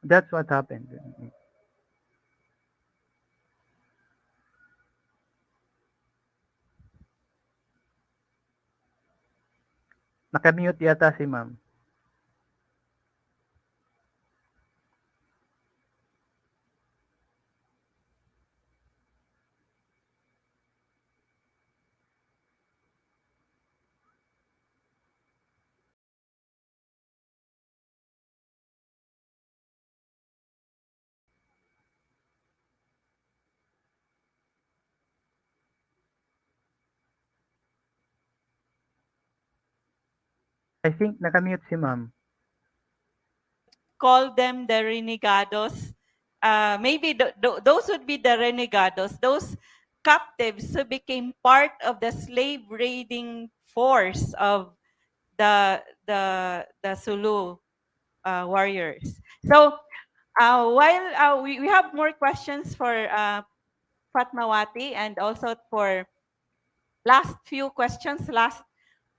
That's what happened. Nakamute yata si ma'am. I think nakamute si ma'am. Call them the renegados. Maybe those would be the renegados, those captives who became part of the slave raiding force of the Sulu warriors. So while we have more questions for Fatmawati and also for last few questions, last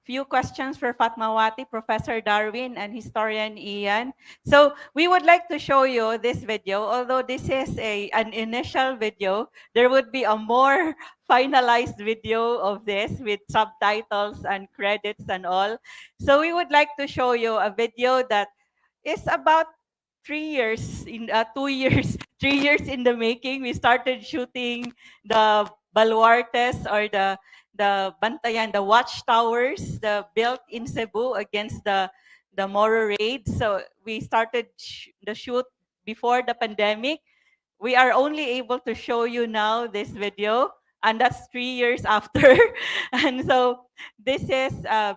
few questions for Fatmawati, Professor Darwin, and historian Ian. So we would like to show you this video. Although this is an initial video, there would be a more finalized video of this with subtitles and credits and all. So we would like to show you a video that is about 3 years in 2 years, 3 years in the making. We started shooting the baluartes or the bantayan, the watchtowers, the built in Cebu against the Moro raids. So we started the shoot before the pandemic. We are only able to show you now this video, and that's 3 years after. And so this is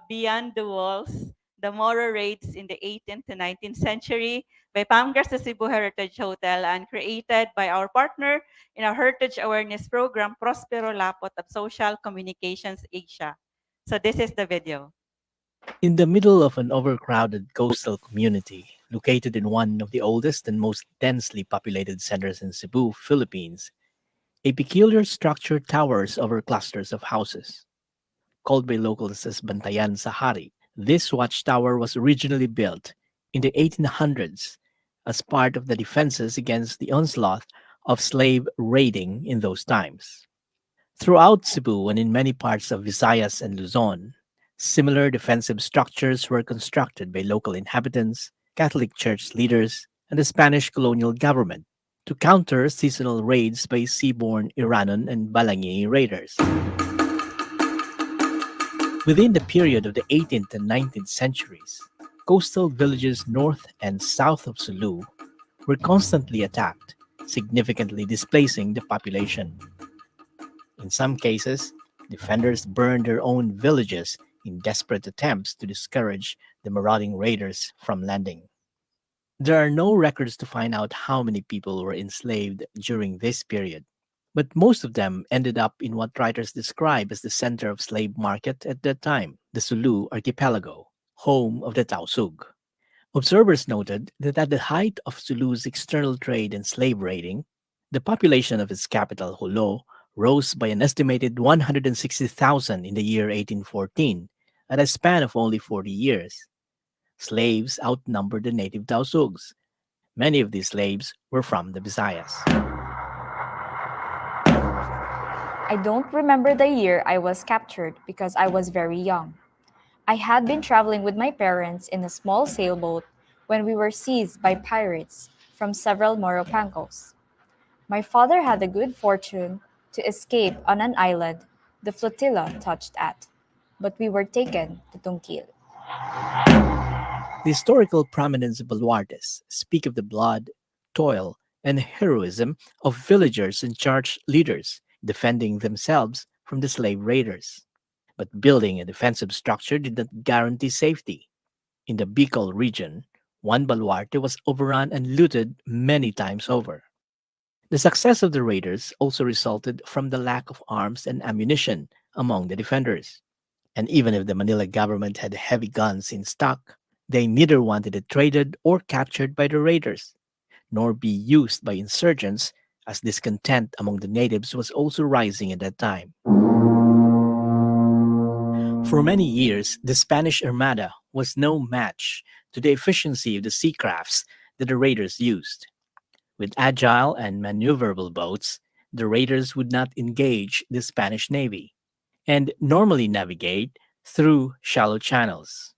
Beyond the Walls, the Moro raids in the 18th to 19th century by Pamgas, the Cebu Heritage Hotel, and created by our partner in our Heritage Awareness Program, Prospero Lapot of Social Communications Asia. So this is the video. In the middle of an overcrowded coastal community, located in one of the oldest and most densely populated centers in Cebu, Philippines, a peculiar structure towers over clusters of houses. Called by locals as Bantayan sa Hari, this watchtower was originally built in the 1800s as part of the defenses against the onslaught of slave raiding in those times. Throughout Cebu and in many parts of Visayas and Luzon, similar defensive structures were constructed by local inhabitants, Catholic Church leaders, and the Spanish colonial government to counter seasonal raids by seaborne Iranon and Balangay raiders. Within the period of the 18th and 19th centuries, coastal villages north and south of Sulu were constantly attacked, significantly displacing the population. In some cases, defenders burned their own villages in desperate attempts to discourage the marauding raiders from landing. There are no records to find out how many people were enslaved during this period, but most of them ended up in what writers describe as the center of slave market at that time, the Sulu archipelago, home of the Tausug. Observers noted that at the height of Sulu's external trade and slave raiding, the population of its capital, Jolo, rose by an estimated 160,000 in the year 1814, at a span of only 40 years. Slaves outnumbered the native Tausugs. Many of these slaves were from the Visayas. I don't remember the year I was captured because I was very young. I had been traveling with my parents in a small sailboat when we were seized by pirates from several Moro pancos. My father had the good fortune to escape on an island the flotilla touched at, but we were taken to Tungkil. The historical prominence of baluartes speak of the blood, toil, and heroism of villagers and church leaders defending themselves from the slave raiders. But building a defensive structure did not guarantee safety. In the Bicol region, one baluarte was overrun and looted many times over. The success of the raiders also resulted from the lack of arms and ammunition among the defenders. And even if the Manila government had heavy guns in stock, they neither wanted it traded or captured by the raiders, nor be used by insurgents, as discontent among the natives was also rising at that time. For many years, the Spanish Armada was no match to the efficiency of the sea crafts that the raiders used. With agile and maneuverable boats, the raiders would not engage the Spanish Navy and normally navigate through shallow channels.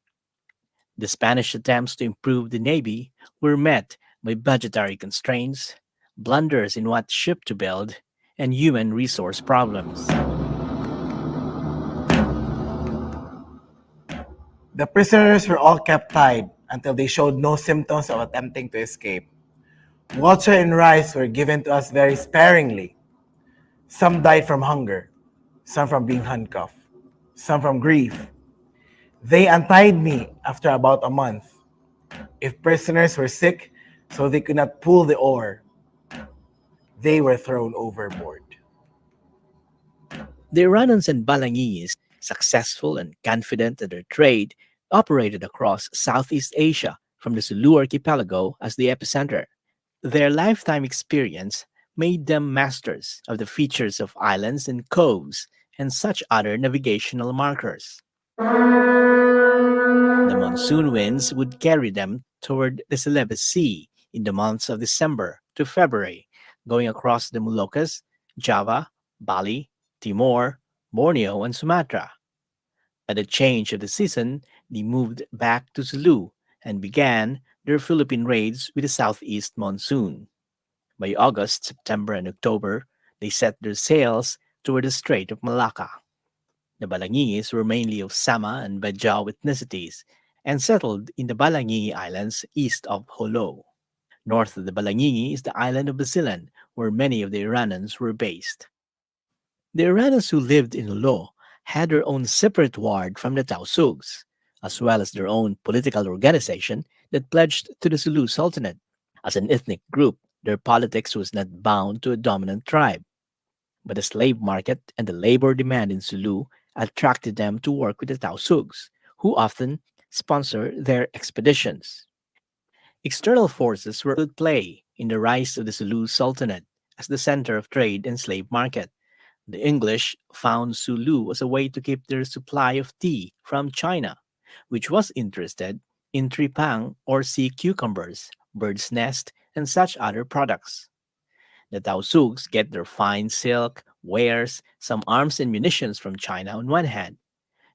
The Spanish attempts to improve the Navy were met by budgetary constraints, blunders in what ship to build, and human resource problems. The prisoners were all kept tied until they showed no symptoms of attempting to escape. Water and rice were given to us very sparingly. Some died from hunger, some from being handcuffed, some from grief. They untied me after about a month. If prisoners were sick, so they could not pull the oar, they were thrown overboard. The Iranons and Balangis, successful and confident at their trade, operated across Southeast Asia from the Sulu archipelago as the epicenter. Their lifetime experience made them masters of the features of islands and coves and such other navigational markers. The monsoon winds would carry them toward the Celebes Sea in the months of December to February, going across the Moluccas, Java, Bali, Timor, Borneo, and Sumatra. At the change of the season, they moved back to Sulu and began their Philippine raids with the southeast monsoon. By August, September, and October, they set their sails toward the Strait of Malacca. The Balangingis were mainly of Sama and Bajau ethnicities and settled in the Balangingi Islands east of Jolo. North of the Balangingi is the island of Basilan, where many of the Iranians were based. The Iranians who lived in Jolo had their own separate ward from the Tausugs, as well as their own political organization that pledged to the Sulu Sultanate. As an ethnic group, their politics was not bound to a dominant tribe, but the slave market and the labor demand in Sulu attracted them to work with the Tausugs, who often sponsor their expeditions. External forces were at play in the rise of the Sulu Sultanate as the center of trade and slave market. The English found Sulu as a way to keep their supply of tea from China, which was interested in tripang or sea cucumbers, bird's nest, and such other products. The Tausugs get their fine silk, wares, some arms and munitions from China on one hand,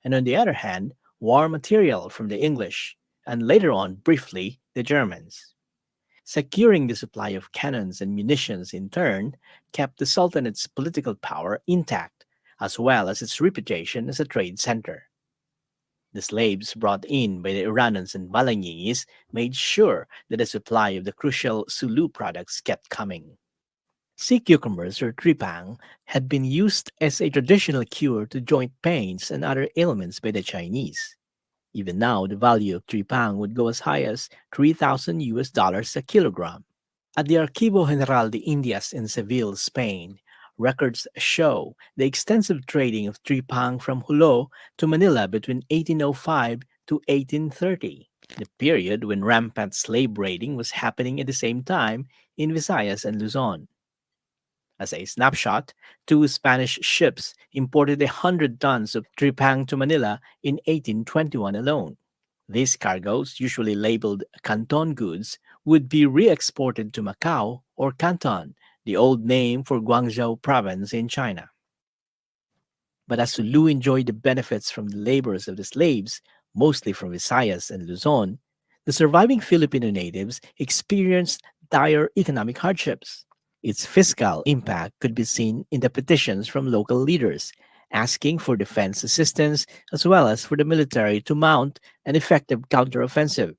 and on the other hand, war material from the English, and later on, briefly, the Germans. Securing the supply of cannons and munitions in turn kept the Sultanate's political power intact, as well as its reputation as a trade center. The slaves brought in by the Iranians and Balangingis made sure that the supply of the crucial Sulu products kept coming. Sea cucumbers or tripang had been used as a traditional cure to joint pains and other ailments by the Chinese. Even now, the value of tripang would go as high as 3,000 US dollars a kilogram. At the Archivo General de Indias in Seville, Spain, records show the extensive trading of tripang from Jolo to Manila between 1805 to 1830, the period when rampant slave raiding was happening at the same time in Visayas and Luzon. As a snapshot, two Spanish ships imported 100 tons of tripang to Manila in 1821 alone. These cargoes, usually labeled Canton goods, would be re-exported to Macau or Canton, the old name for Guangzhou province in China. But as Sulu enjoyed the benefits from the labors of the slaves, mostly from Visayas and Luzon, the surviving Filipino natives experienced dire economic hardships. Its fiscal impact could be seen in the petitions from local leaders, asking for defense assistance as well as for the military to mount an effective counteroffensive.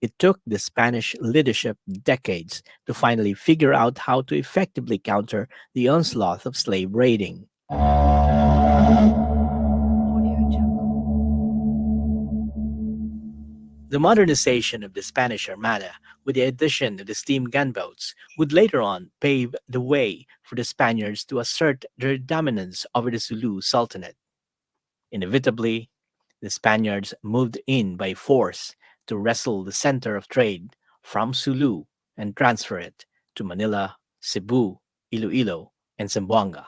It took the Spanish leadership decades to finally figure out how to effectively counter the onslaught of slave raiding. The modernization of the Spanish Armada, with the addition of the steam gunboats, would later on pave the way for the Spaniards to assert their dominance over the Sulu Sultanate. Inevitably, the Spaniards moved in by force to wrestle the center of trade from Sulu and transfer it to Manila, Cebu, Iloilo, and Zamboanga.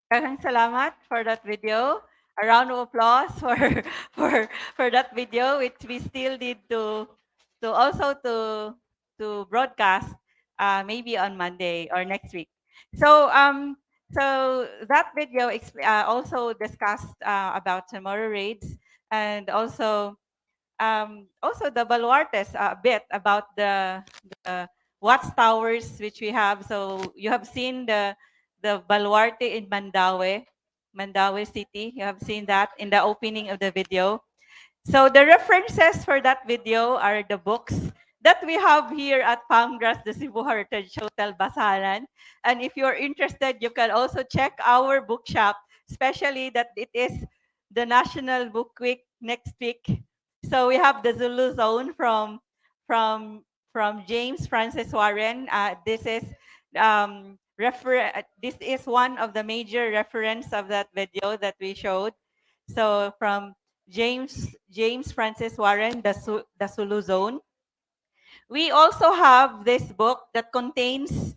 Daghang salamat for that video. A round of applause for for that video, which we still need to also to broadcast maybe on Monday or next week. So that video also discussed about the Moro raids and also the baluartes a bit about the watchtowers which we have. So you have seen the baluarte in Mandaue City. You have seen that in the opening of the video. So the references for that video are the books that we have here at Pamgras, the 𝗔𝗍 Heritage Hotel Basalan. And if you're interested, you can also check our bookshop, especially that it is the National Book Week next week. So we have the Zulu Zone from James Francis Warren. This is This is one of the major reference of that video that we showed. So from James Francis Warren, the Sulu Zone. We also have this book that contains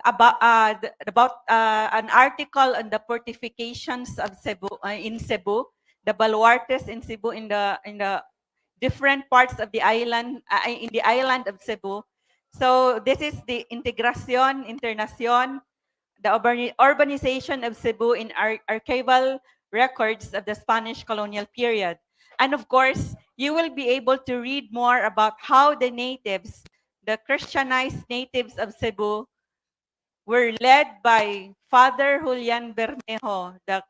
about an article on the fortifications of Cebu in Cebu, the baluartes in Cebu in the different parts of the island in the island of Cebu. So this is the Internación, the urbanization of Cebu in archival records of the Spanish colonial period. And of course, you will be able to read more about how the natives, the Christianized natives of Cebu, were led by Father Julian Bermejo, the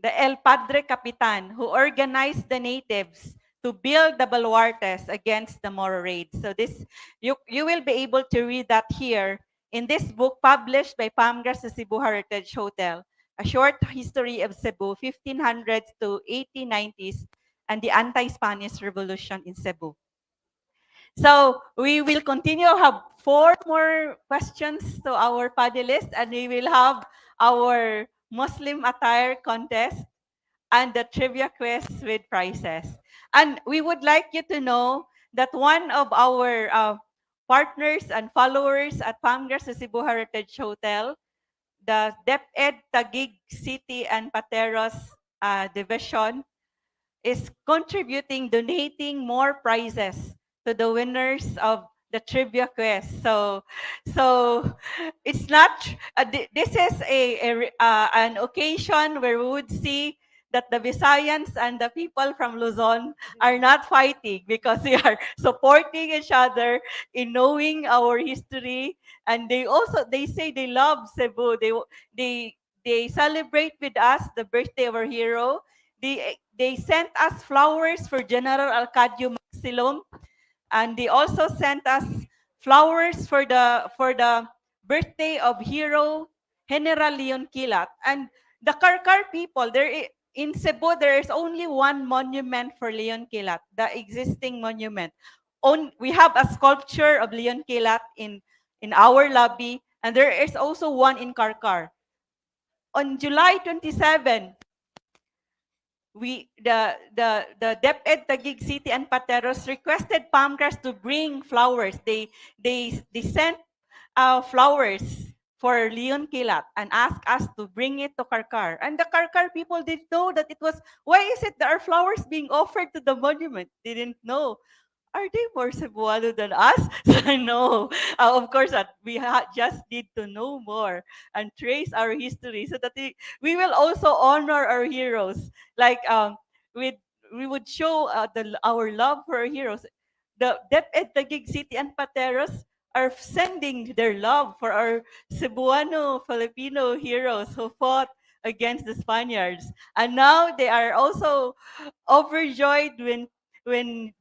𝗷𝗿𝗄𝗃, who organized the natives to build the baluartes against the Moro raids. So this, you will be able to read that here in this book published by Pamgras the Cebu Heritage Hotel, A Short History of Cebu, 1500s to 1890s, and the Anti-Spanish Revolution in Cebu. So we will continue, have 4 more questions to our panelists, and we will have our Muslim attire contest and the trivia quiz with prizes. And we would like you to know that one of our partners and followers at Pamgras Cebu Heritage Hotel, the 𝗏𝗏 𝗏𝗁𝗃 and Pateros division, is contributing, donating more prizes to the winners of the trivia quiz. So it's not, this is an occasion where we would see that the Visayans and the people from Luzon are not fighting, because they are supporting each other in knowing our history. And they say they love Cebu. They celebrate with us the birthday of our hero. They sent us flowers for General 𝗷𝗿𝗄𝗃, and they also sent us flowers for the birthday of hero General Leon Quilat. And the Karkar people, in Cebu, there is only one monument for Leon Quilat, the existing monument. We have a sculpture of Leon Quilat in our lobby, and there is also one in Karkar. On July 27, the 𝗏𝗏 𝗏𝗃𝗁𝗃 and Pateros requested Pamgras to bring flowers. They sent flowers for Leon Quilat and asked us to bring it to Karkar. And the Karkar people didn't know that it was, why is it there are flowers being offered to the monument? They didn't know. Are they more Cebuano than us? So no, of course not. We just need to know more and trace our history so that we will also honor our heroes. Like we would show our love for our heroes. The 𝗏𝗏 𝗏𝗃𝗁𝗃 and Pateros are sending their love for our Cebuano Filipino heroes who fought against the Spaniards. And now they are also overjoyed when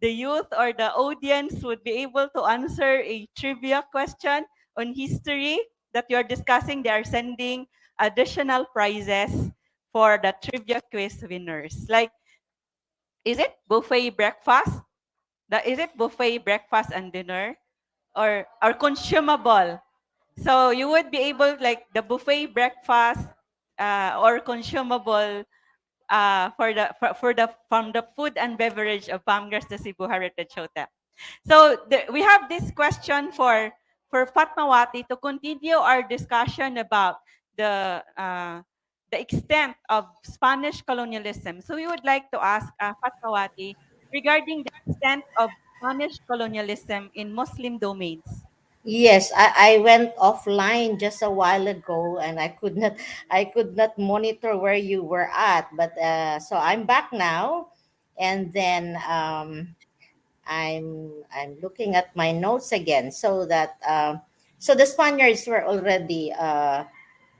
the youth or the audience would be able to answer a trivia question on history that you're discussing. They are sending additional prizes for the trivia quiz winners. Like, is it buffet breakfast? Is it buffet breakfast and dinner? Or consumable? So you would be able, like the buffet breakfast or consumable from the food and beverage of Pamgras the Cebu Heritage Hotel. So we have this question for Fatmawati to continue our discussion about the extent of Spanish colonialism. So we would like to ask Fatmawati regarding the extent of Spanish colonialism in Muslim domains. Yes, I went offline just a while ago, and I could not monitor where you were at. But so I'm back now, and then I'm looking at my notes again. So that so the Spaniards were already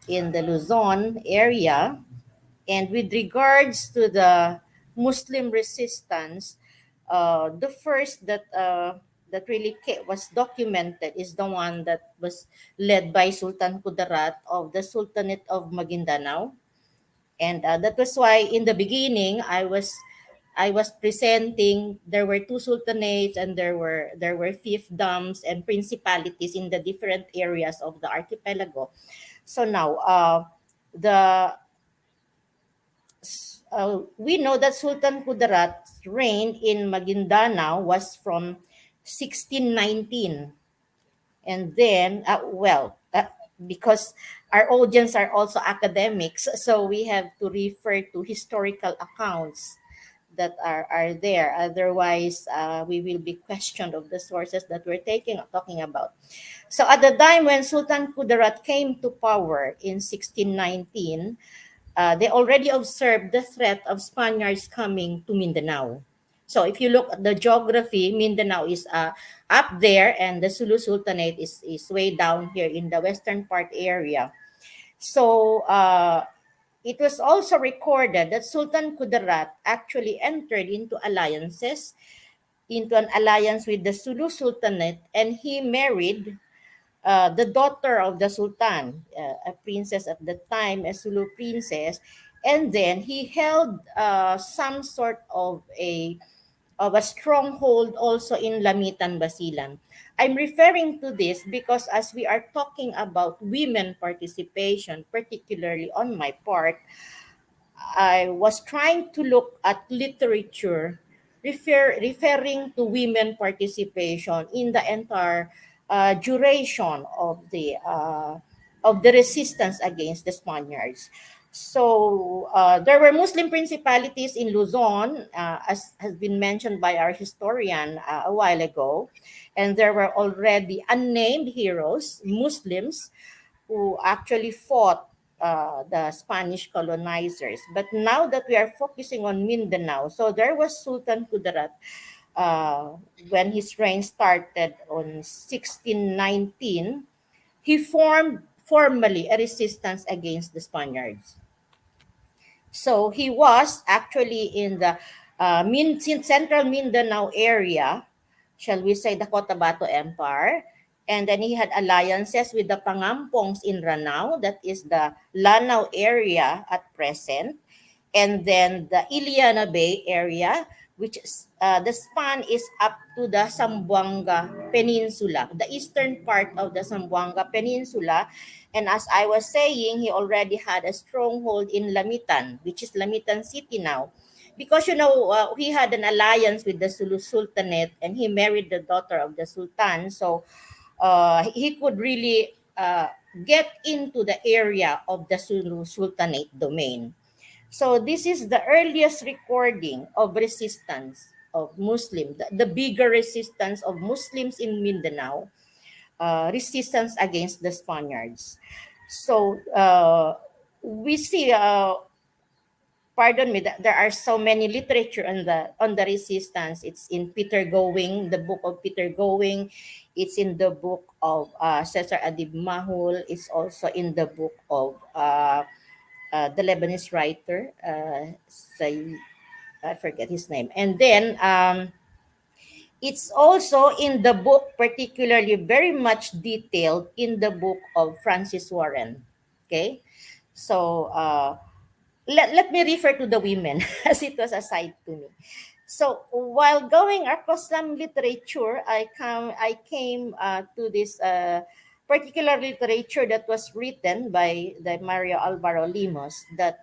in the Luzon area, and with regards to the Muslim resistance, the first that really was documented is the one that was led by Sultan Kudarat of the Sultanate of Maguindanao. And that was why in the beginning I was I was presenting, there were 2 sultanates and there were fiefdoms and principalities in the different areas of the archipelago. So now, we know that Sultan Kudarat reigned in Maguindanao was from 1619. And then, because our audience are also academics, so we have to refer to historical accounts that are there. Otherwise, we will be questioned of the sources that we're talking about. So at the time when Sultan Kudarat came to power in 1619, they already observed the threat of Spaniards coming to Mindanao. So if you look at the geography, Mindanao is up there and the Sulu Sultanate is way down here in the western part area. So it was also recorded that Sultan Kudarat actually entered into an alliance with the Sulu Sultanate, and he married the daughter of the Sultan, a princess at the time, a Sulu princess, and then he held some sort of a stronghold also in Lamitan, Basilan. I'm referring to this because as we are talking about women participation, particularly on my part, I was trying to look at literature referring to women participation in the entire duration of the resistance against the Spaniards. So there were Muslim principalities in Luzon, as has been mentioned by our historian a while ago, and there were already unnamed heroes, Muslims, who actually fought the Spanish colonizers. But now that we are focusing on Mindanao, so there was Sultan Kudarat when his reign started on 1619. He formed formally a resistance against the Spaniards. So he was actually in the central Mindanao area, shall we say the Cotabato Empire, and then he had alliances with the Pangampongs in Ranao, that is the Lanao area at present, and then the Iliana Bay area, which is, the span is up to the Zamboanga Peninsula, the eastern part of the Zamboanga Peninsula. And as I was saying, he already had a stronghold in Lamitan, which is Lamitan City now. Because, he had an alliance with the Sulu Sultanate and he married the daughter of the Sultan. So he could really get into the area of the Sulu Sultanate domain. So this is the earliest recording of resistance of Muslim, the bigger resistance of Muslims in Mindanao, resistance against the Spaniards. So we see, pardon me, there are so many literature on the resistance. It's in Peter Going, the book of Peter Going. It's in the book of Cesar Adib Mahul. It's also in the book of the Lebanese writer, I forget his name. And then it's also in the book, particularly very much detailed in the book of Francis Warren. Okay, so let me refer to the women as it was assigned to me. So while going across some literature, I came to this particular literature that was written by the Mario Alvaro Limos, that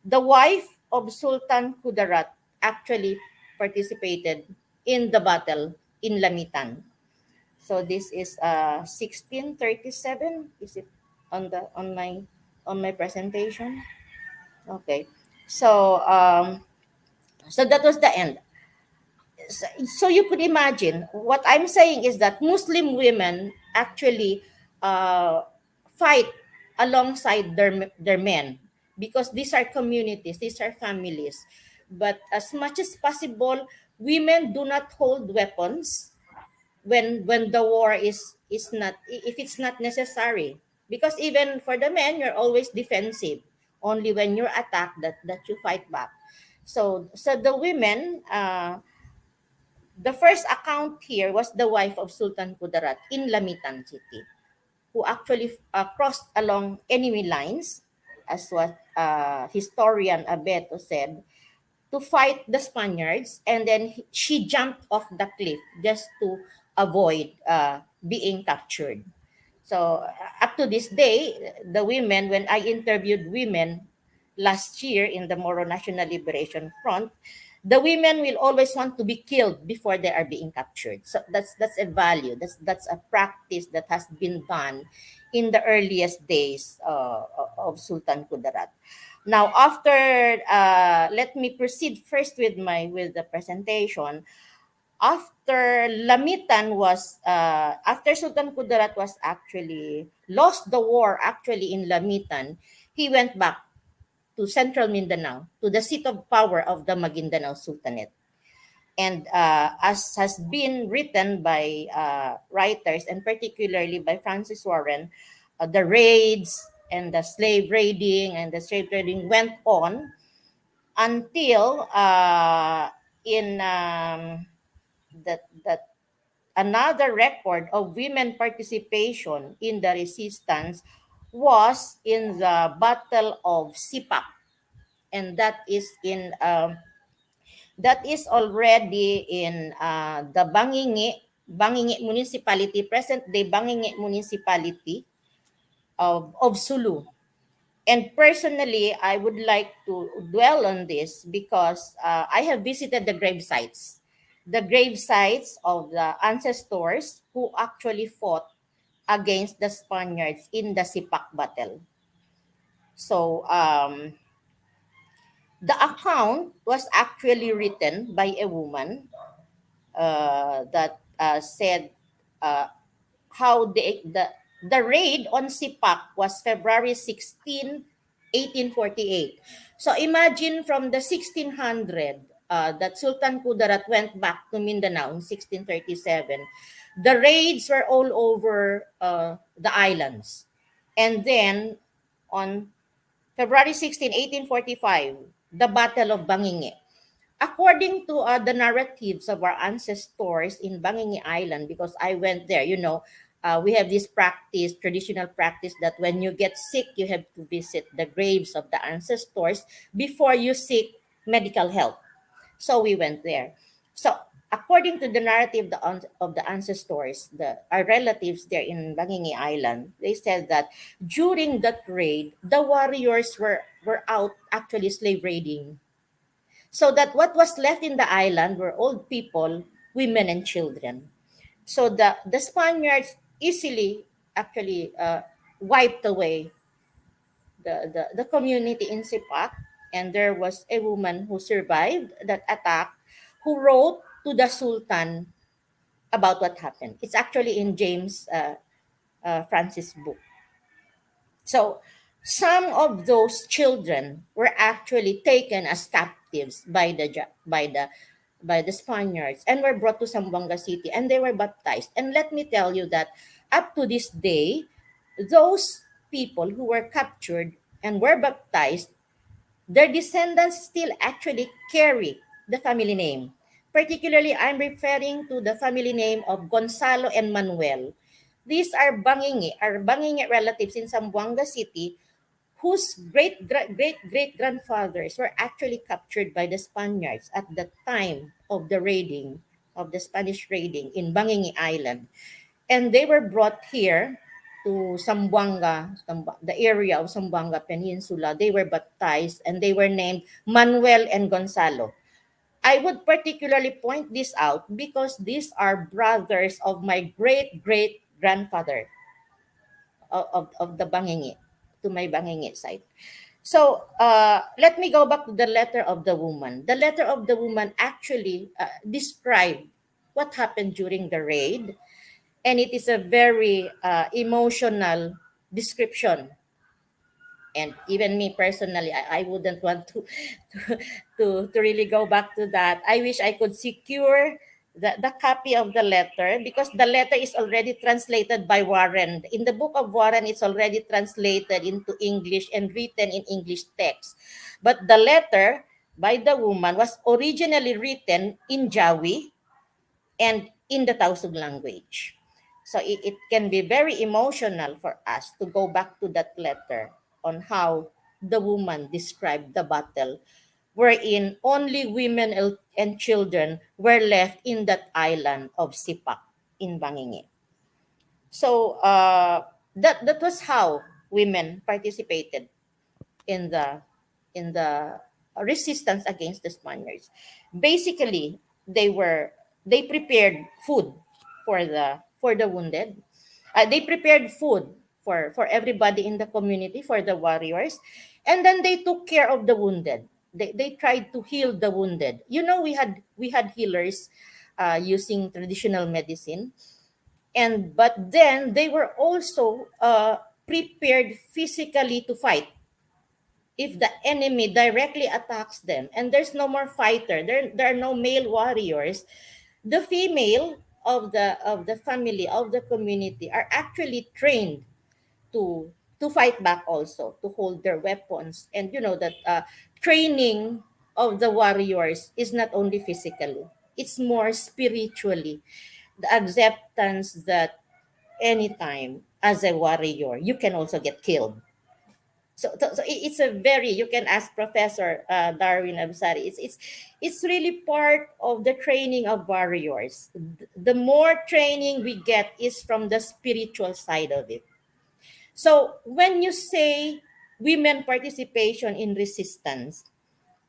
the wife of Sultan Kudarat actually participated in the battle in Lamitan. So this is 1637. Is it on my presentation? Okay. So so that was the end. So you could imagine, what I'm saying is that Muslim women actually fight alongside their men, because these are communities, these are families. But as much as possible, women do not hold weapons when the war is not, if it's not necessary, because even for the men, you're always defensive. Only when you're attacked that you fight back. So the women, the first account here was the wife of Sultan Kudarat in Lamitan City, who actually crossed along enemy lines, as what historian 𝗍𝗿cie said, to fight the Spaniards, and then she jumped off the cliff just to avoid being captured. So up to this day, the women, when I interviewed women last year in the Moro National Liberation Front, the women will always want to be killed before they are being captured. So that's a value. That's a practice that has been done in the earliest days of Sultan Kudarat. Now, after let me proceed first with the presentation. After Lamitan was after Sultan Kudarat was actually lost the war actually in Lamitan, he went back to central Mindanao, to the seat of power of the Maguindanao Sultanate. And as has been written by writers, and particularly by Francis Warren, the raids and the slave raiding and the slave trading went on until in that another record of women participation in the resistance was in the Battle of Sipak, and that is already in the Bangingi municipality, present day Bangingi municipality of Sulu. And personally, I would like to dwell on this because I have visited the grave sites of the ancestors who actually fought against the Spaniards in the Sipak battle. So the account was actually written by a woman that said how the raid on Sipak was February 16, 1848. So imagine from the 1600 that Sultan Kudarat went back to Mindanao in 1637, the raids were all over the islands. And then on February 16, 1845, the Battle of Bangingi. According to the narratives of our ancestors in Bangingi Island, because I went there, we have this traditional practice, that when you get sick, you have to visit the graves of the ancestors before you seek medical help. So we went there. So according to the narrative of the ancestors, our relatives there in Bangingi Island, they said that during that raid, the warriors were out actually slave raiding. So that what was left in the island were old people, women, and children. So the Spaniards easily actually wiped away the community in Sipak, and there was a woman who survived that attack who wrote to the Sultan about what happened. It's actually in James Francis' book. So some of those children were actually taken as captives by the Spaniards and were brought to Zamboanga City, and they were baptized. And let me tell you that up to this day, those people who were captured and were baptized, their descendants still actually carry the family name. Particularly, I'm referring to the family name of Gonzalo and Manuel. These are Bangingi relatives in Zamboanga City, whose great grandfathers were actually captured by the Spaniards at the time of the raiding, of the Spanish raiding in Bangingi Island. And they were brought here to Zamboanga, the area of Zamboanga Peninsula. They were baptized and they were named Manuel and Gonzalo. I would particularly point this out because these are brothers of my great-great-grandfather of the Bangingi, to my Bangingi side. So let me go back to the letter of the woman. The letter of the woman actually described what happened during the raid, and it is a very emotional description. And even me personally, I wouldn't want to really go back to that. I wish I could secure the copy of the letter, because the letter is already translated by Warren. In the book of Warren, it's already translated into English and written in English text. But the letter by the woman was originally written in Jawi and in the Tausug language. So it can be very emotional for us to go back to that letter on how the woman described the battle wherein only women and children were left in that island of Sipak in Bangingi. So that was how women participated in the resistance against the Spaniards. Basically, they prepared food for the wounded. They prepared food for everybody in the community, for the warriors, and then they took care of the wounded. They tried to heal the wounded. You know, we had healers using traditional medicine, but then they were also prepared physically to fight if the enemy directly attacks them and there's no more fighter, there are no male warriors. The female of the family, of the community, are actually trained to fight back, also to hold their weapons. And you know that training of the warriors is not only physically, it's more spiritually. The acceptance that anytime as a warrior you can also get killed. So it's a very, you can ask Professor Darwin Absari. It's really part of the training of warriors. The more training we get is from the spiritual side of it. So when you say women participation in resistance,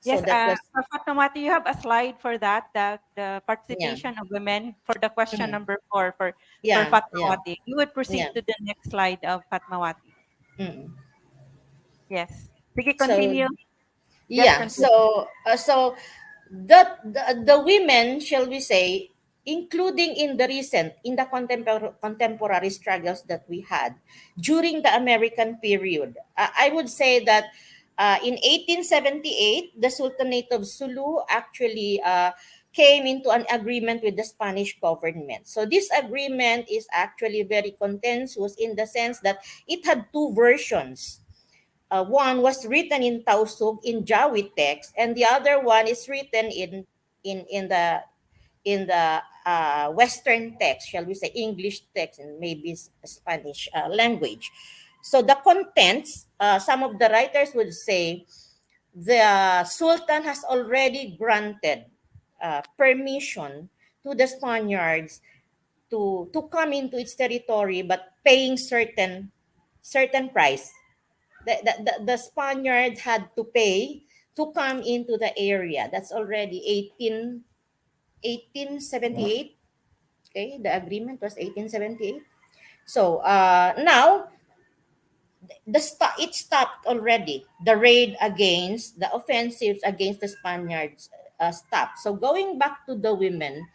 Yes, so that was Fatmawati, you have a slide for that, the yeah, participation of women for the question mhm, number 4 for yeah, yeah, Fatmawati. You would proceed yeah. to the next slide of Fatmawati. Mm. Yes. Sige, So continue. Just yeah, continue. so the women, shall we say, including in the contemporary struggles that we had during the American period, I would say that in 1878, the Sultanate of Sulu actually came into an agreement with the Spanish government. So this agreement is actually very contentious in the sense that it had two versions. One was written in Tausug in Jawi text, and the other one is written in the Western text, shall we say, English text, and maybe Spanish language. So the contents, some of the writers would say, the Sultan has already granted permission to the Spaniards to come into its territory, but paying certain price. The Spaniards had to pay to come into the area. That's already 1878. Okay, the agreement was 1878. So now it stopped already. The raid against the offensives against the Spaniards stopped. So going back to the women,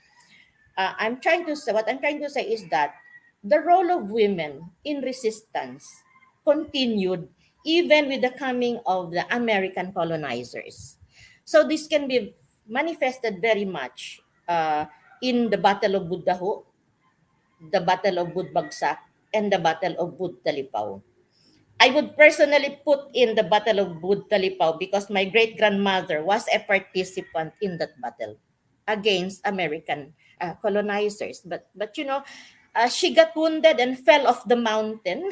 what I'm trying to say is that the role of women in resistance continued even with the coming of the American colonizers. So this can be manifested very much in the Battle of Budaho, the Battle of 𝗷𝗿𝗄𝗃, and the Battle of 𝗷𝗿𝗃𝗃. I would personally put in the Battle of 𝗷𝗿𝗃𝗃 because my great grandmother was a participant in that battle against American colonizers. But you know, she got wounded and fell off the mountain,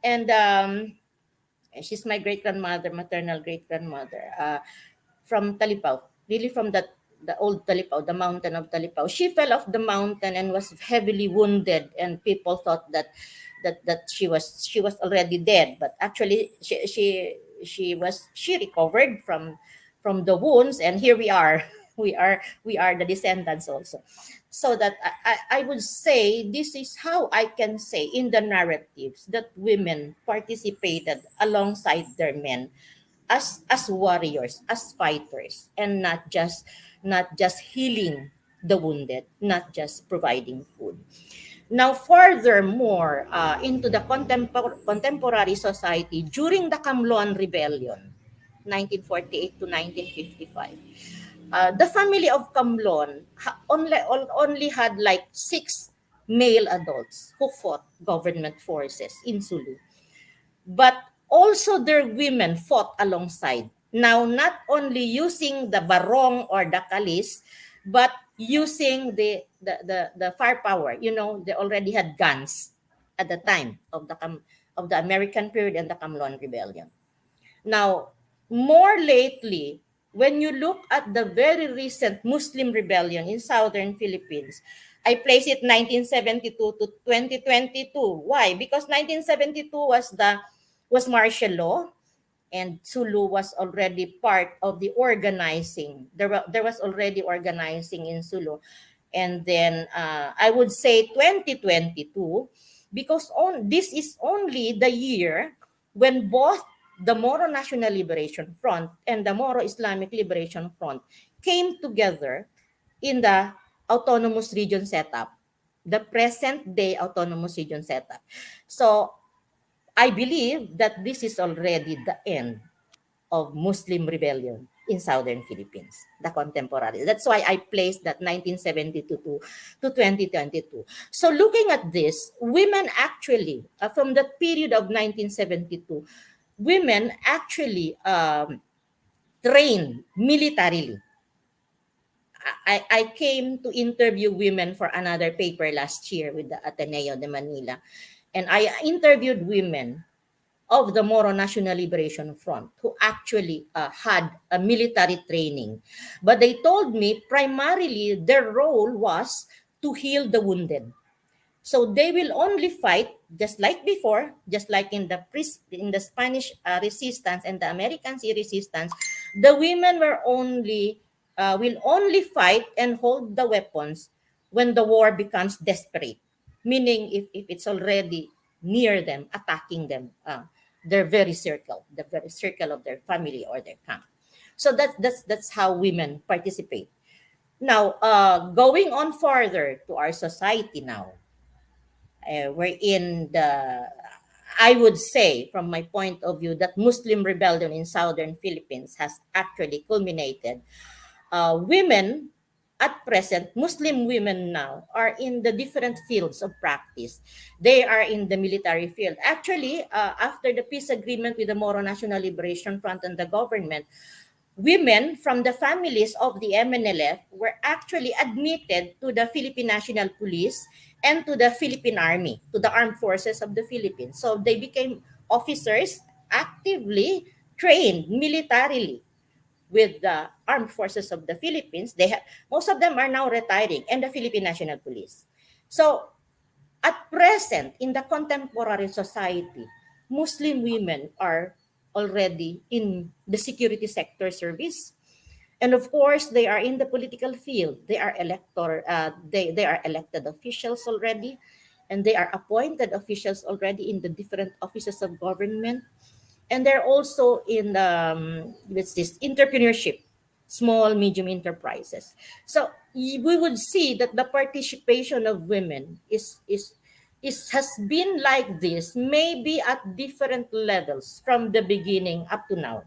and she's my great grandmother, maternal great grandmother, from Talipaw, really from the old Talipaw, the mountain of Talipaw. She fell off the mountain and was heavily wounded, and people thought that she was already dead, but actually she recovered from the wounds, and here we are. We are the descendants also. So that I would say this is how I can say in the narratives that women participated alongside their men as warriors, as fighters, and not just healing the wounded, not just providing food. Now, furthermore, into the contemporary society during the Kamloan Rebellion, 1948 to 1955, the family of Kamlon only had like 6 male adults who fought government forces in Sulu. But also their women fought alongside. Now, not only using the barong or the kalis, but using the firepower. You know, they already had guns at the time of the American period and the Kamlon Rebellion. Now, more lately, when you look at the very recent Muslim rebellion in southern Philippines, I place it 1972 to 2022. Why? Because 1972 was martial law, and Sulu was already part of the organizing. There was already organizing in Sulu. And then I would say 2022, because this is only the year when both the Moro National Liberation Front and the Moro Islamic Liberation Front came together in the autonomous region setup, the present day autonomous region setup. So I believe that this is already the end of Muslim rebellion in southern Philippines, the contemporary. That's why I placed that 1972 to 2022. So looking at this, women actually, from that period of 1972, women actually trained militarily. I came to interview women for another paper last year with the Ateneo de Manila, and I interviewed women of the Moro National Liberation Front who actually had a military training. But they told me primarily their role was to heal the wounded. So they will only fight just like before, just like in the Spanish resistance and the American sea resistance. The women will only fight and hold the weapons when the war becomes desperate, meaning if it's already near them, attacking them, the very circle of their family or their camp. So that's how women participate. Now, going on further to our society now, wherein I would say, from my point of view, that Muslim rebellion in southern Philippines has actually culminated. Women at present, Muslim women now are in the different fields of practice. They are in the military field. Actually, after the peace agreement with the Moro National Liberation Front and the government, women from the families of the MNLF were actually admitted to the Philippine National Police and to the Philippine Army, to the armed forces of the Philippines. So they became officers actively trained militarily with the armed forces of the Philippines. Most of them are now retiring, and the Philippine National Police. So at present, in the contemporary society, Muslim women are already in the security sector service. And of course, they are in the political field. They are they are elected officials already, and they are appointed officials already in the different offices of government. And they're also in this entrepreneurship, small, medium enterprises. So we would see that the participation of women has been like this, maybe at different levels from the beginning up to now.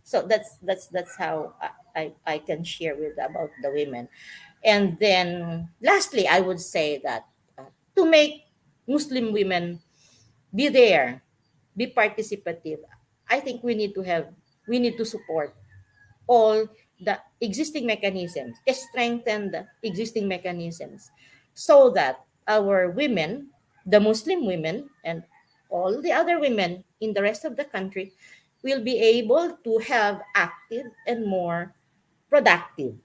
So that's how I can share with about the women. And then lastly, I would say that to make Muslim women be there, be participative, I think we need to support all the existing mechanisms, strengthen the existing mechanisms, so that our women, the Muslim women, and all the other women in the rest of the country will be able to have active and productive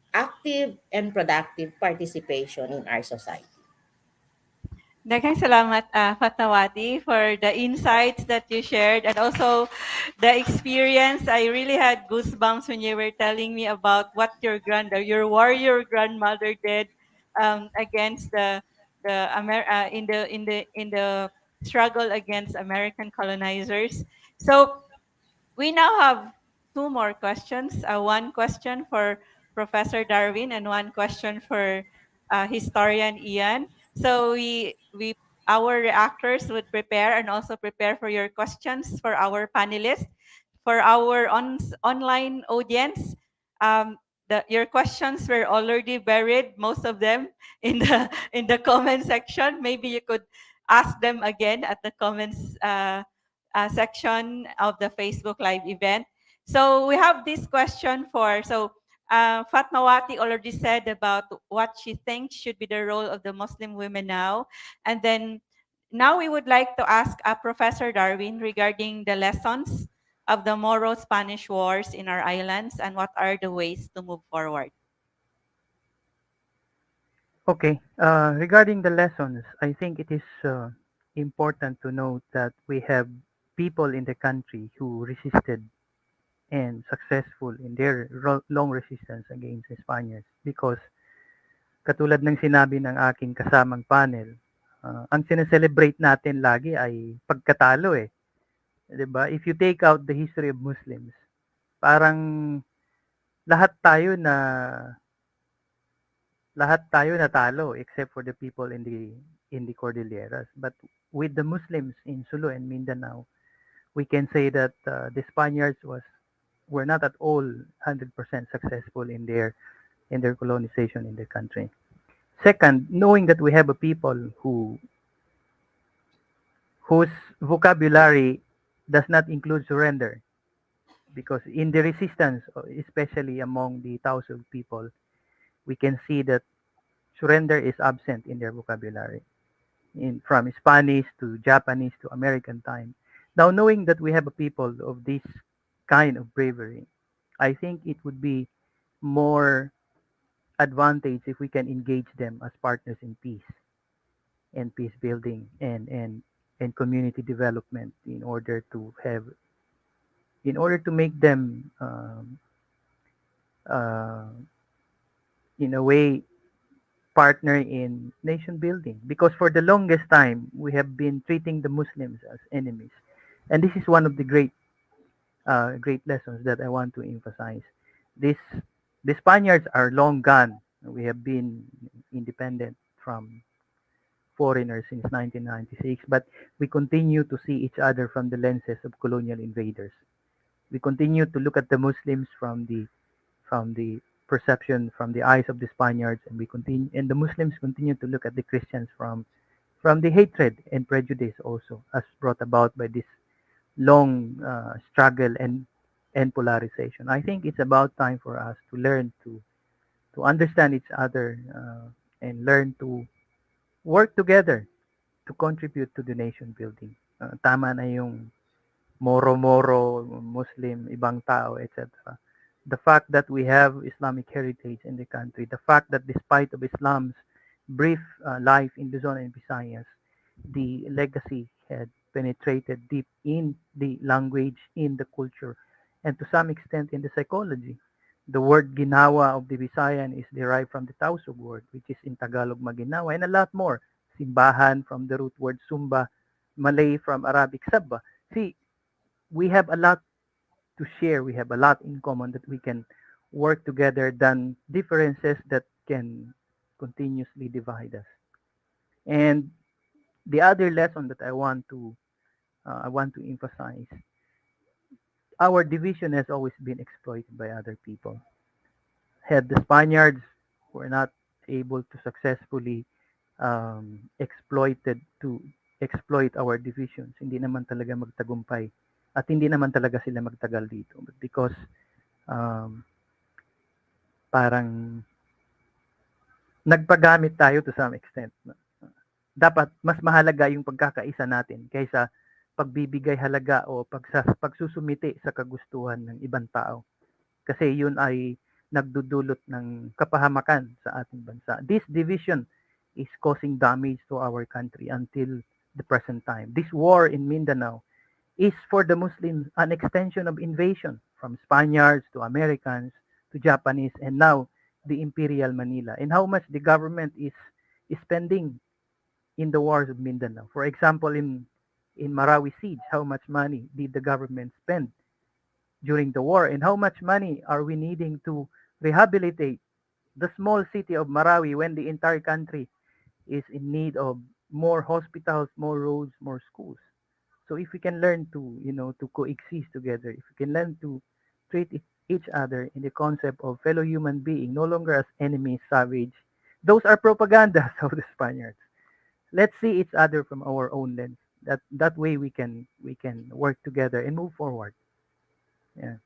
participation in our society. Daghang salamat, Fatmawati, for the insights that you shared and also the experience. I really had goosebumps when you were telling me about what your warrior grandmother did against in the struggle against American colonizers. So we now have two more questions. One question for Professor Darwin and one question for historian Ian. So our reactors would prepare and also prepare for your questions for our panelists. For our online audience, your questions were already buried, most of them in the comment section. Maybe you could ask them again at the comments section of the Facebook Live event. So we have this question Fatmawati already said about what she thinks should be the role of the Muslim women now. And then now we would like to ask Professor Darwin regarding the lessons of the Moro-Spanish Wars in our islands, and what are the ways to move forward? Okay, regarding the lessons, I think it is important to note that we have people in the country who resisted and successful in their long resistance against the Spaniards because katulad ng sinabi ng aking kasamang panel, ang sineselebrate natin lagi ay pagkatalo eh. 'Di ba? If you take out the history of Muslims, parang lahat tayo natalo except for the people in the Cordilleras. But with the Muslims in Sulu and Mindanao, we can say that the Spaniards were not at all 100% successful in their colonization in the country. Second, knowing that we have a people whose vocabulary does not include surrender, because in the resistance, especially among the Tausug people, we can see that surrender is absent in their vocabulary, from Spanish to Japanese to American time. Now, knowing that we have a people of this kind of bravery, I think it would be more advantage if we can engage them as partners in peace and peace building and community development in order to make them in a way partner in nation building, because for the longest time we have been treating the Muslims as enemies, and this is one of the great lessons that I want to emphasize. The Spaniards are long gone. We have been independent from foreigners since 1996, but we continue to see each other from the lenses of colonial invaders. We continue to look at the Muslims from the perception, from the eyes of the Spaniards, and the Muslims continue to look at the Christians from the hatred and prejudice also, as brought about by this long struggle and polarization. I think it's about time for us to learn to understand each other and learn to work together to contribute to the nation building. Tama na yung Moro, Muslim, ibang tao, etc. The fact that we have Islamic heritage in the country, the fact that despite of Islam's brief life in Luzon and Visayas, the legacy had penetrated deep in the language, in the culture, and to some extent in the psychology. The word ginawa of the Visayan is derived from the Tausug word, which is in Tagalog maginawa, and a lot more. Simbahan from the root word sumba, Malay from Arabic sabba. See, we have a lot to share. We have a lot in common that we can work together than differences that can continuously divide us. And the other lesson that I want to emphasize, our division has always been exploited by other people. Had the Spaniards were not able to successfully exploit our divisions, hindi naman talaga magtagumpay at hindi naman talaga sila magtagal dito. But because parang nagpagamit tayo to some extent. Dapat mas mahalaga yung pagkakaisa natin kaysa pagbibigay halaga o pagsusumiti sa kagustuhan ng ibang tao. Kasi yun ay nagdudulot ng kapahamakan sa ating bansa. This division is causing damage to our country until the present time. This war in Mindanao is for the Muslims an extension of invasion from Spaniards to Americans to Japanese and now the Imperial Manila, and how much the government is spending in the wars of Mindanao. For example, in Marawi siege, how much money did the government spend during the war, and how much money are we needing to rehabilitate the small city of Marawi when the entire country is in need of more hospitals, more roads, more schools. So if we can learn to coexist together, if we can learn to treat each other in the concept of fellow human being, no longer as enemies, savage, those are propagandas of the Spaniards. Let's see each other from our own lens. That way we can work together and move forward. Yeah.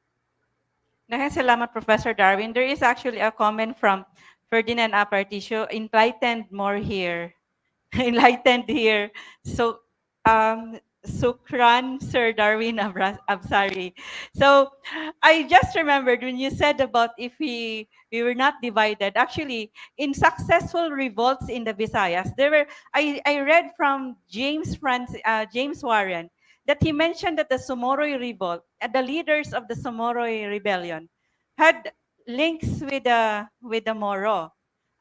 Salamat, Professor Darwin. There is actually a comment from Ferdinand Aparticio, enlightened more here. Enlightened here. So Sir Darwin Absari. So I just remembered when you said about if we were not divided. Actually, in successful revolts in the Visayas, I read from James Warren that he mentioned that the Somoroy revolt, the leaders of the Somoroy rebellion, had links with the Moro.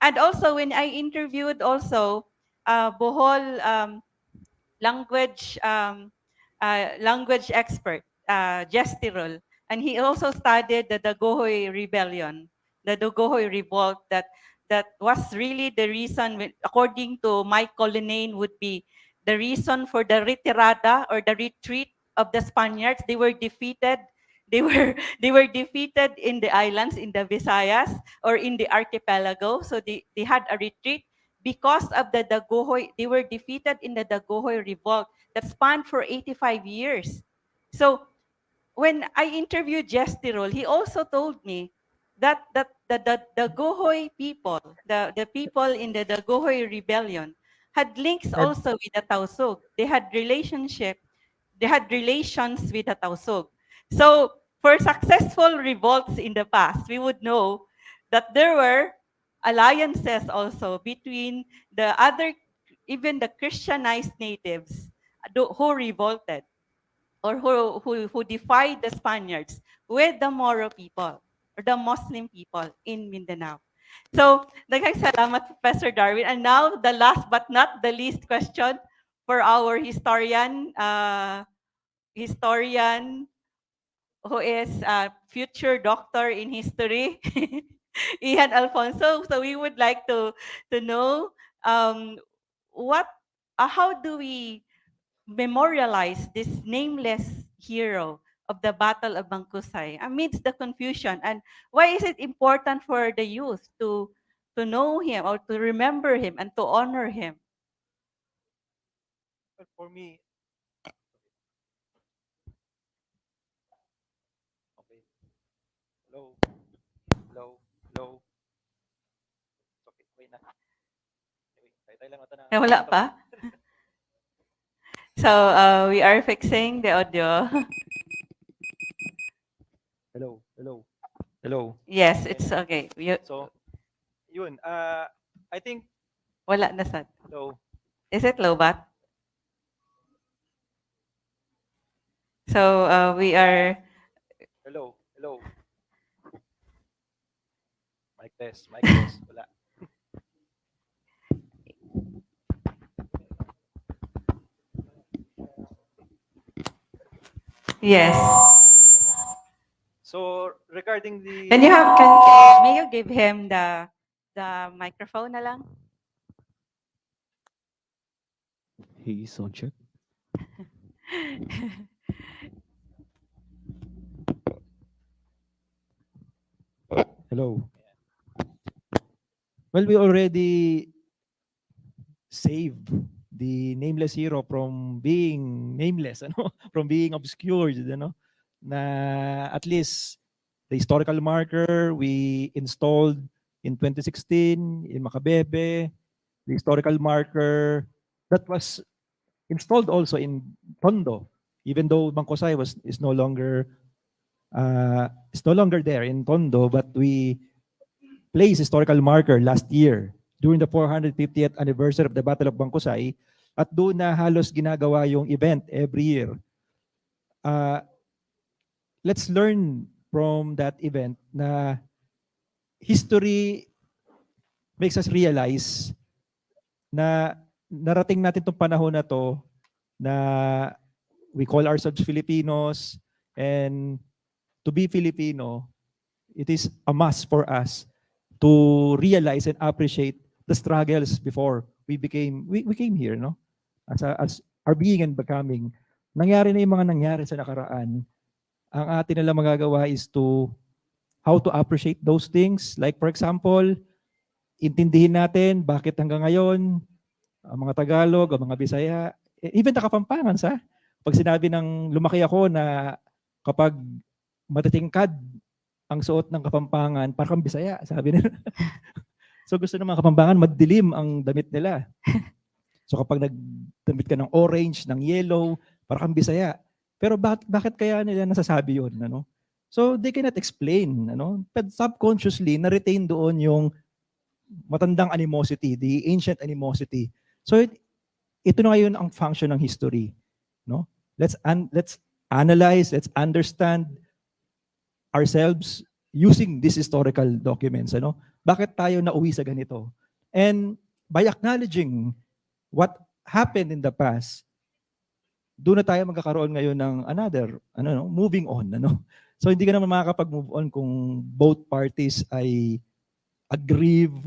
And also when I interviewed also Bohol language expert, 𝗷𝗫𝗁𝗀𝗃, and he also studied the 𝗷𝗁𝘀𝗺 rebellion, the 𝗷𝗁𝘀𝗺 revolt that was really the reason, according to Mike Colonnane, would be the reason for the retirada or the retreat of the Spaniards. They were defeated. They were defeated in the islands, in the Visayas or in the archipelago. So they had a retreat because of the 𝗷𝗁𝘀𝗺. They were defeated in the 𝗷𝗁𝘀𝗺 revolt that spanned for 85 years. So when I interviewed 𝗷𝗫𝗁𝗀𝗃, he also told me that the 𝗷𝗁𝘀𝗺 people, the people in the 𝗷𝗁𝘀𝗺 rebellion, had links also with the 𝗍𝗏𝗄g. They had relations with the 𝗍𝗏𝗄g. So for successful revolts in the past, we would know that there were alliances also between the other, even the Christianized natives who revolted or who defied the Spaniards with the Moro people or the Muslim people in Mindanao. So, daghang salamat, Professor Darwin. And now, the last but not the least question for our historian who is a future doctor in history, Ian Alfonso. So we would like to know how do we memorialize this nameless hero of the Battle of 𝗷𝗀𝗃𝗃 amidst the confusion, and why is it important for the youth to know him or to remember him and to honor him? Well, for me, okay. Hello, hello, hello. Okay, wait na. Wait, tayo lang mata na. Wala pa? So we are fixing the audio. Hello, hello, hello. Yes, it's okay. So, yun. I think. Wala na sad. Hello. Is it low bat? So we are. Hello, hello. Mic test, mic test. Wala. Yes. So regarding the. May you give him the microphone na lang? Hey, sound check. Hello. Well, we already saved the nameless hero from being nameless, from being obscured, na at least the historical marker we installed in 2016 in Macabebe, the historical marker that was installed also in Tondo, even though 𝗷𝗀𝗃𝗃 is no longer there in Tondo, but we placed historical marker last year during the 450th anniversary of the Battle of 𝗷𝗀𝗃𝗃, at doon na halos ginagawa yung event every year. Let's learn from that event na history makes us realize na narating natin itong panahon na to na we call ourselves Filipinos, and to be Filipino, it is a must for us to realize and appreciate the struggles before we came here, no? As our being and becoming. Nangyari na yung mga nangyari sa nakaraan. Ang atin na lang magagawa is how to appreciate those things. Like for example, intindihin natin bakit hanggang ngayon ang mga Tagalog, ang mga Bisaya, even the Kapampangans, pag sinabi ng lumaki ako na kapag matitingkad ang suot ng Kapampangan, parang Bisaya, sabi nila. So gusto ng mga Kapampangan, madilim ang damit nila. So kapag nagdamit ka ng orange, ng yellow, para kang Bisaya. Pero bakit kaya nila nasasabi yun? Ano? So they cannot explain. Ano? But subconsciously, na-retain doon yung matandang animosity, the ancient animosity. So ito na ngayon ang function ng history. No? Let's analyze, let's understand ourselves using these historical documents. Ano? Bakit tayo nauwi sa ganito? And by acknowledging what happened in the past, doon na tayo magkakaroon ngayon ng another, moving on. So hindi ka naman makakapag-move on kung both parties ay aggrieve,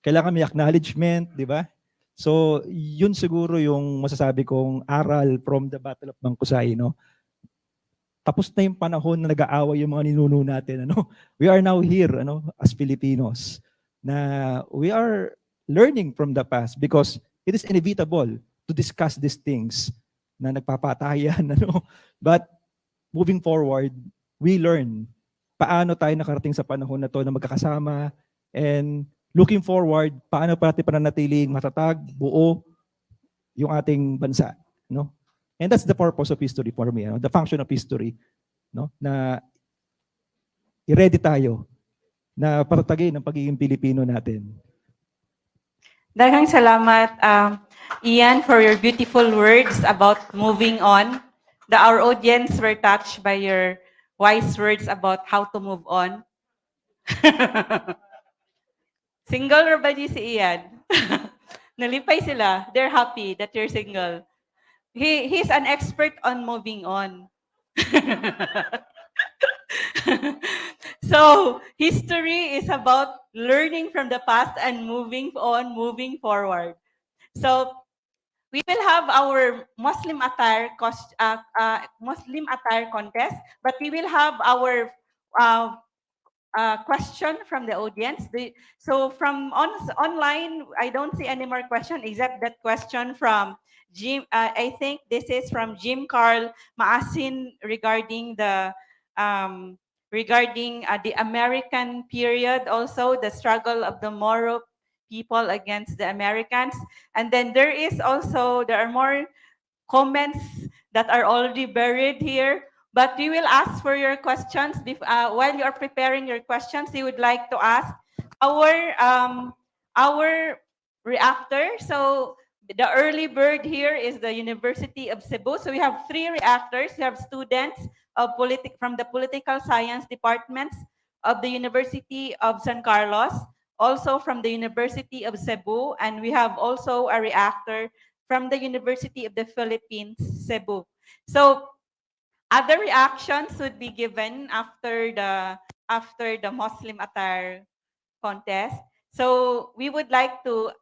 kailangan may acknowledgement, di ba? So yun siguro yung masasabi kong aral from the Battle of 𝗵𝗂𝗃, Tapos na yung panahon na nag-aaway yung mga ninuno natin. We are now here as Filipinos na we are learning from the past because it is inevitable to discuss these things na nagpapatayan. But moving forward, we learn paano tayo nakarating sa panahon na to na magkakasama, and looking forward, paano pati pananatiling matatag, buo yung ating bansa. And that's the purpose of history for me, the function of history, na i-ready tayo na patatagin ang pagiging Pilipino natin. Daghang salamat, Ian, for your beautiful words about moving on. Our audience were touched by your wise words about how to move on. Single or ba di si Ian? Nalipay sila. They're happy that you're single. He's an expert on moving on. So, history is about learning from the past and moving on, moving forward. So, we will have our Muslim attire contest, but we will have our question from the audience. So from online, I don't see any more question except that question from Jim. I think this is from 𝗷𝗿𝗂𝗁𝗃 regarding the American period, also the struggle of the Moro people against the Americans. And then there are more comments that are already buried here. But we will ask for your questions. While you are preparing your questions, we would like to ask our reactor. So the early bird here is the University of Cebu. So we have 3 reactors. We have students from the political science departments of the University of San Carlos, also from the University of Cebu, and we have also a reactor from the University of the Philippines, Cebu. So other reactions would be given after the Muslim attire contest. So we would like to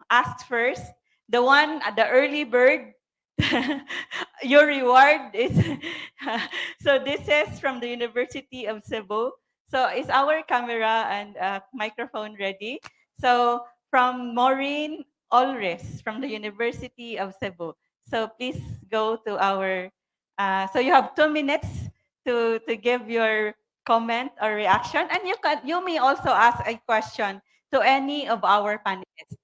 ask first the early bird. Your reward is so this is from the University of Cebu. So is our camera and microphone ready? So from Maureen Olris from the University of Cebu. So please go to our. So you have 2 minutes to give your comment or reaction, and you may also ask a question to any of our panelists.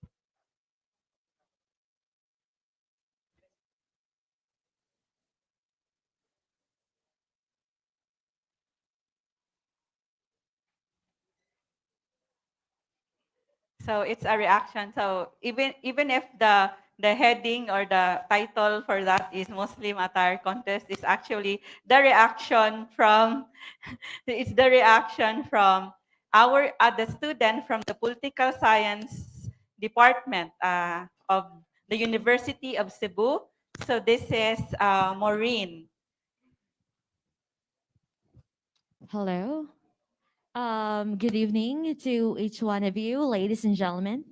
So it's a reaction. So even if the heading or the title for that is Muslim attire contest, is actually the reaction from it's the reaction from the student from the political science department of the University of Cebu. So this is Maureen. Hello. Good evening to each one of you, ladies and gentlemen.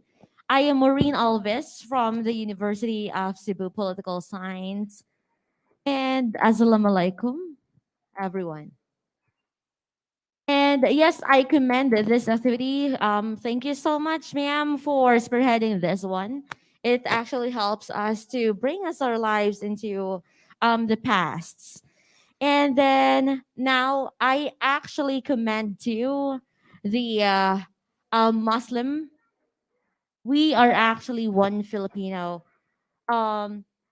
I am Maureen Alves from the University of Cebu Political Science. And assalamu alaikum, everyone. And yes, I commend this activity. Thank you so much, ma'am, for spearheading this one. It actually helps us to bring us our lives into the past. And then now I actually commend to the Muslim. We are actually one Filipino.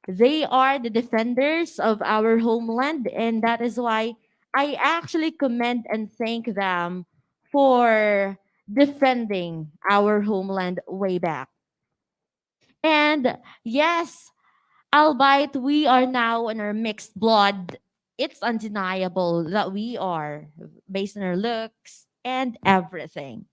They are the defenders of our homeland, and that is why I actually commend and thank them for defending our homeland way back. And yes, albeit we are now in our mixed blood, it's undeniable that we are based on our looks and everything.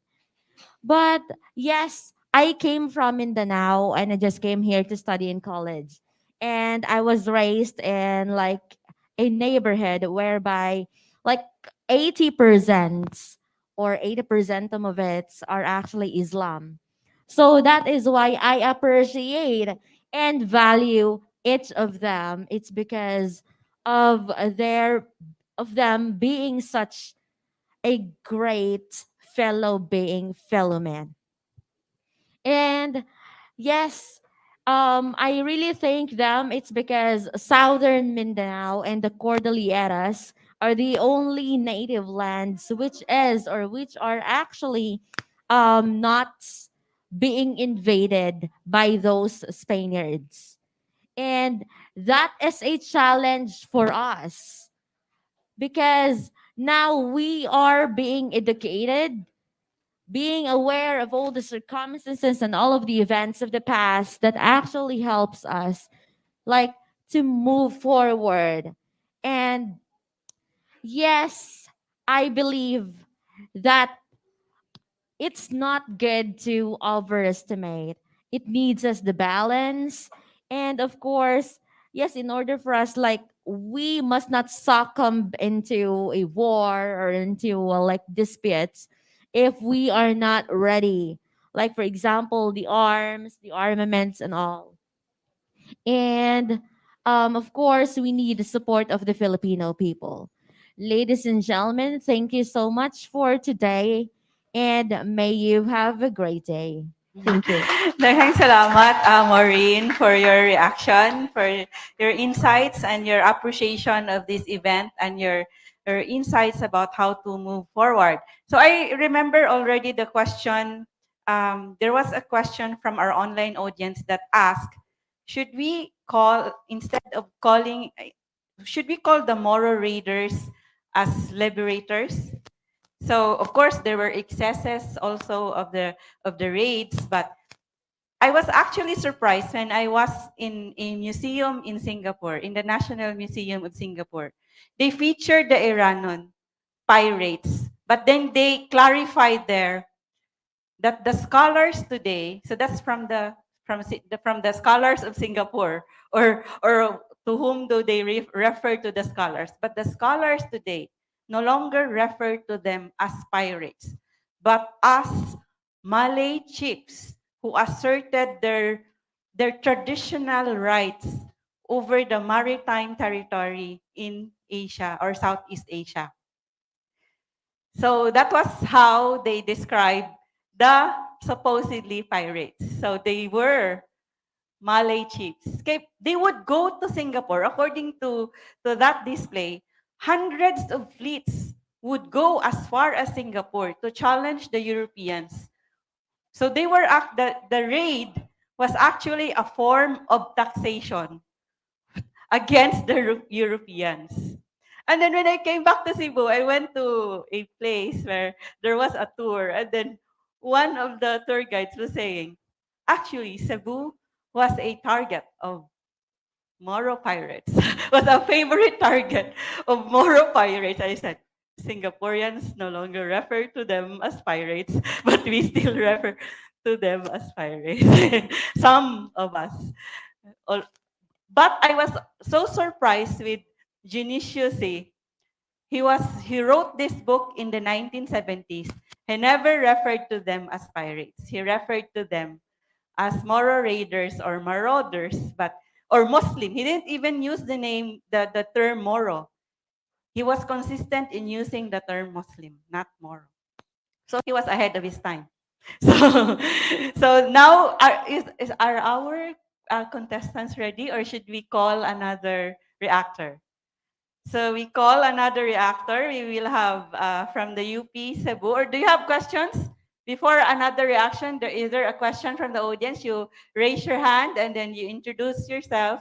But yes, I came from Mindanao and I just came here to study in college. And I was raised in like a neighborhood whereby like 80% or 80% of it are actually Islam. So that is why I appreciate and value each of them. It's because of their of them being such a great fellow being, fellow man. And yes, I really thank them. It's because Southern Mindanao and the Cordilleras are the only native lands which are actually not being invaded by those Spaniards. And that is a challenge for us because now we are being educated, being aware of all the circumstances and all of the events of the past that actually helps us like to move forward. And yes, I believe that it's not good to overestimate. It needs us the balance. And of course, yes, in order for us, like, we must not succumb into a war or into like disputes if we are not ready. Like, for example, the arms, the armaments, and all. And of course, we need the support of the Filipino people. Ladies and gentlemen, thank you so much for today, and may you have a great day. Thank you. Daghang salamat, Maureen, for your reaction, for your insights and your appreciation of this event and your insights about how to move forward. So I remember already the question, there was a question from our online audience that asked, should we call, instead of calling, should we call the Moro raiders as liberators? So of course there were excesses also of the raids, but I was actually surprised when I was in a museum in Singapore, in the National Museum of Singapore. They featured the Iranon pirates, but then they clarified there that the scholars today, so that's from the scholars of Singapore, or to whom do they refer to the scholars? But the scholars today no longer refer to them as pirates, but as Malay chiefs who asserted their traditional rights over the maritime territory in Asia or Southeast Asia. So that was how they described the supposedly pirates. So they were Malay chiefs. They would go to Singapore, according to that display, hundreds of fleets would go as far as Singapore to challenge the Europeans. So they were the raid was actually a form of taxation against the Europeans. And then when I came back to Cebu, I went to a place where there was a tour. And then one of the tour guides was saying, actually, Cebu was a target of Moro pirates, was a favorite target of Moro pirates. I said, Singaporeans no longer refer to them as pirates, but we still refer to them as pirates. Some of us. But I was so surprised with 𝗷𝗵𝗂𝗃𝗃𝗃. He wrote this book in the 1970s. He never referred to them as pirates. He referred to them as Moro raiders or marauders, or Muslim. He didn't even use the term Moro. He was consistent in using the term Muslim, not Moro. So he was ahead of his time. So now, are our contestants ready, or should we call another reactor? So we call another reactor. We will have from the UP Cebu. Or do you have questions? Before another reaction, is there a question from the audience? You raise your hand and then you introduce yourself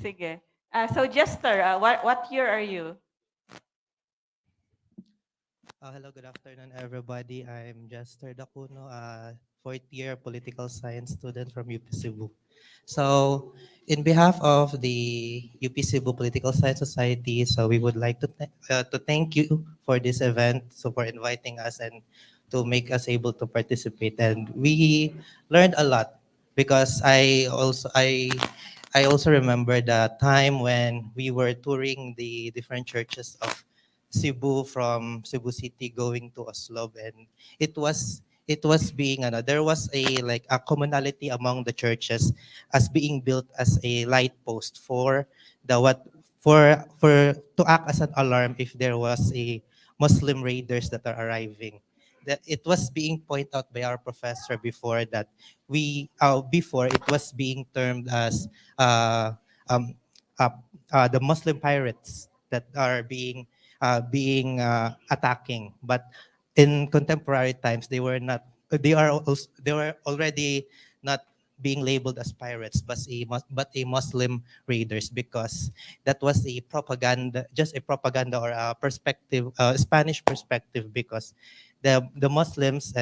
Sige. So Jester, what year are you? Hello, good afternoon, everybody. I'm Jester Dacuno, a fourth-year political science student from UP Cebu. So, in behalf of the UP Cebu Political Science Society, so we would like to thank you for this event, so for inviting us and to make us able to participate. And we learned a lot because I also remember the time when we were touring the different churches of Cebu, from Cebu City going to Oslob, and it was being there was a like a commonality among the churches as being built as a light post for the what for to act as an alarm if there was a Muslim raiders that are arriving. That it was being pointed out by our professor before that before it was being termed as uh, um, the Muslim pirates that are being attacking, but in contemporary times they were already not being labeled as pirates but a Muslim raiders, because that was a propaganda, just a propaganda or a perspective, Spanish perspective, because the Muslims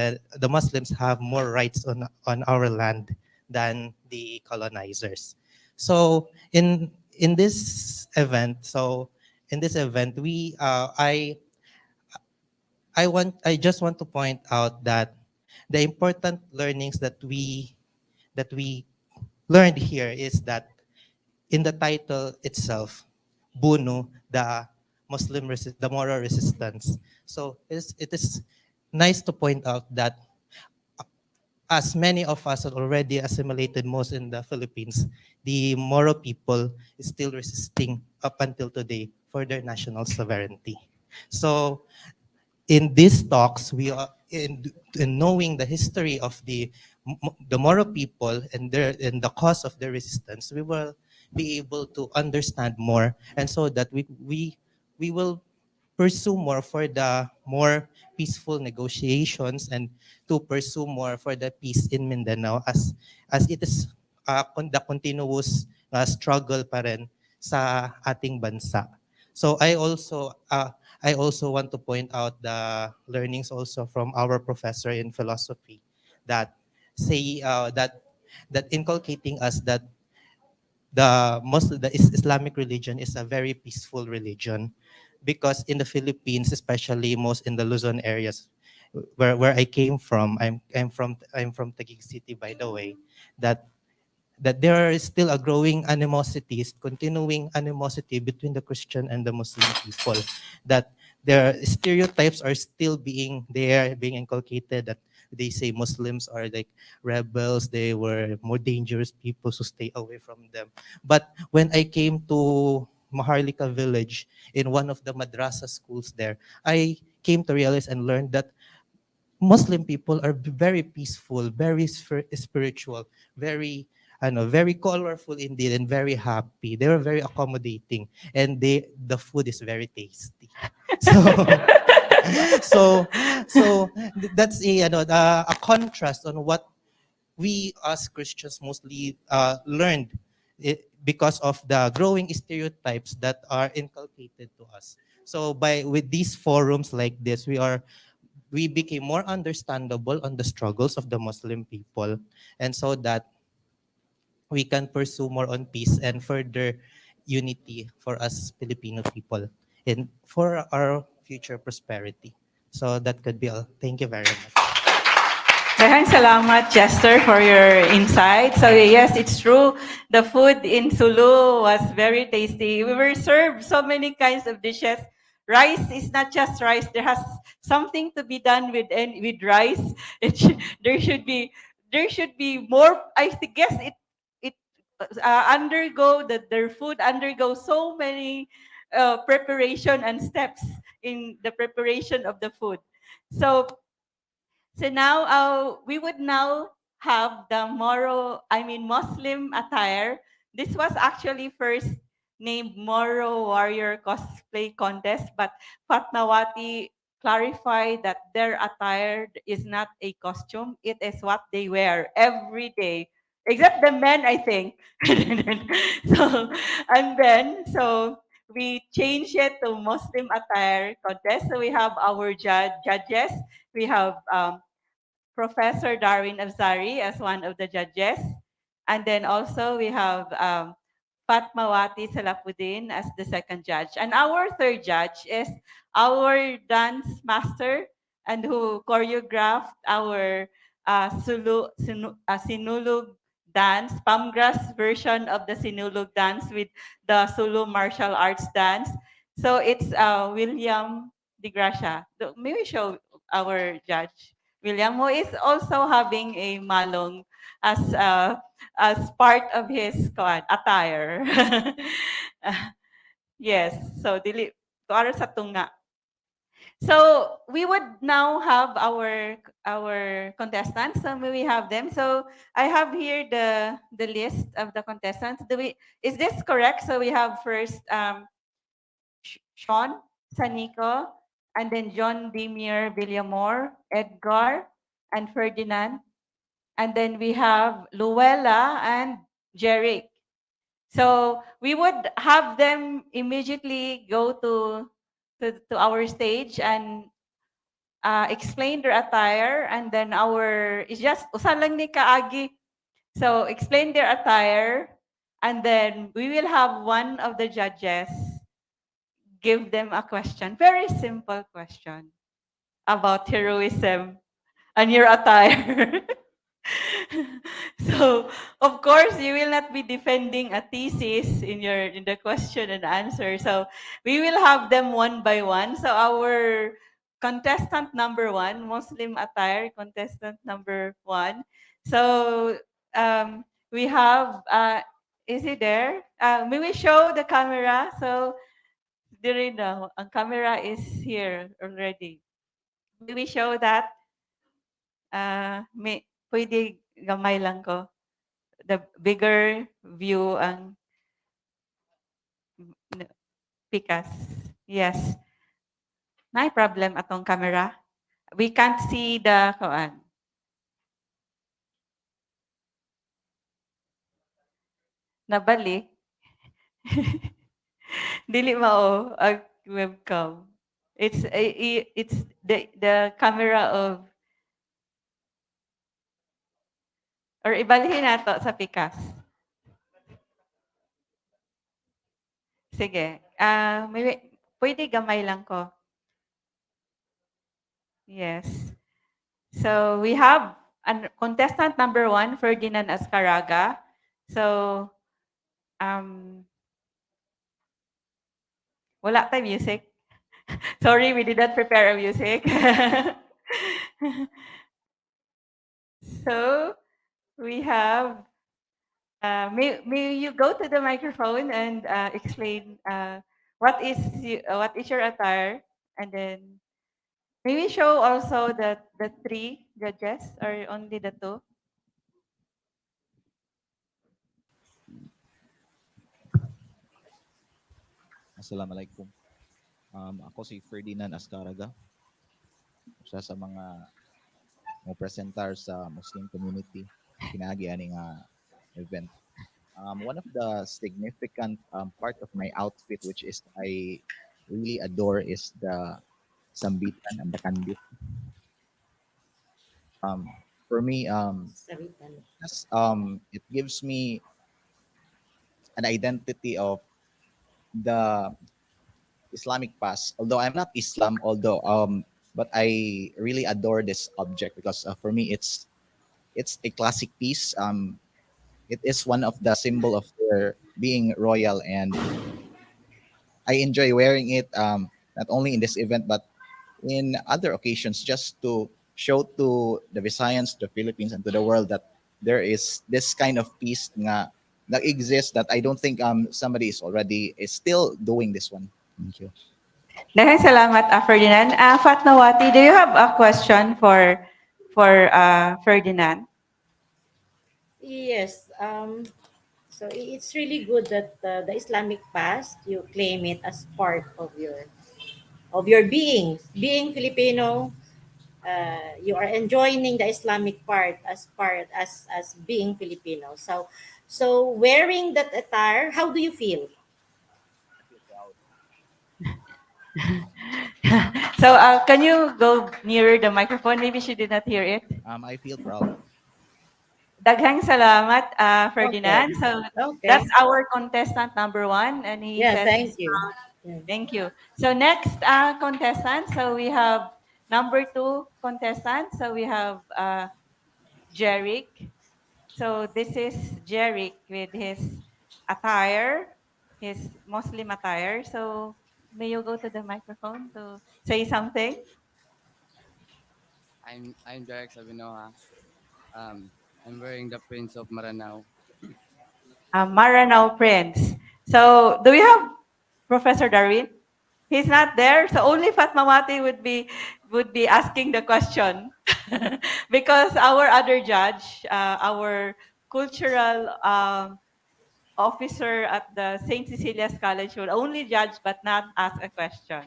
have more rights on our land than the colonizers. So in this event, we I just want to point out that the important learnings that we learned here is that in the title itself, Bunu, the Moro resistance. So it is nice to point out that as many of us are already assimilated most in the Philippines, the Moro people is still resisting up until today for their national sovereignty. So in these talks, we are in knowing the history of the Moro people and the cause of their resistance, we will be able to understand more, and so that we will pursue more for the more peaceful negotiations and to pursue more for the peace in Mindanao as it is the continuous struggle pa rin sa ating bansa. So I also want to point out the learnings also from our professor in philosophy that that inculcating us that the Islamic religion is a very peaceful religion, because in the Philippines, especially most in the Luzon areas where I came from, I'm from Taguig City, by the way, that there is still a growing animosity, continuing animosity between the Christian and the Muslim people, that their stereotypes are still being inculcated, that they say Muslims are like rebels, they were more dangerous people, so stay away from them. But when I came to Maharlika village, in one of the madrasa schools there, I came to realize and learn that Muslim people are very peaceful, very spiritual, very colorful indeed, and very happy. They were very accommodating, and the food is very tasty. So that's a contrast on what we as Christians mostly learned because of the growing stereotypes that are inculcated to us. So with these forums like this, we became more understandable on the struggles of the Muslim people, and so that we can pursue more on peace and further unity for us Filipino people and for our future prosperity. So that could be all. Thank you very much. Daghang salamat, Chester, for your insight. So yes, it's true. The food in Sulu was very tasty. We were served so many kinds of dishes rice is not just rice. There has something to be done with rice. There should be more. I guess it undergo that their food undergo so many preparation and steps in the preparation of the food. So now we would now have the Muslim attire. This was actually first named Moro Warrior Cosplay Contest, but Fatmawati clarified that their attire is not a costume. It is what they wear every day, except the men, I think. So we changed it to Muslim attire contest. So we have our judges. We have Professor 𝗷𝗫𝗳𝗺cie as one of the judges. And then also we have Fatmawati Salapuddin as the second judge. And our third judge is our dance master and who choreographed our Sinulog dance, Pamgrass version of the Sinulog dance with the Sulu martial arts dance. So it's William 𝗷𝗫𝗳𝗍. May we show our judge? William, who is also having a malong as part of his attire. Yes, so dili tuara sa tunga. So we would now have our contestants. So may we have them? So I have here the list of the contestants. Is this correct? So we have first Sean Sanico, and then John Demir Villamor, Edgar, and Ferdinand. And then we have Luella and Jeric. So we would have them immediately go to our stage and explain their attire. And then it's just, usa lang ni kaagi. So explain their attire. And then we will have one of the judges give them a question, very simple question about heroism and your attire. So, of course, you will not be defending a thesis in the question and answer. So, we will have them one by one. So, our contestant number one, Muslim attire contestant number one. So, we have, is he there? May we show the camera? So, diri na, ang camera is here already. May we show that? Pwede gamay lang ko. The bigger view ang pikas. Yes. May problem atong camera. We can't see the kuan. Nabali. Dili mao ang webcam. It's the camera of or ibalhin nato sa pikas. Sige. Pwede gamay lang ko. Yes. So we have contestant number one, Ferdinand Azcaraga. So wala tayo music. Sorry, we did not prepare a music. So we have, may you go to the microphone and explain what is your attire, and then may we show also the three judges or only the two? Assalamualaikum. Ako si Ferdinand Azcaraga. Isa sa mga presentar sa Muslim community pinaagi aning event. One of the significant part of my outfit, which is I really adore, is the sambitan and the kandit. For me, it gives me an identity of the Islamic past. Although I'm not Islam, but I really adore this object because for me it's a classic piece. It is one of the symbol of their being royal, and I enjoy wearing it. not only in this event but in other occasions, just to show to the Visayans, the Philippines, and to the world that there is this kind of peace that exists, that I don't think somebody is still doing this one. Thank you. Daghang salamat, Ferdinand. Fatmawati, do you have a question for Ferdinand? Yes. So it's really good that the Islamic past, you claim it as part of your being Filipino. You are enjoying the Islamic part as being Filipino. So wearing that attire, how do you feel? So can you go nearer the microphone? Maybe she did not hear it. I feel proud. Daghang salamat, Ferdinand. Okay. So Okay. that's our contestant number 1, and he Yeah, says, thank you. Yeah. Thank you. So next contestant, so we have number 2 contestant. So we have Jeric. So this is Jeric with his attire, his Muslim attire. So may you go to the microphone to say something? I'm Derek Sabinoha. I'm wearing the Prince of Maranao. Maranao Prince. So do we have Professor Darwin? He's not there, so only Fatmawati would be asking the question, because our other judge, our cultural officer at the St. Cecilia's College, will only judge but not ask a question.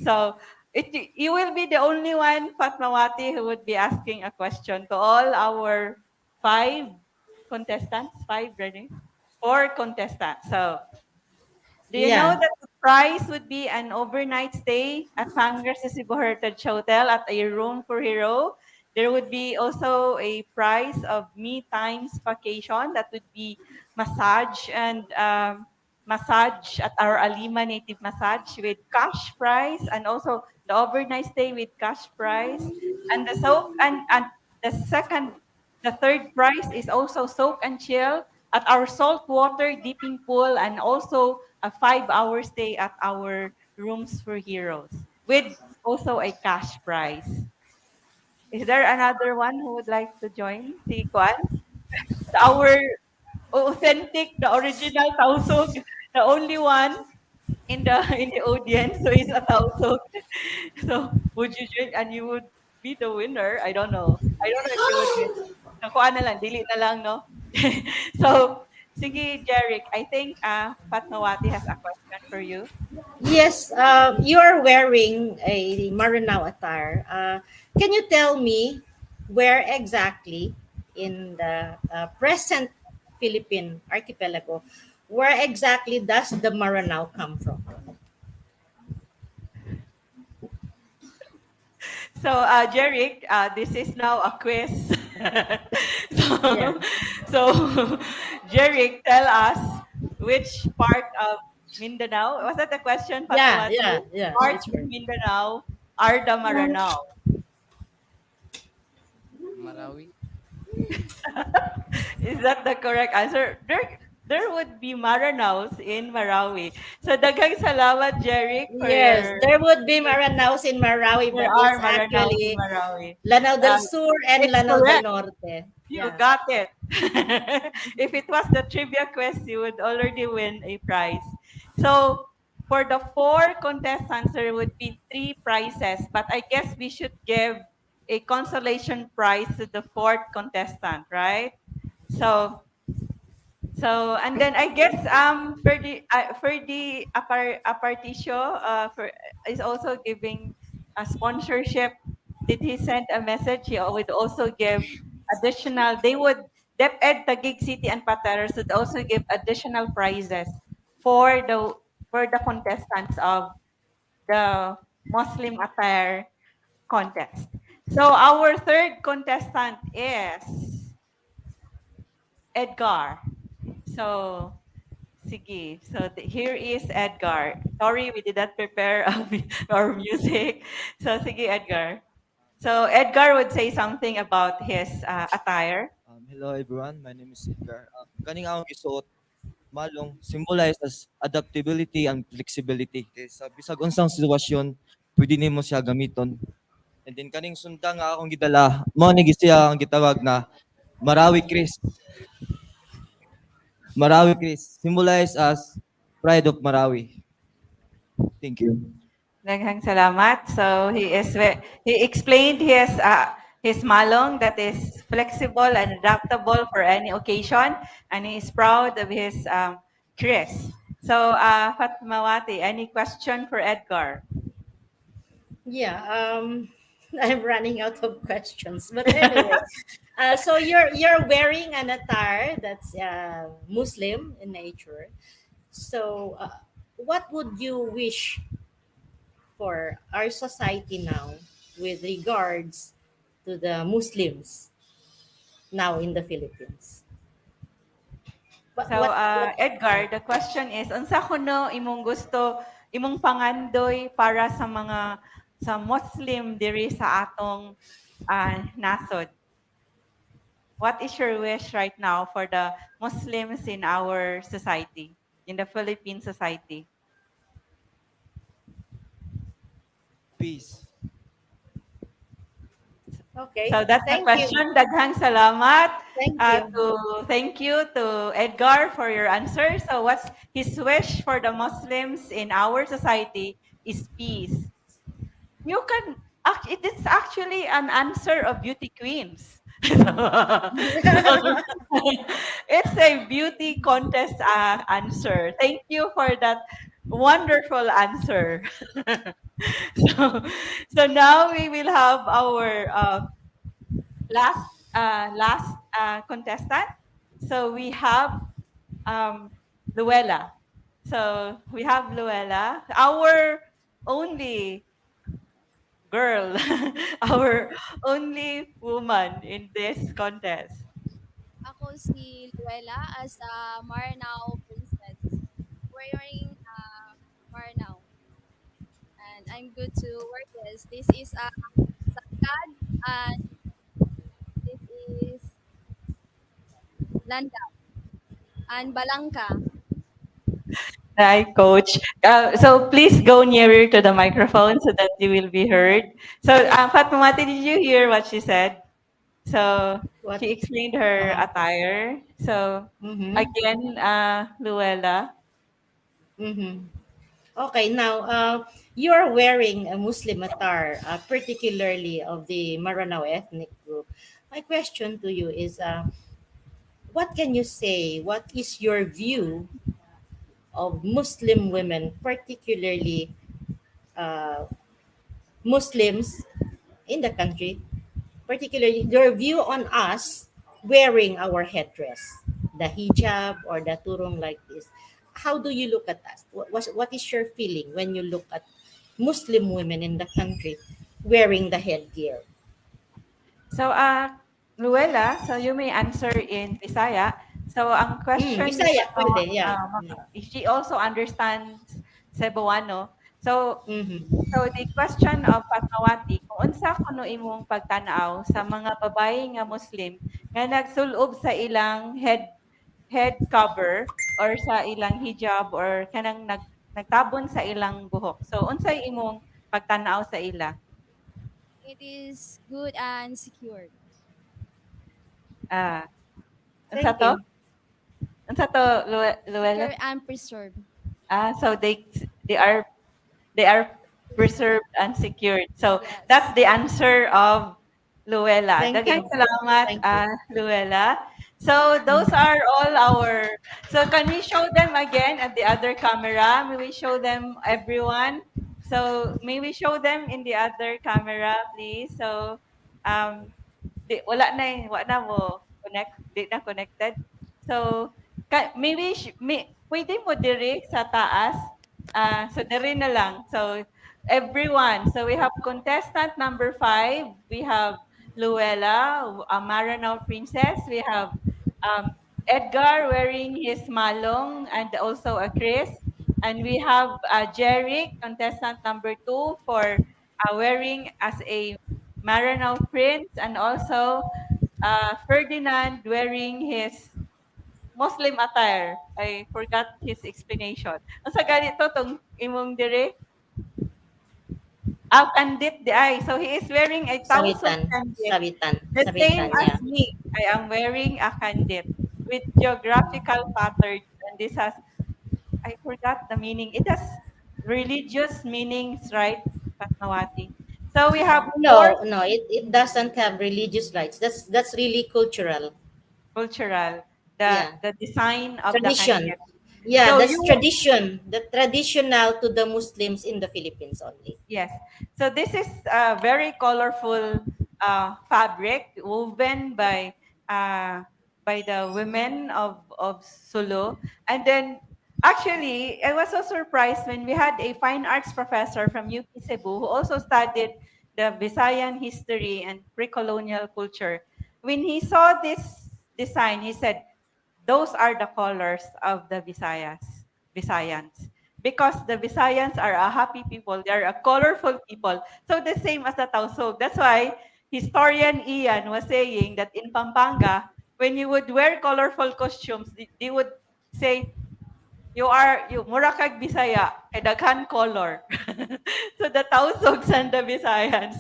So you will be the only one, Fatmawati, who would be asking a question to all our 5 contestants, 5 ready? 4 contestants. So do you know Yeah. that the prize would be an overnight stay at 𝗙𝗪𝗪𝗃 𝗂𝗃 Hotel at a room for hero? There would be also a prize of me times vacation that would be massage and massage at our Alima native massage with cash prize, and also the overnight stay with cash prize, and the soak and the third prize is also soak and chill at our saltwater dipping pool, and also a 5-hour stay at our rooms for heroes with also a cash prize. Is there another one who would like to join? Si Kwan? Our authentic, the original Tausug, the only one in the audience who is a Tausug. So would you join and you would be the winner? I don't know. I don't know if you would win. Nakuha na lang, dili na lang, no? So, sige, Jeric, I think Fatmawati has a question for you. Yes, you are wearing a Maranao attire. Can you tell me where exactly in the present Philippine archipelago, where exactly does the Maranao come from? So, Jeric, this is now a quiz. So, Jeric, tell us which part of Mindanao, was that the question, Yeah, Fatmawati? yeah. Parts of Mindanao are the Maranao. Marawi. Is that the correct answer? There would be Maranaos in Marawi. So daghang salamat, Jeric, for Yes, your... there would be Maranaos in Marawi, There but are it's Maranaos in actually Marawi. Lanao del Sur and It's Lanao del correct. Norte. You Yeah. got it. If it was the trivia quest, you would already win a prize. So for the 4 contestants, there would be 3 prizes, but I guess we should give a consolation prize to the 4th contestant, right? So and then I guess Ferdi Aparticio is also giving a sponsorship. Did he send a message? He would also give additional. They would DepEd Taguig City and Pateros would also give additional prizes for the contestants of the Muslim attire contest. So our 3rd contestant is Edgar. So, sige. So, here is Edgar. Sorry, we did not prepare our music. So, sige, Edgar. So, Edgar would say something about his attire. Hello everyone, my name is Edgar. Kaning akong isuot malong symbolize as adaptability and flexibility. Kay sa bisag unsang sitwasyon, pwede nimo siya gamiton. And then kaning sunda nga akong gidala, mao ni siya ang gitawag na Marawi Chris. Marawi Chris, symbolize as pride of Marawi. Thank you. Daghang salamat. So he explained his malong that is flexible and adaptable for any occasion, and he is proud of his Chris. So Fatmawati, any question for Edgar? Yeah, I'm running out of questions. But anyway, so you're wearing an attire that's Muslim in nature. So what would you wish for our society now with regards to the Muslims now in the Philippines? So Edgar, the question is, unsa kuno imong gusto, imong pangandoy para sa Muslim diri sa atong nasod? What is your wish right now for the Muslims in our society, in the Philippine society? Peace. Okay. So that's the Thank question. you. Daghang salamat. Thank you. Thank you to Edgar for your answer. So what's his wish for the Muslims in our society is peace. You can, it is actually an answer of beauty queens. It's a beauty contest answer. Thank you for that wonderful answer. So now we will have our last contestant. So we have 𝗷𝗫𝗀. So we have 𝗷𝗫𝗀, our only girl, our only woman in this contest. Ako si Luella as a Maranao princess wearing Maranao. And I'm good to wear this. This is a sagad and this is landa and balangka. Hi, Coach. So please go nearer to the microphone so that you will be heard. So Fatmawati, did you hear what she said? So she explained her attire. So again, 𝗷𝗫𝗀. Okay, now you're wearing a Muslim attire, particularly of the Maranao ethnic group. My question to you is, what can you say? What is your view of Muslim women, particularly Muslims in the country, particularly your view on us wearing our headdress, the hijab or the turong like this? How do you look at us? What is your feeling when you look at Muslim women in the country wearing the headgear? So 𝗷𝗫𝗀, so you may answer in Bisaya. So ang question Bisaya, pwede, yeah. she also understands Cebuano. So the question of Fatmawati, kung unsa kuno imong pagtanaw sa mga babae nga Muslim nga nagsulob sa ilang head cover or sa ilang hijab or kanang nagtabon sa ilang buhok. So unsay imong pagtanaw sa ila? It is good and secured. Unsa to? Unsa to, 𝗷𝗫𝗀? Secure and preserved. So they are preserved and secured. So that's the answer of 𝗷𝗫𝗀. Thank Daghang you. salamat, 𝗷𝗫𝗀. So those are all our. So can we show them again at the other camera? May we show them, everyone? So may we show them in the other camera, please? So wala na mo di na connected. So maybe pwede mo diri sa taas. So diri na lang. So everyone. So we have contestant number 5. We have 𝗷𝗫𝗀, a Maranao princess. We have Edgar wearing his malong and also a Chris. And we have Jeric, contestant number 2, for wearing as a Maranao prince, and also Ferdinand wearing his Muslim attire. I forgot his explanation. Ang sa ganito tong imong dire, kandit di ay. So he is wearing a tausog kandit. The same as yeah. me. I am wearing a kandit with geographical patterns. And this has, I forgot the meaning. It has religious meanings, right, Patmawati? So we have four No, it doesn't have religious rights. That's really cultural. cultural, Yeah. the design of the Tradition. kandit. Yeah, So that's you tradition. The traditional to the Muslims in the Philippines only. Yes. So this is a very colorful fabric woven by the women of Sulu. And then actually, I was so surprised when we had a fine arts professor from UP Cebu who also studied the Visayan history and pre-colonial culture. When he saw this design, he said, those are the colors of the Visayans. Because the Visayans are a happy people, they are a colorful people. So the same as the Tausug. That's why historian Ian was saying that in Pampanga, when you would wear colorful costumes, they would say, you Murakag Bisaya, kay daghan color. So the Tausugs and the Visayans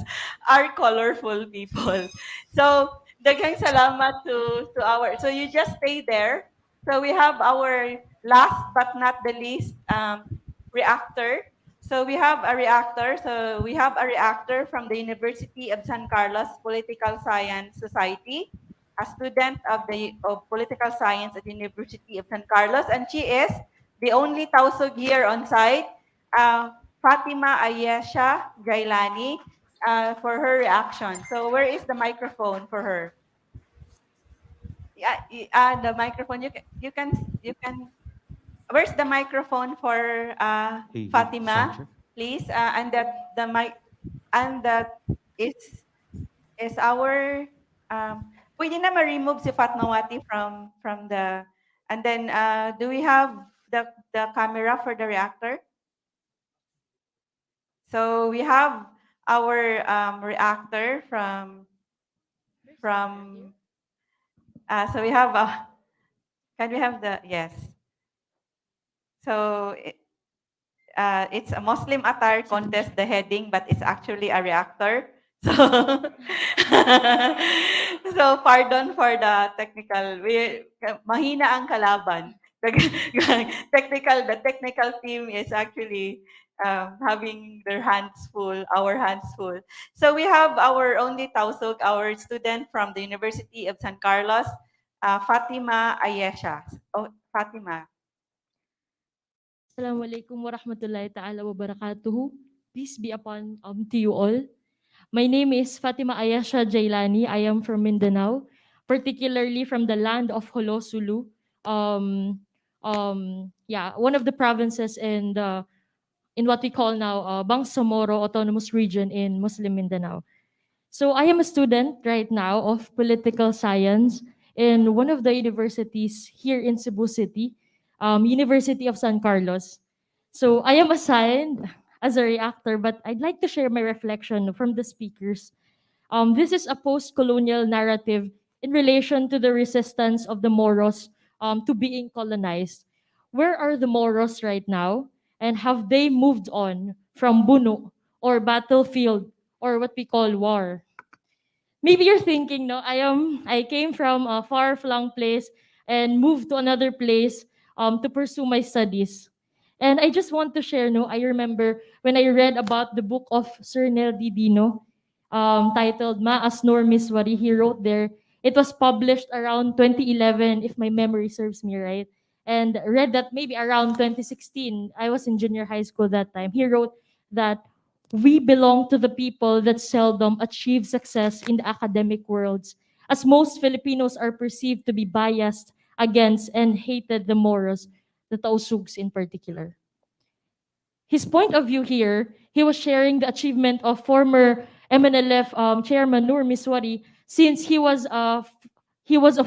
are colorful people. So daghang salamat to our, so you just stay there. So we have our last but not the least reactor. So we have a reactor. So we have a reactor from the University of San Carlos Political Science Society, a student of political science at the University of San Carlos, and she is the only Tausug here on site, Fatima Ayesha Jailani, for her reaction. So where is the microphone for her? Yeah, the microphone. You can. Where's the microphone for Fatima, please? And that the mic, and that is our. Pwede na ma-remove si Fatmawati from the. And then do we have the camera for the reactor? So we have our reactor from. So we have. Can we have the yes? So it's a Muslim attire contest, the heading, but it's actually a reactor. So, so pardon for the technical. Mahina ang kalaban. The technical team is actually having their hands full, our hands full. So we have our only Tausug, our student from the University of San Carlos, Fatima Ayesha. Oh, Fatima. Assalamualaikum warahmatullahi ta'ala wabarakatuh. Peace be upon to you all. My name is Fatima Ayesha Jailani. I am from Mindanao, particularly from the land of Holo Sulu. One of the provinces in what we call now Moro Autonomous Region in Muslim Mindanao. So I am a student right now of political science in one of the universities here in Cebu City, University of San Carlos. So I am assigned as a reactor, but I'd like to share my reflection from the speakers. This is a post-colonial narrative in relation to the resistance of the Moros to being colonized. Where are the Moros right now? And have they moved on from Bunu or battlefield or what we call war? Maybe you're thinking, no, I came from a far-flung place and moved to another place to pursue my studies. And I just want to share, no, I remember when I read about the book of Sir Nel Didino, titled Maas 𝗏𝗟𝗏 he wrote there. It was published around 2011, if my memory serves me right. And read that maybe around 2016. I was in junior high school that time. He wrote that we belong to the people that seldom achieve success in the academic worlds, as most Filipinos are perceived to be biased against and hated the Moros, the Tausugs in particular. His point of view here, he was sharing the achievement of former MNLF chairman 𝗏𝗏 since he was a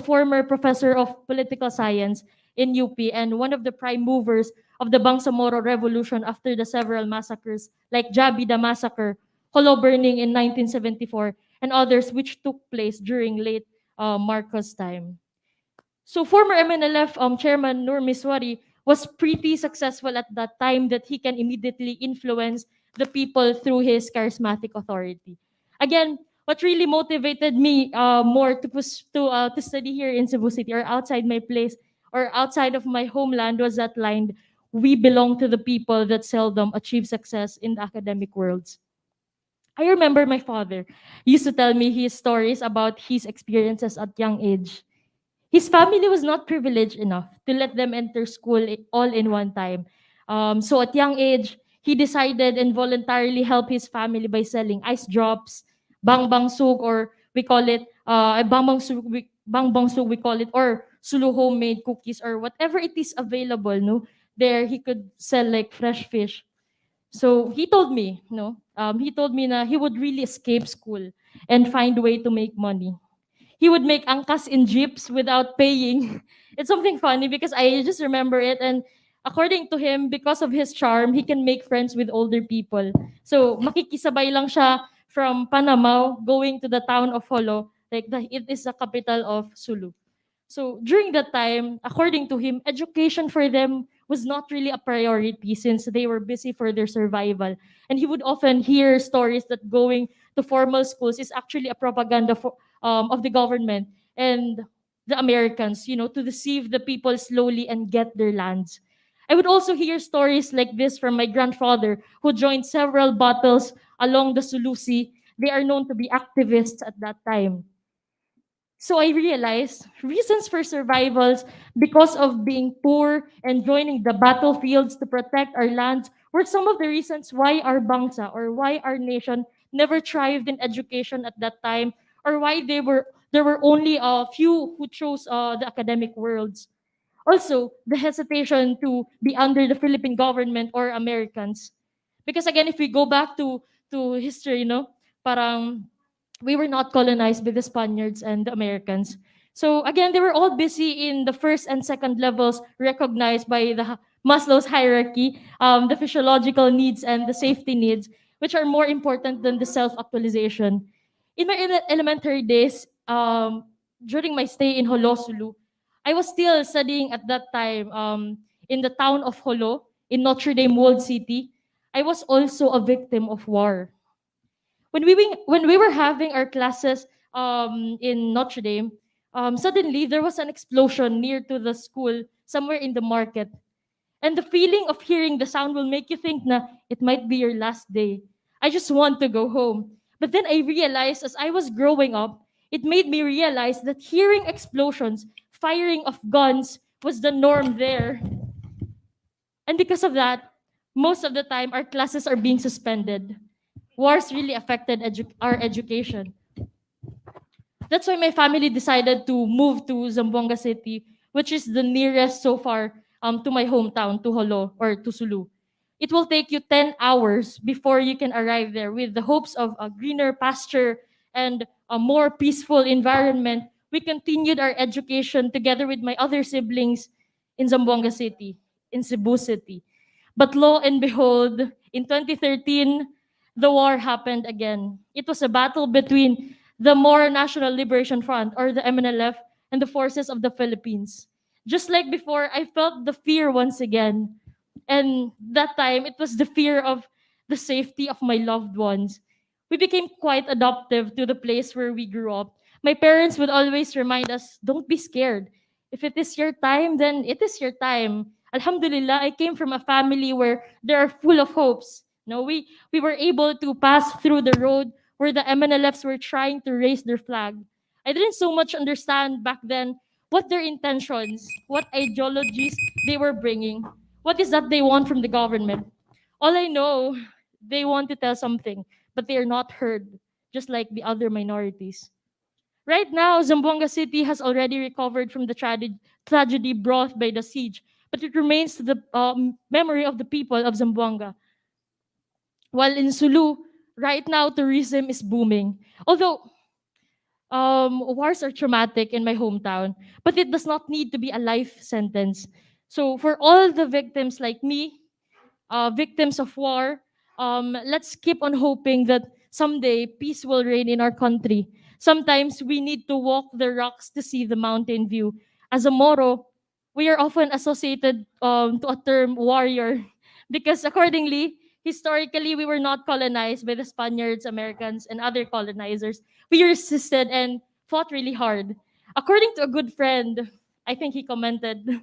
former professor of political science in UP and one of the prime movers of the Bangsamoro Revolution after the several massacres like 𝗷𝗵𝗃 massacre, Holo burning in 1974, and others which took place during late Marcos time. So former MNLF chairman Nur Miswari was pretty successful at that time that he can immediately influence the people through his charismatic authority. Again, what really motivated me more to study here in Cebu City or outside my place or outside of my homeland was that line, "We belong to the people that seldom achieve success in the academic worlds." I remember my father used to tell me his stories about his experiences at young age. His family was not privileged enough to let them enter school all in one time. So at young age, he decided and voluntarily helped his family by selling ice drops, bang sug, or we call it bang sug we call it, or sulu homemade cookies or whatever it is available. No, there he could sell like fresh fish. So he told me, he told me na he would really escape school and find a way to make money. He would make angkas in jeeps without paying. It's something funny because I just remember it. And according to him, because of his charm, he can make friends with older people. So makikisabay lang siya from Panama going to the town of Holo. It is the capital of Sulu. So during that time, according to him, education for them was not really a priority since they were busy for their survival. And he would often hear stories that going to formal schools is actually a propaganda of the government and the Americans, to deceive the people slowly and get their lands. I would also hear stories like this from my grandfather, who joined several battles along the Sulu Sea. They are known to be activists at that time. So I realized reasons for survivals because of being poor and joining the battlefields to protect our lands were some of the reasons why our bangsa or why our nation never thrived in education at that time, or why there were only a few who chose the academic worlds. Also, the hesitation to be under the Philippine government or Americans. Because again, if we go back to history, parang we were not colonized by the Spaniards and the Americans. So again, they were all busy in the first and second levels recognized by the Maslow's hierarchy, the physiological needs and the safety needs, which are more important than the self-actualization. In my elementary days, during my stay in Holo, Sulu, I was still studying at that time in the town of Holo in Notre Dame Walled City. I was also a victim of war. When we were having our classes in Notre Dame, suddenly there was an explosion near to the school, somewhere in the market. And the feeling of hearing the sound will make you think na it might be your last day. I just want to go home. But then I realized as I was growing up, it made me realize that hearing explosions, firing of guns was the norm there. And because of that, most of the time our classes are being suspended. Wars really affected our education. That's why my family decided to move to Zamboanga City, which is the nearest so far to my hometown, to Holo or to Sulu. It will take you 10 hours before you can arrive there with the hopes of a greener pasture and a more peaceful environment. We continued our education together with my other siblings in Zamboanga City, in Cebu City. But lo and behold, in 2013, the war happened again. It was a battle between the Moro National Liberation Front, or the MNLF, and the forces of the Philippines. Just like before, I felt the fear once again. And that time, it was the fear of the safety of my loved ones. We became quite adoptive to the place where we grew up. My parents would always remind us, don't be scared. If it is your time, then it is your time. Alhamdulillah, I came from a family where they are full of hopes. No, we were able to pass through the road where the MNLFs were trying to raise their flag. I didn't so much understand back then what their intentions, what ideologies they were bringing, what is that they want from the government. All I know, they want to tell something, but they are not heard, just like the other minorities. Right now, Zamboanga City has already recovered from the tragedy brought by the siege, but it remains to the memory of the people of Zamboanga. While in Sulu, right now, tourism is booming. Although wars are traumatic in my hometown, but it does not need to be a life sentence. So for all the victims like me, victims of war, let's keep on hoping that someday peace will reign in our country. Sometimes we need to walk the rocks to see the mountain view. As a Moro, we are often associated to a term warrior because accordingly, historically, we were not colonized by the Spaniards, Americans, and other colonizers. We resisted and fought really hard. According to a good friend, I think he commented,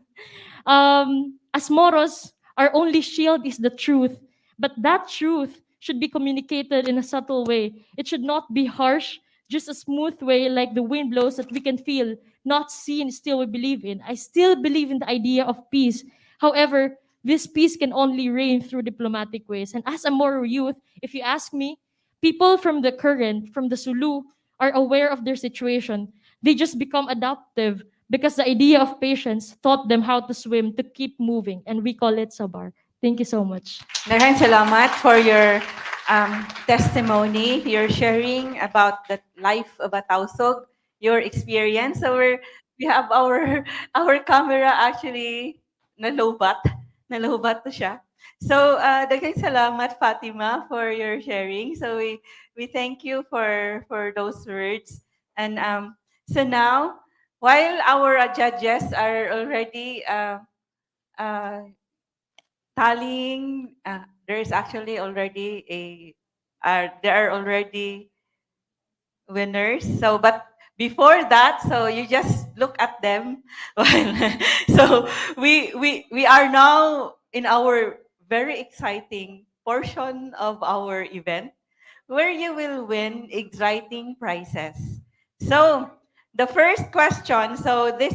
as Moros, our only shield is the truth, but that truth should be communicated in a subtle way. It should not be harsh, just a smooth way like the wind blows that we can feel, not see, and still we believe in. I still believe in the idea of peace. However, this peace can only reign through diplomatic ways. And as a Moro youth, if you ask me, people from the current, from the Sulu, are aware of their situation. They just become adaptive because the idea of patience taught them how to swim, to keep moving, and we call it sabar. Thank you so much. Maraming salamat for your testimony, your sharing about the life of a Tausug, your experience. So we have our camera actually nalobat to siya. So daghang salamat Fatima for your sharing. So we thank you for those words. And so now, while our judges are already tallying, there is actually already there are already winners. So, but before that, so you just look at them. So we are now in our very exciting portion of our event, where you will win exciting prizes. So the first question, so the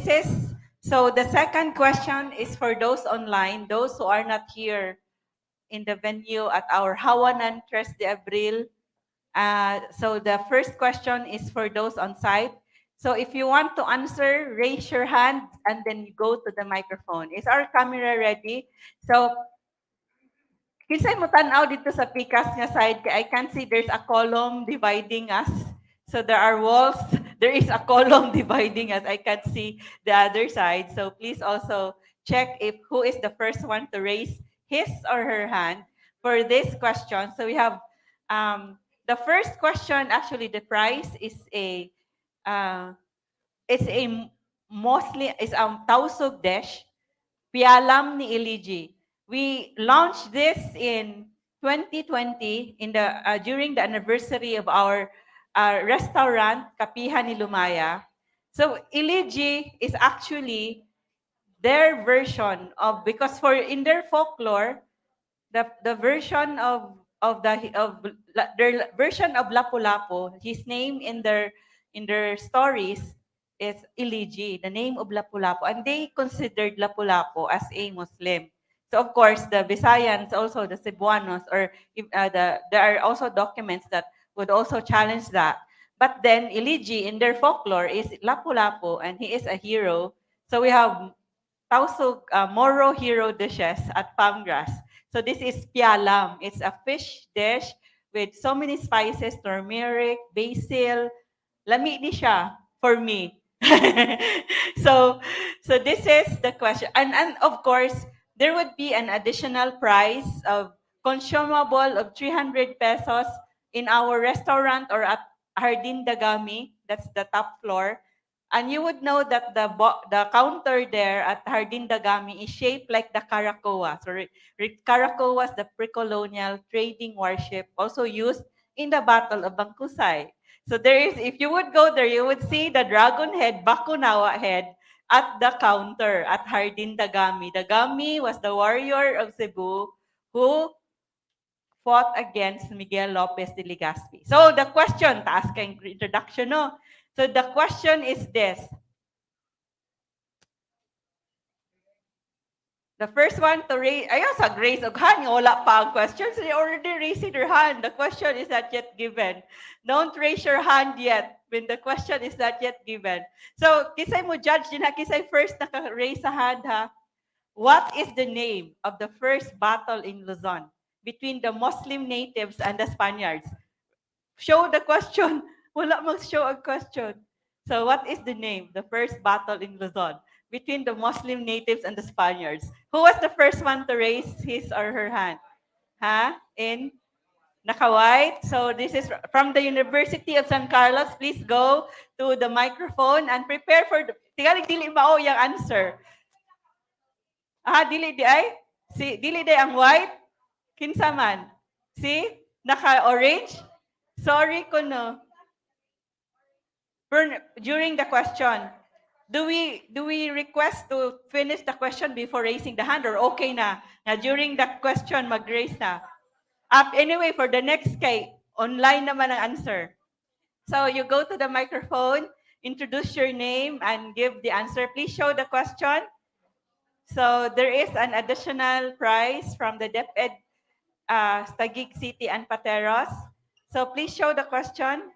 second question is for those online, those who are not here in the venue at our Hawanan 3 de Abril. So the first question is for those on site. So if you want to answer, raise your hand and then you go to the microphone. Is our camera ready? So kinsay mo tanaw dito sa pikas nga side, I can see there's a column dividing us. So there are walls, there is a column dividing us. I can't see the other side. So please also check if who is the first one to raise his or her hand for this question. So we have the first question, actually the prize is a mostly is Tausug dish, 𝗷𝗁 ni 𝗙𝗵𝗔. We launched this in 2020 in the during the anniversary of our restaurant 𝗙𝗵𝗻 ni Lumaya. So 𝗙𝗵𝗔 is actually their version of, because for in their folklore, the version of their version of Lapu-Lapu, his name in their stories is 𝗙𝗵𝗔, the name of Lapu-Lapu, and they considered Lapu-Lapu as a Muslim. So of course, the Visayans, also the Cebuanos, or there are also documents that would also challenge that. But then 𝗙𝗵𝗔 in their folklore is Lapu-Lapu, and he is a hero. So we have Tausug Moro hero dishes at Pamgras. So this is 𝗷𝗁. It's a fish dish with so many spices, turmeric, basil. Lami ni siya for me. So this is the question. And of course, there would be an additional prize of consumable of 300 pesos in our restaurant or at Jardín Dagami. That's the top floor. And you would know that the counter there at Jardín Dagami is shaped like the 𝗁𝗁𝗀. So 𝗁𝗁𝗀 was the pre-colonial trading warship also used in the Battle of 𝗷𝗁𝗪𝗂. So there is, if you would go there, you would see the dragon head, Bakunawa head, at the counter at Jardín Dagami. Dagami was the warrior of Cebu who fought against Miguel Lopez de Legazpi. So the question, taas kayong introduction, no? So the question is this. The first one to raise, ayun sa grace of hand, wala pa ang questions, they already raised their hand. The question is not yet given. Don't raise your hand yet when the question is not yet given. So, kisay mo judge din ha, kisay first naka-raise sa hand ha. What is the name of the first battle in Luzon between the Muslim natives and the Spaniards? Show the question. Wala mag-show ang question. So, what is the name, the first battle in Luzon between the Muslim natives and the Spaniards? Who was the first one to raise his or her hand? In Naka-white. So this is from the University of San Carlos. Please go to the microphone and prepare for the... Tingali dili mao yung answer. Dili di ay? Si, dili di ang white? Kinsa man? Si? Naka-orange? Sorry ko no. During the question, do we request to finish the question before raising the hand or okay na? Na during the question, mag-raise na. Anyway, for the next kay, online naman ang answer. So you go to the microphone, introduce your name, and give the answer. Please show the question. So there is an additional prize from the DepEd Taguig City and Pateros. So please show the question.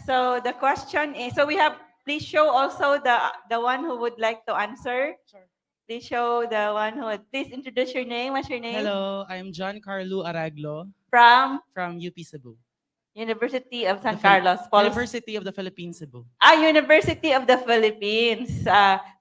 So the question is, so we have, please show also the one who would like to answer. Sure. Please show the one who would, please introduce your name. What's your name? Hello, I'm 𝗔𝗃𝗄 𝗂𝗃𝗁 from UP Cebu. University of San Carlos. University of the Philippines-Cebu. University of the Philippines.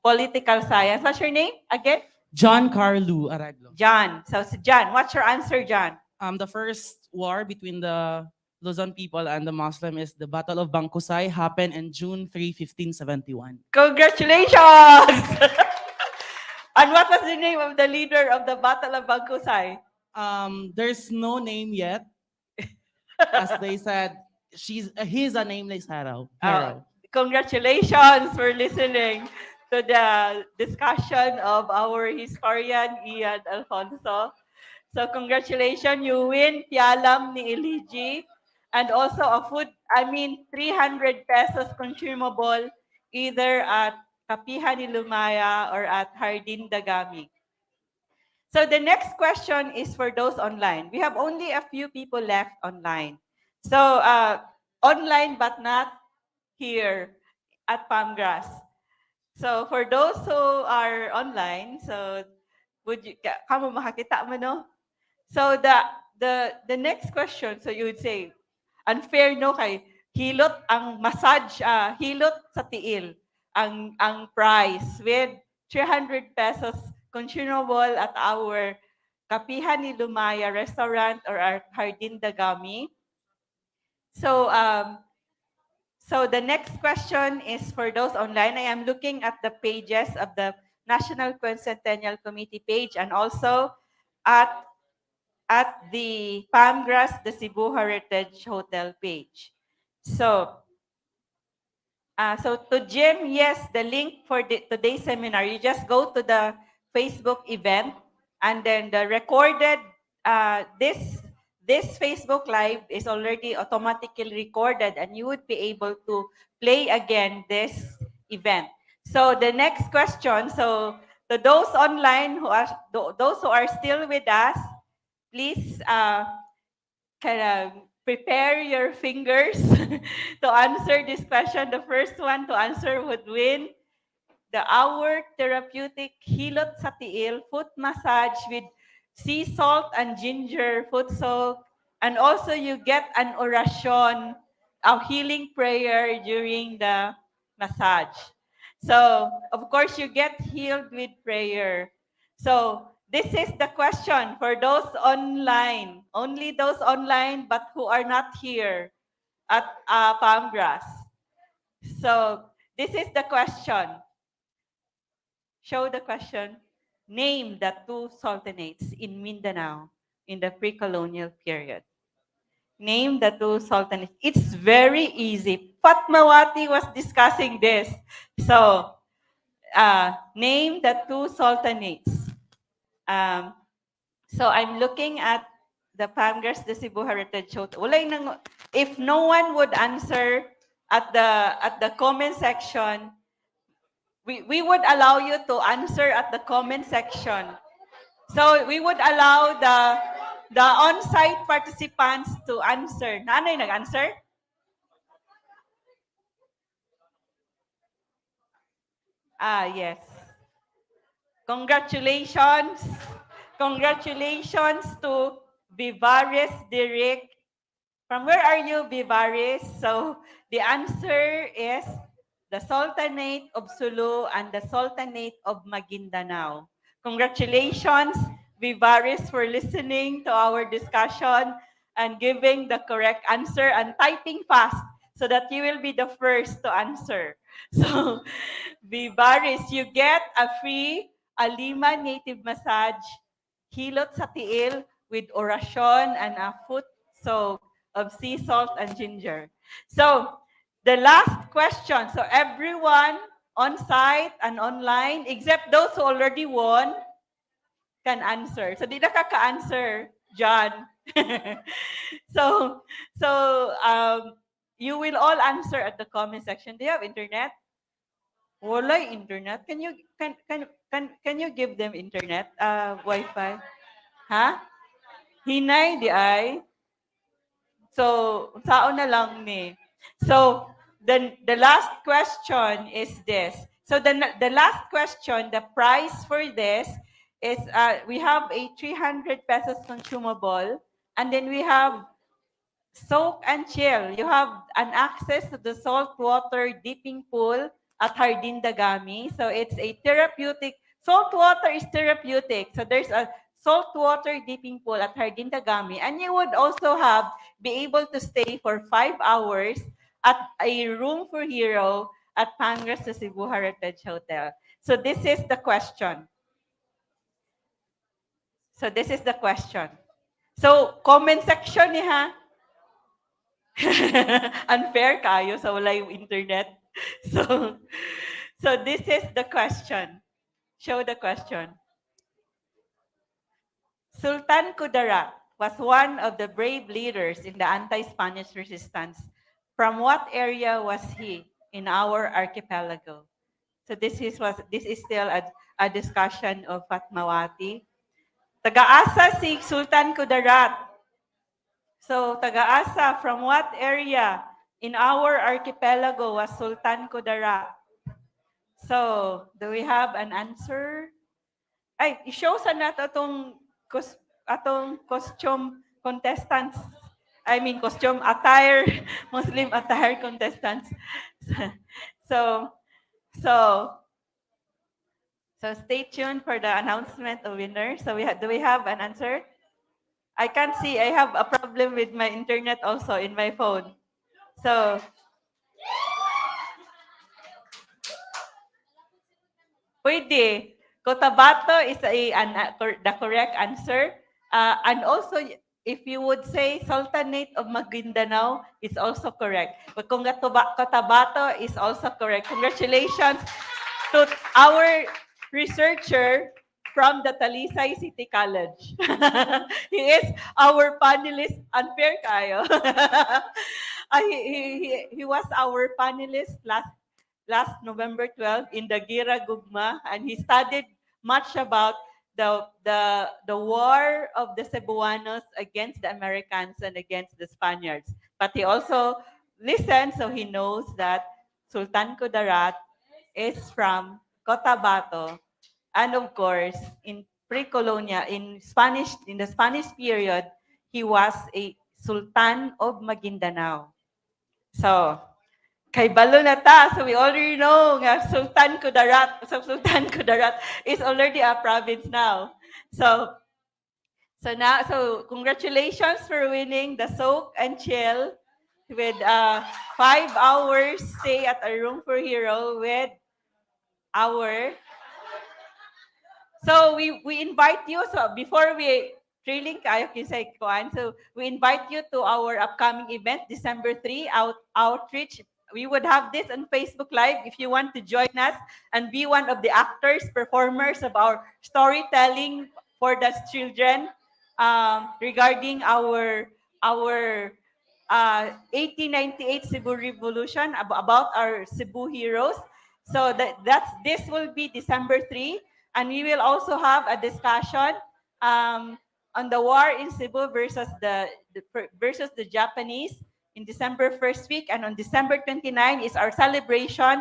Political Science. What's your name again? 𝗔𝗃𝗄 𝗂𝗃𝗁. John. So John, what's your answer, John? The first war between the Luzon people and the Muslim is the Battle of 𝗵𝗂𝘃 happened in June 3, 1571. Congratulations! And what was the name of the leader of the Battle of 𝗵𝗂𝘃? There's no name yet. As they said, he's a nameless hero. Congratulations for listening to the discussion of our historian, Ian Alfonso. So congratulations, you win pialam ni 𝗙𝗵𝗂𝗃𝗁 and also a 300 pesos consumable either at 𝗙𝗶𝗻 ni Lumaya or at Jardín Dagami. So the next question is for those online. We have only a few people left online. So online but not here at Palmgrass. So for those who are online, so would you kamo makakita mo no? So the next question, so you would say, unfair no kay hilot ang massage, hilot sa tiil ang price with 300 pesos consumable at our 𝗙𝗶𝗻 ni Lumaya restaurant or our Jardín Dagami. So so the next question is for those online. I am looking at the pages of the National Quincentennial Committee page and also at the Palmgrass, the Cebu Heritage Hotel page. So, so to Jim, yes, the link for today's seminar, you just go to the Facebook event and then the recorded, this Facebook Live is already automatically recorded and you would be able to play again this event. So the next question, so to those online those who are still with us, please prepare your fingers to answer this question. The first one to answer would win the Hour Therapeutic Hilot sa Tiil foot massage with sea salt and ginger foot soak. And also you get an orasyon, a healing prayer during the massage. So, of course, you get healed with prayer. So, this is the question for those online, only those online but who are not here at Palmgrass. So, this is the question. Show the question. Name the two sultanates in Mindanao in the pre-colonial period. Name the two sultanates. It's very easy. Fatmawati was discussing this. So, name the two sultanates. So I'm looking at the Palmgrass, the Cebu Heritage Hotel. If no one would answer at the comment section, we would allow you to answer at the comment section. So we would allow the on-site participants to answer. Nanay nag-answer? Yes. Congratulations. Congratulations to 𝗍𝗿𝗄𝗃 Direk. From where are you, 𝗍𝗿𝗄𝗃? So the answer is the Sultanate of Sulu and the Sultanate of Maguindanao. Congratulations, 𝗍𝗿𝗄𝗃, for listening to our discussion and giving the correct answer and typing fast so that you will be the first to answer. So, 𝗷𝗿, you get a free Alima native massage, hilot sa tiil with orasyon and a foot soak of sea salt and ginger. So, the last question. So, everyone on site and online, except those who already won, can answer. So, di na kaka-answer, John. so, you will all answer at the comment section. Do you have internet? Wala internet. Can you give them internet? Wi-Fi? Ha? Hinay di ay. So, saon na lang ni. So, the last question is this. So, the last question, the price for this is we have a 300 pesos consumable, and then we have soak and chill. You have an access to the saltwater dipping pool at 𝗷𝗿 𝗂𝗂𝗃𝗃. So it's a therapeutic, salt water is therapeutic. So there's a saltwater dipping pool at 𝗷𝗿 𝗂𝗂𝗃𝗃. And you would also be able to stay for 5 hours at a room for hero at Panelists, the Cebu Heritage Hotel. So this is the question. So comment section ni ha. Unfair kayo sa wala yung internet. So this is the question. Show the question. Sultan Kudarat was one of the brave leaders in the anti-Spanish resistance. From what area was he in our archipelago? So this is still a discussion of Fatmawati. Taga-asa si Sultan Kudarat. So, taga-asa, from what area in our archipelago was Sultan Kudarat? So, do we have an answer? Ay, i-show sa nato atong costume contestants. I mean, costume attire, Muslim attire contestants. So stay tuned for the announcement of winners. So, do we have an answer? I can't see. I have a problem with my internet also in my phone. So, pwede. 𝗏𝗏𝗃𝗃𝗃 is the correct answer. And also, if you would say Sultanate of Maguindanao, it's also correct. But kung 𝗏𝗏𝗃𝗃 is also correct. Congratulations to our researcher from the Talisay City College. He is our panelist. Unfair kayo. He was our panelist last November 12 in the 𝗷𝗿 and he studied much about the war of the Cebuanos against the Americans and against the Spaniards. But he also listened, so he knows that Sultan Kudarat is from Cotabato. And of course, in pre-colonial, in the Spanish period, he was a Sultan of Maguindanao. So, kay balo na ta, so we already know nga Sultan Kudarat is already a province now. So congratulations for winning the soak and chill with 5 hours stay at a room for hero with our. So we invite you. So before we trailing kayo kisay kuan, so we invite you to our upcoming event December 3 outreach. We would have this on Facebook Live if you want to join us and be one of the actors, performers of our storytelling for the children regarding our 1898 Cebu Revolution, about our Cebu heroes. So this will be December 3. And we will also have a discussion on the war in Cebu versus the Japanese in December 1st week. And on December 29 is our celebration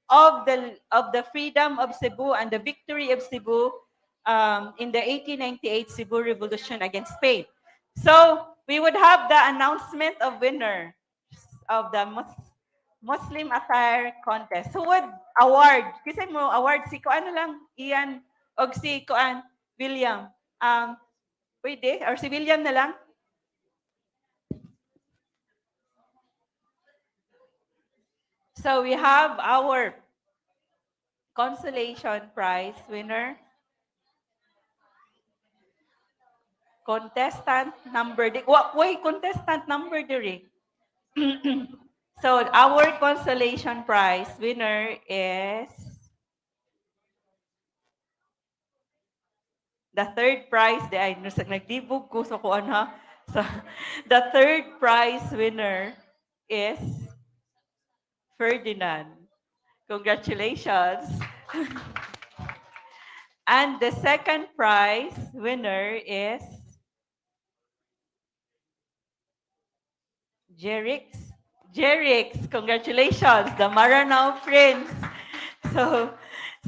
of the freedom of Cebu and the victory of Cebu in the 1898 Cebu Revolution against Spain. So we would have the announcement of winner of the Muslim attire contest. Who would award? Kasi mo award si Kuan lang, Ian, o si Kuan, William. Pwede? Or si William na lang? So we have our consolation prize winner, contestant number, contestant number 3. So our consolation prize winner is the third prize. Naglibog ko sa kuan ha. So the third prize winner is Ferdinand. Congratulations. And the second prize winner is Jerix. Congratulations, the Maranao Prince.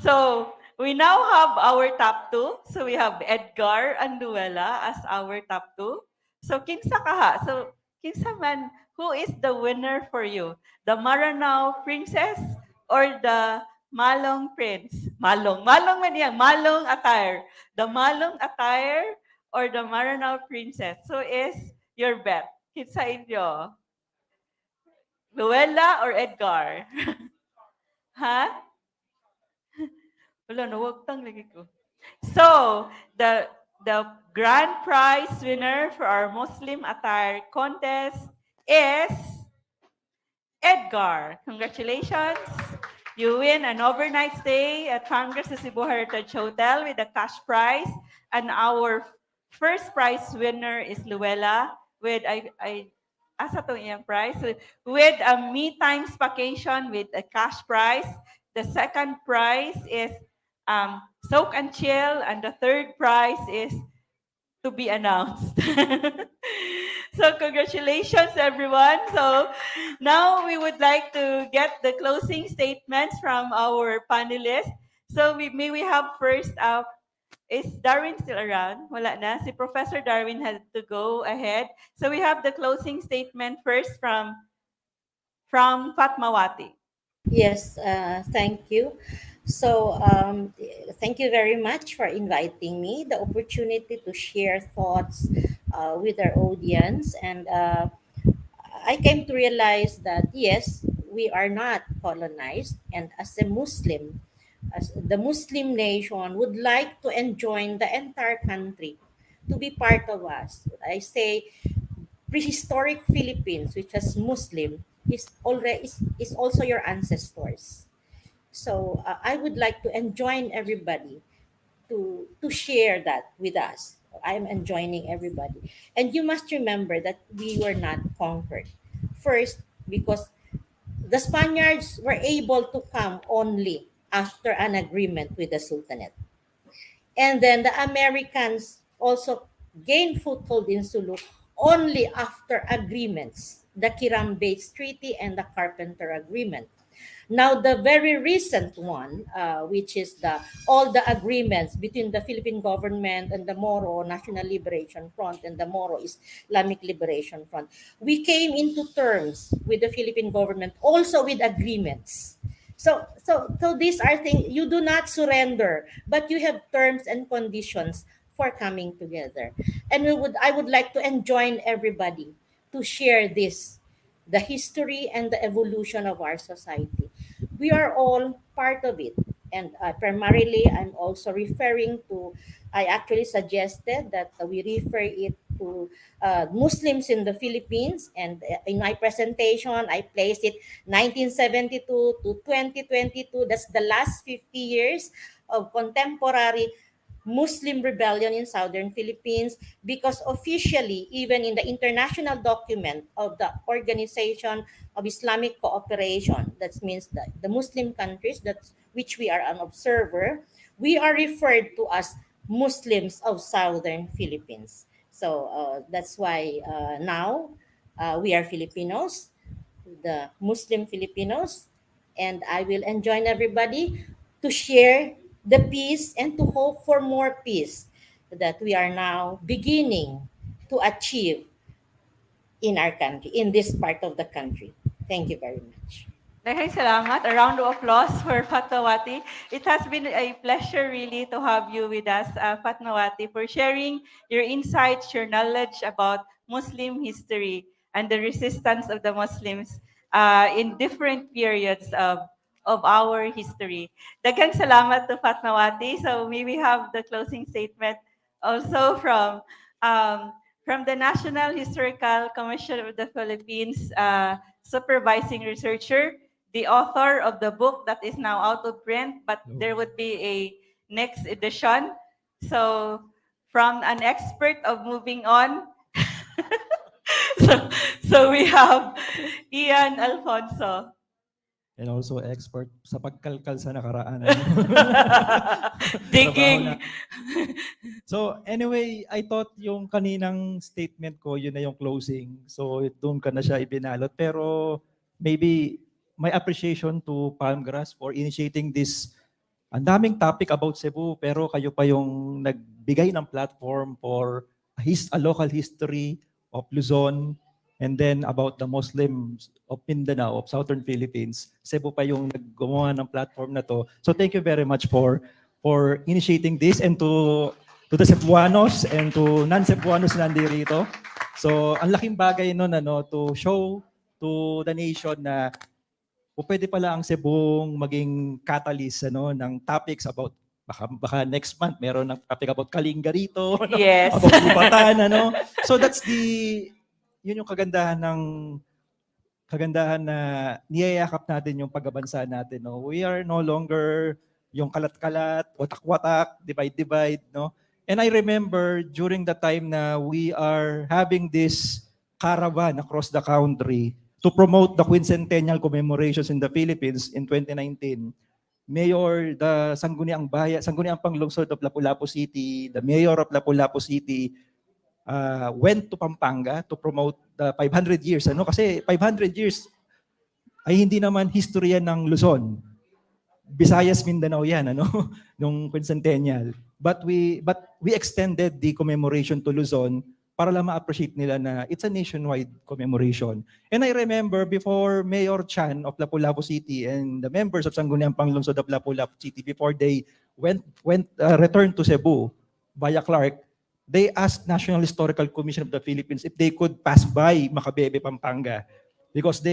So we now have our top 2. So we have 𝗷𝗿𝗀𝗃𝗀𝗃 as our top 2. So kinsa kaha? So kinsa man, who is the winner for you? The Maranao Princess or the Malong Prince? Malong man yan. Malong attire. The Malong attire or the Maranao Princess? So is your bet? Kinsa inyo? Luella or Edgar? Ha? Wala, nawagtang lagi ko. So, the grand prize winner for our Muslim attire contest is Edgar. Congratulations. You win an overnight stay at Congress Cebu Heritage Hotel with a cash prize. And our first prize winner is Luella with asa tong iyang prize? With a me times vacation with a cash prize. The second prize is soak and chill, and the third prize is to be announced. So congratulations, everyone. So now we would like to get the closing statements from our panelists. So may we have first up, is Darwin still around? Wala na. Si Professor Darwin had to go ahead. So we have the closing statement first from Fatmawati. Yes, thank you. So, thank you very much for inviting me, the opportunity to share thoughts with our audience. And I came to realize that, yes, we are not colonized. And as a Muslim, as the Muslim nation would like to enjoin the entire country to be part of us. I say prehistoric Philippines, which is Muslim, is also your ancestors. So I would like to enjoin everybody to share that with us. I'm enjoining everybody. And you must remember that we were not conquered. First, because the Spaniards were able to come only after an agreement with the Sultanate. And then the Americans also gained foothold in Sulu only after agreements, the Quirambe's Treaty and the Carpenter Agreement. Now, the very recent one, which is all the agreements between the Philippine government and the Moro National Liberation Front and the Moro Islamic Liberation Front, we came into terms with the Philippine government, also with agreements. So these are things you do not surrender, but you have terms and conditions for coming together. And I would like to enjoin everybody to share this, the history and the evolution of our society. We are all part of it. And primarily, I'm also referring to, I actually suggested that we refer it to Muslims in the Philippines. And in my presentation, I placed it 1972 to 2022. That's the last 50 years of contemporary Muslim rebellion in southern Philippines, because officially, even in the international document of the Organization of Islamic Cooperation, that means the Muslim countries which we are an observer, we are referred to as Muslims of southern Philippines. So that's why now we are Filipinos, the Muslim Filipinos, and I will enjoin everybody to share the peace and to hope for more peace that we are now beginning to achieve in our country, in this part of the country. Thank you very much. Daghang salamat. A round of applause for Fatmawati. It has been a pleasure really to have you with us, Fatmawati, for sharing your insights, your knowledge about Muslim history and the resistance of the Muslims in different periods of our history. Daghang salamat to Fatmawati. So may we have the closing statement also from the National Historical Commission of the Philippines, Supervising Researcher, the author of the book that is now out of print, but there would be a next edition. So from an expert of moving on, so we have Ian Alfonso. And also expert sa pagkalkal sa nakaraan. Digging. So anyway, I thought yung kaninang statement ko, yun na yung closing. So doon ka na siya ibinalot. Pero maybe my appreciation to Palmgrass for initiating this. Ang daming topic about Cebu, pero kayo pa yung nagbigay ng platform for a local history of Luzon, and then about the Muslims of Mindanao, of Southern Philippines. Cebu pa yung naggumawa ng platform na to. So thank you very much for initiating this, and to the Cebuanos and to non-Cebuanos na nandito. So ang laking bagay nun, to show to the nation na pwede pala ang Cebong maging catalyst ng topics about, baka next month meron ng topic about Kalinga rito, Yes. about Lupatan, So that's yun yung kagandahan na niyayakap natin yung pagbabansa natin. We are no longer yung kalat-kalat, watak-watak, divide-divide. And I remember during the time na we are having this caravan across the country to promote the quincentennial commemorations in the Philippines in 2019, Mayor, the Sangguniang Panglungsod of Lapu-Lapu City, the Mayor of Lapu-Lapu City, went to Pampanga to promote the 500 years. Kasi 500 years ay hindi naman history yan ng Luzon. Visayas, Mindanao yan, nung quincentennial. But we extended the commemoration to Luzon para lang ma-appreciate nila na it's a nationwide commemoration. And I remember before Mayor Chan of Lapu-Lapu City and the members of Sangguniang Panglungsod of Lapu-Lapu City, before they returned to Cebu via Clark, they asked National Historical Commission of the Philippines if they could pass by Macabebe, Pampanga. Because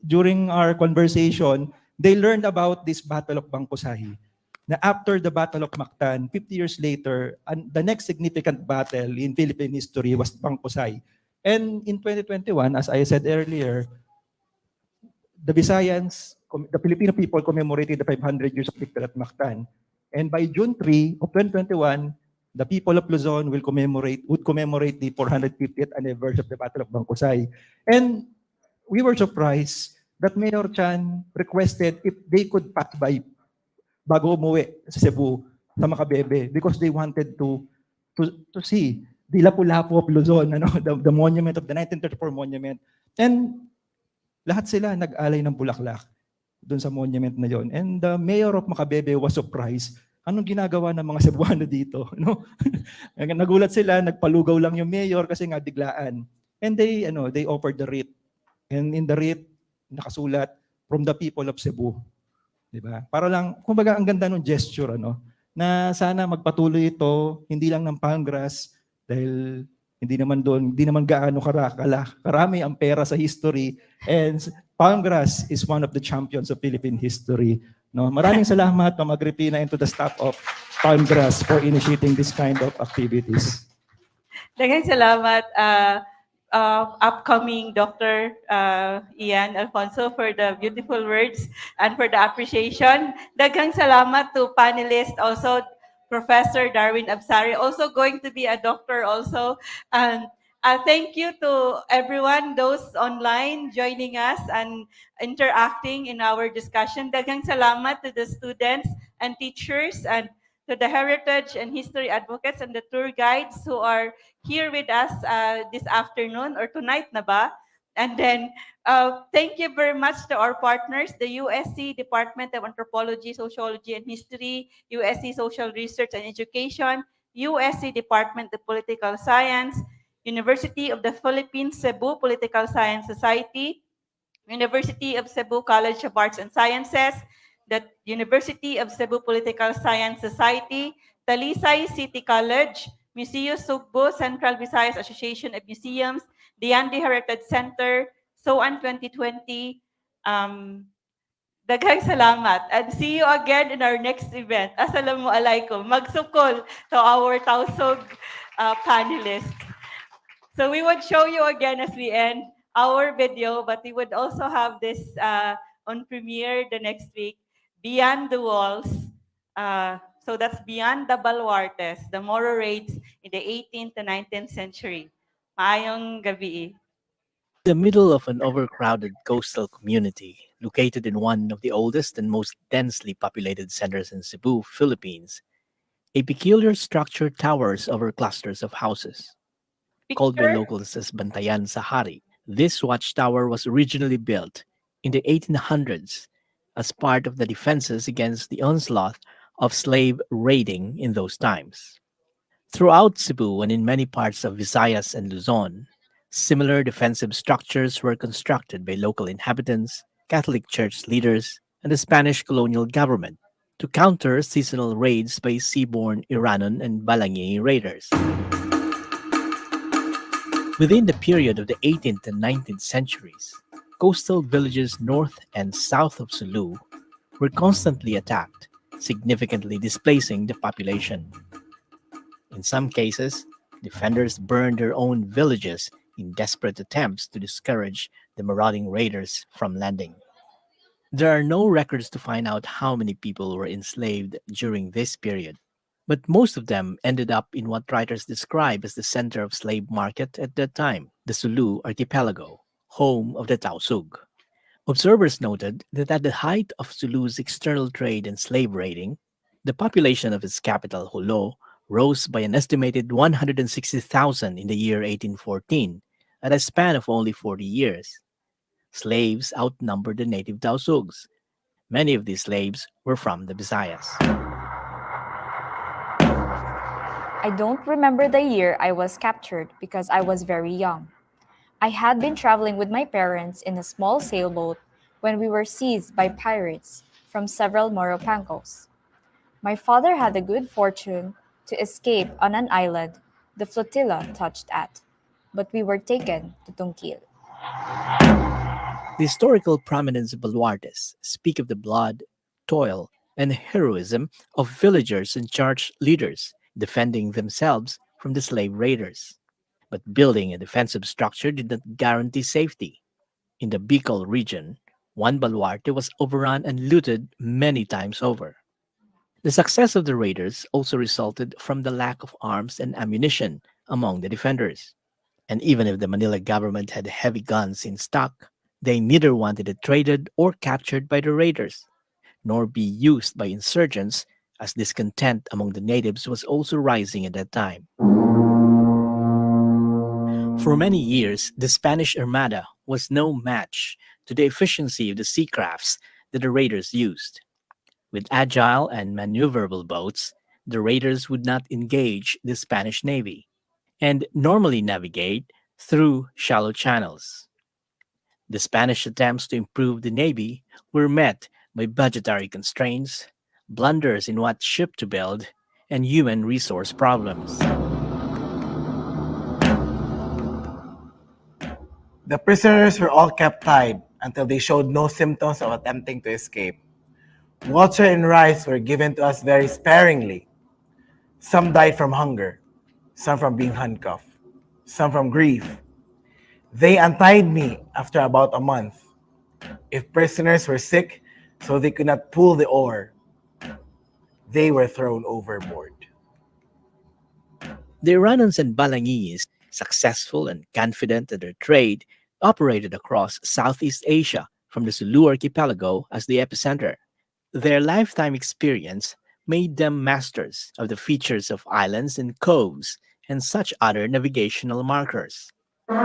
during our conversation, they learned about this Battle of 𝗵𝗂𝘂𝗃𝗃𝗃. Na after the Battle of Mactan, 50 years later, the next significant battle in Philippine history was 𝗵𝗂𝘂𝘃. And in 2021, as I said earlier, the Visayans, the Filipino people commemorated the 500 years of victory at Mactan. And by June 3 of 2021, the people of Luzon would commemorate the 450th anniversary of the Battle of 𝗵𝗂𝘂𝘃. And we were surprised that Mayor Chan requested if they could pass by bago umuwi sa Cebu, sa Macabebe, because they wanted to see the Lapu-Lapu of Luzon, the monument of the 1934 monument. And lahat sila nag-alay ng bulaklak doon sa monument na yon. And the mayor of Macabebe was surprised. Anong ginagawa ng mga Cebuano dito? Nagulat sila, nagpalugaw lang yung mayor kasi nga biglaan. And they offered the wreath. And in the wreath, nakasulat, from the people of Cebu. Diba? Para lang, kumbaga ang ganda ng gesture, na sana magpatuloy ito, hindi lang ng Palmgrass, dahil hindi naman gaano karami ang pera sa history, and Palmgrass is one of the champions of Philippine history. Maraming salamat, Ma'am Agripina, and to the staff of Palmgrass for initiating this kind of activities. Daghang salamat, upcoming Dr. Ian Alfonso, for the beautiful words and for the appreciation. Daghang salamat to panelists also, Professor Darwin Absari, also going to be a doctor also. And thank you to everyone, those online joining us and interacting in our discussion. Daghang salamat to the students and teachers, and to the heritage and history advocates and the tour guides who are here with us this afternoon or tonight na ba. And then thank you very much to our partners, the USC Department of Anthropology, Sociology, and History, USC Social Research and Education, USC Department of Political Science, University of the Philippines, Cebu Political Science Society, University of Cebu College of Arts and Sciences, the University of Cebu Political Science Society, Talisay City College, Museo Sugbo, Central Visayas Association of Museums, Diyandi Heritage Center, SOAN 2020. Daghang salamat and see you again in our next event. Assalamualaikum. Magsukol to our Tausog panelists. So we would show you again as we end our video, but we would also have this on premiere the next week, Beyond the Walls. So that's Beyond the Baluartes, the Moro raids in the 18th to 19th century. Maayong gabi. The middle of an overcrowded coastal community, located in one of the oldest and most densely populated centers in Cebu, Philippines, a peculiar structure towers over clusters of houses. Called by locals as Bantayan sa Hari, this watchtower was originally built in the 1800s as part of the defenses against the onslaught of slave raiding in those times. Throughout Cebu and in many parts of Visayas and Luzon, similar defensive structures were constructed by local inhabitants, Catholic Church leaders, and the Spanish colonial government to counter seasonal raids by seaborne Iranon and Balangay raiders. Within the period of the 18th and 19th centuries, coastal villages north and south of Sulu were constantly attacked, significantly displacing the population. In some cases, defenders burned their own villages in desperate attempts to discourage the marauding raiders from landing. There are no records to find out how many people were enslaved during this period, but most of them ended up in what writers describe as the center of slave market at that time, the Sulu archipelago, home of the Tausug. Observers noted that at the height of Sulu's external trade and slave raiding, the population of its capital, Jolo, rose by an estimated 160,000 in the year 1814, at a span of only 40 years. Slaves outnumbered the native Tausugs. Many of these slaves were from the Visayas. I don't remember the year I was captured because I was very young. I had been traveling with my parents in a small sailboat when we were seized by pirates from several Moro pancos. My father had the good fortune to escape on an island the flotilla touched at, but we were taken to Tungkil. The historical prominence of baluartes speak of the blood, toil, and heroism of villagers and church leaders defending themselves from the slave raiders. But building a defensive structure did not guarantee safety. In the Bicol region, one baluarte was overrun and looted many times over. The success of the raiders also resulted from the lack of arms and ammunition among the defenders. And even if the Manila government had heavy guns in stock, they neither wanted it traded or captured by the raiders, nor be used by insurgents, as discontent among the natives was also rising at that time. For many years, the Spanish Armada was no match to the efficiency of the sea crafts that the raiders used. With agile and maneuverable boats, the raiders would not engage the Spanish Navy and normally navigate through shallow channels. The Spanish attempts to improve the Navy were met by budgetary constraints, blunders in what ship to build, and human resource problems. The prisoners were all kept tied until they showed no symptoms of attempting to escape. Water and rice were given to us very sparingly. Some died from hunger, some from being handcuffed, some from grief. They untied me after about a month. If prisoners were sick, so they could not pull the oar, they were thrown overboard. The Iranons and Balangis, successful and confident that their trade, operated across Southeast Asia from the Sulu archipelago as the epicenter. Their lifetime experience made them masters of the features of islands and coves and such other navigational markers. The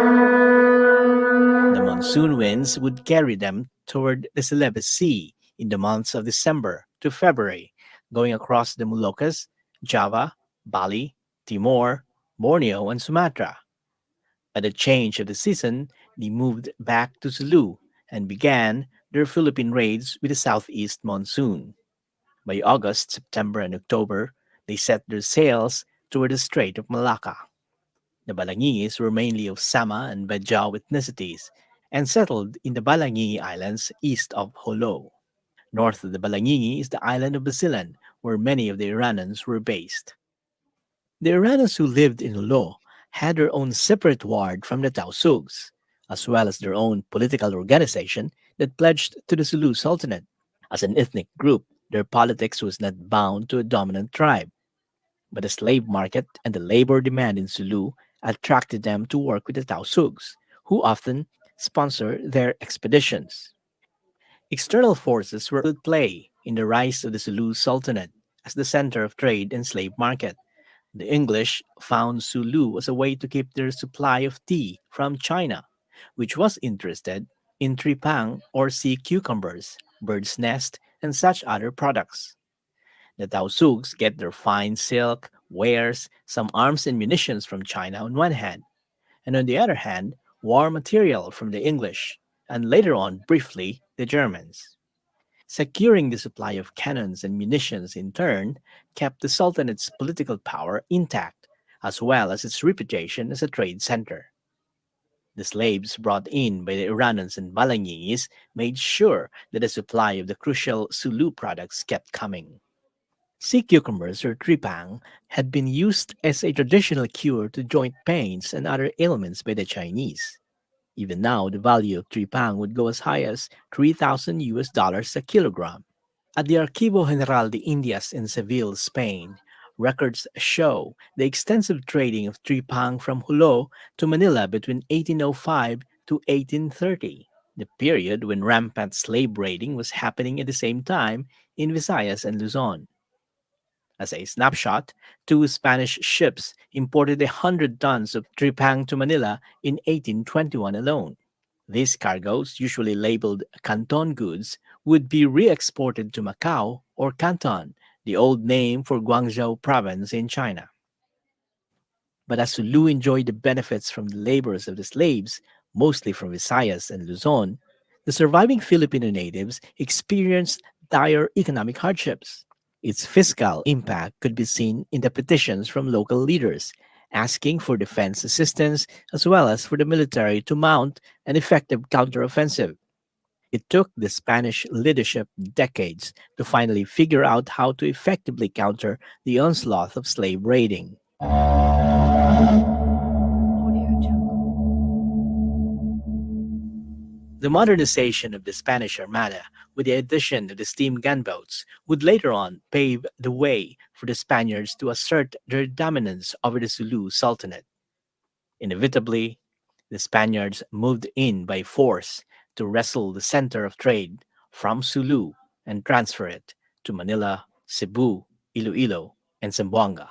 monsoon winds would carry them toward the 𝗙𝗵𝗃𝗃 in the months of December to February, going across the Moluccas, Java, Bali, Timor, Borneo, and Sumatra. At the change of the season, they moved back to Sulu and began their Philippine raids with the southeast monsoon. By August, September, and October, they set their sails toward the Strait of Malacca. The Balangis were mainly of Sama and Bajau ethnicities, and settled in the Balangingi Islands east of Jolo. North of the Balangingi is the island of Basilan, where many of the Iranians were based. The Iranians who lived in Jolo had their own separate ward from the Tausugs, as well as their own political organization that pledged to the Sulu Sultanate. As an ethnic group, their politics was not bound to a dominant tribe, but the slave market and the labor demand in Sulu attracted them to work with the Tausugs, who often sponsor their expeditions. External forces were at play in the rise of the Sulu Sultanate as the center of trade and slave market. The English found Sulu as a way to keep their supply of tea from China, which was interested in tripang or sea cucumbers, bird's nest, and such other products. The Tausugs get their fine silk, wares, some arms and munitions from China on one hand, and on the other hand, war material from the English, and later on, briefly, the Germans. Securing the supply of cannons and munitions in turn kept the Sultanate's political power intact, as well as its reputation as a trade center. The slaves brought in by the Iranians and Balangingis made sure that the supply of the crucial Sulu products kept coming. Sea cucumbers or tripang had been used as a traditional cure to joint pains and other ailments by the Chinese. Even now, the value of tripang would go as high as $3,000 a kilogram. At the Archivo General de Indias in Seville, Spain, records show the extensive trading of tripang from Jolo to Manila between 1805 to 1830, the period when rampant slave raiding was happening at the same time in Visayas and Luzon. As a snapshot, 2 Spanish ships imported 100 tons of tripang to Manila in 1821 alone. These cargoes, usually labeled Canton goods, would be re-exported to Macau or Canton, the old name for Guangzhou province in China. But as Sulu enjoyed the benefits from the labors of the slaves, mostly from Visayas and Luzon, the surviving Filipino natives experienced dire economic hardships. Its fiscal impact could be seen in the petitions from local leaders, asking for defense assistance as well as for the military to mount an effective counteroffensive. It took the Spanish leadership decades to finally figure out how to effectively counter the onslaught of slave raiding. The modernization of the Spanish Armada, with the addition of the steam gunboats, would later on pave the way for the Spaniards to assert their dominance over the Sulu Sultanate. Inevitably, the Spaniards moved in by force to wrestle the center of trade from Sulu and transfer it to Manila, Cebu, Iloilo, and Zamboanga.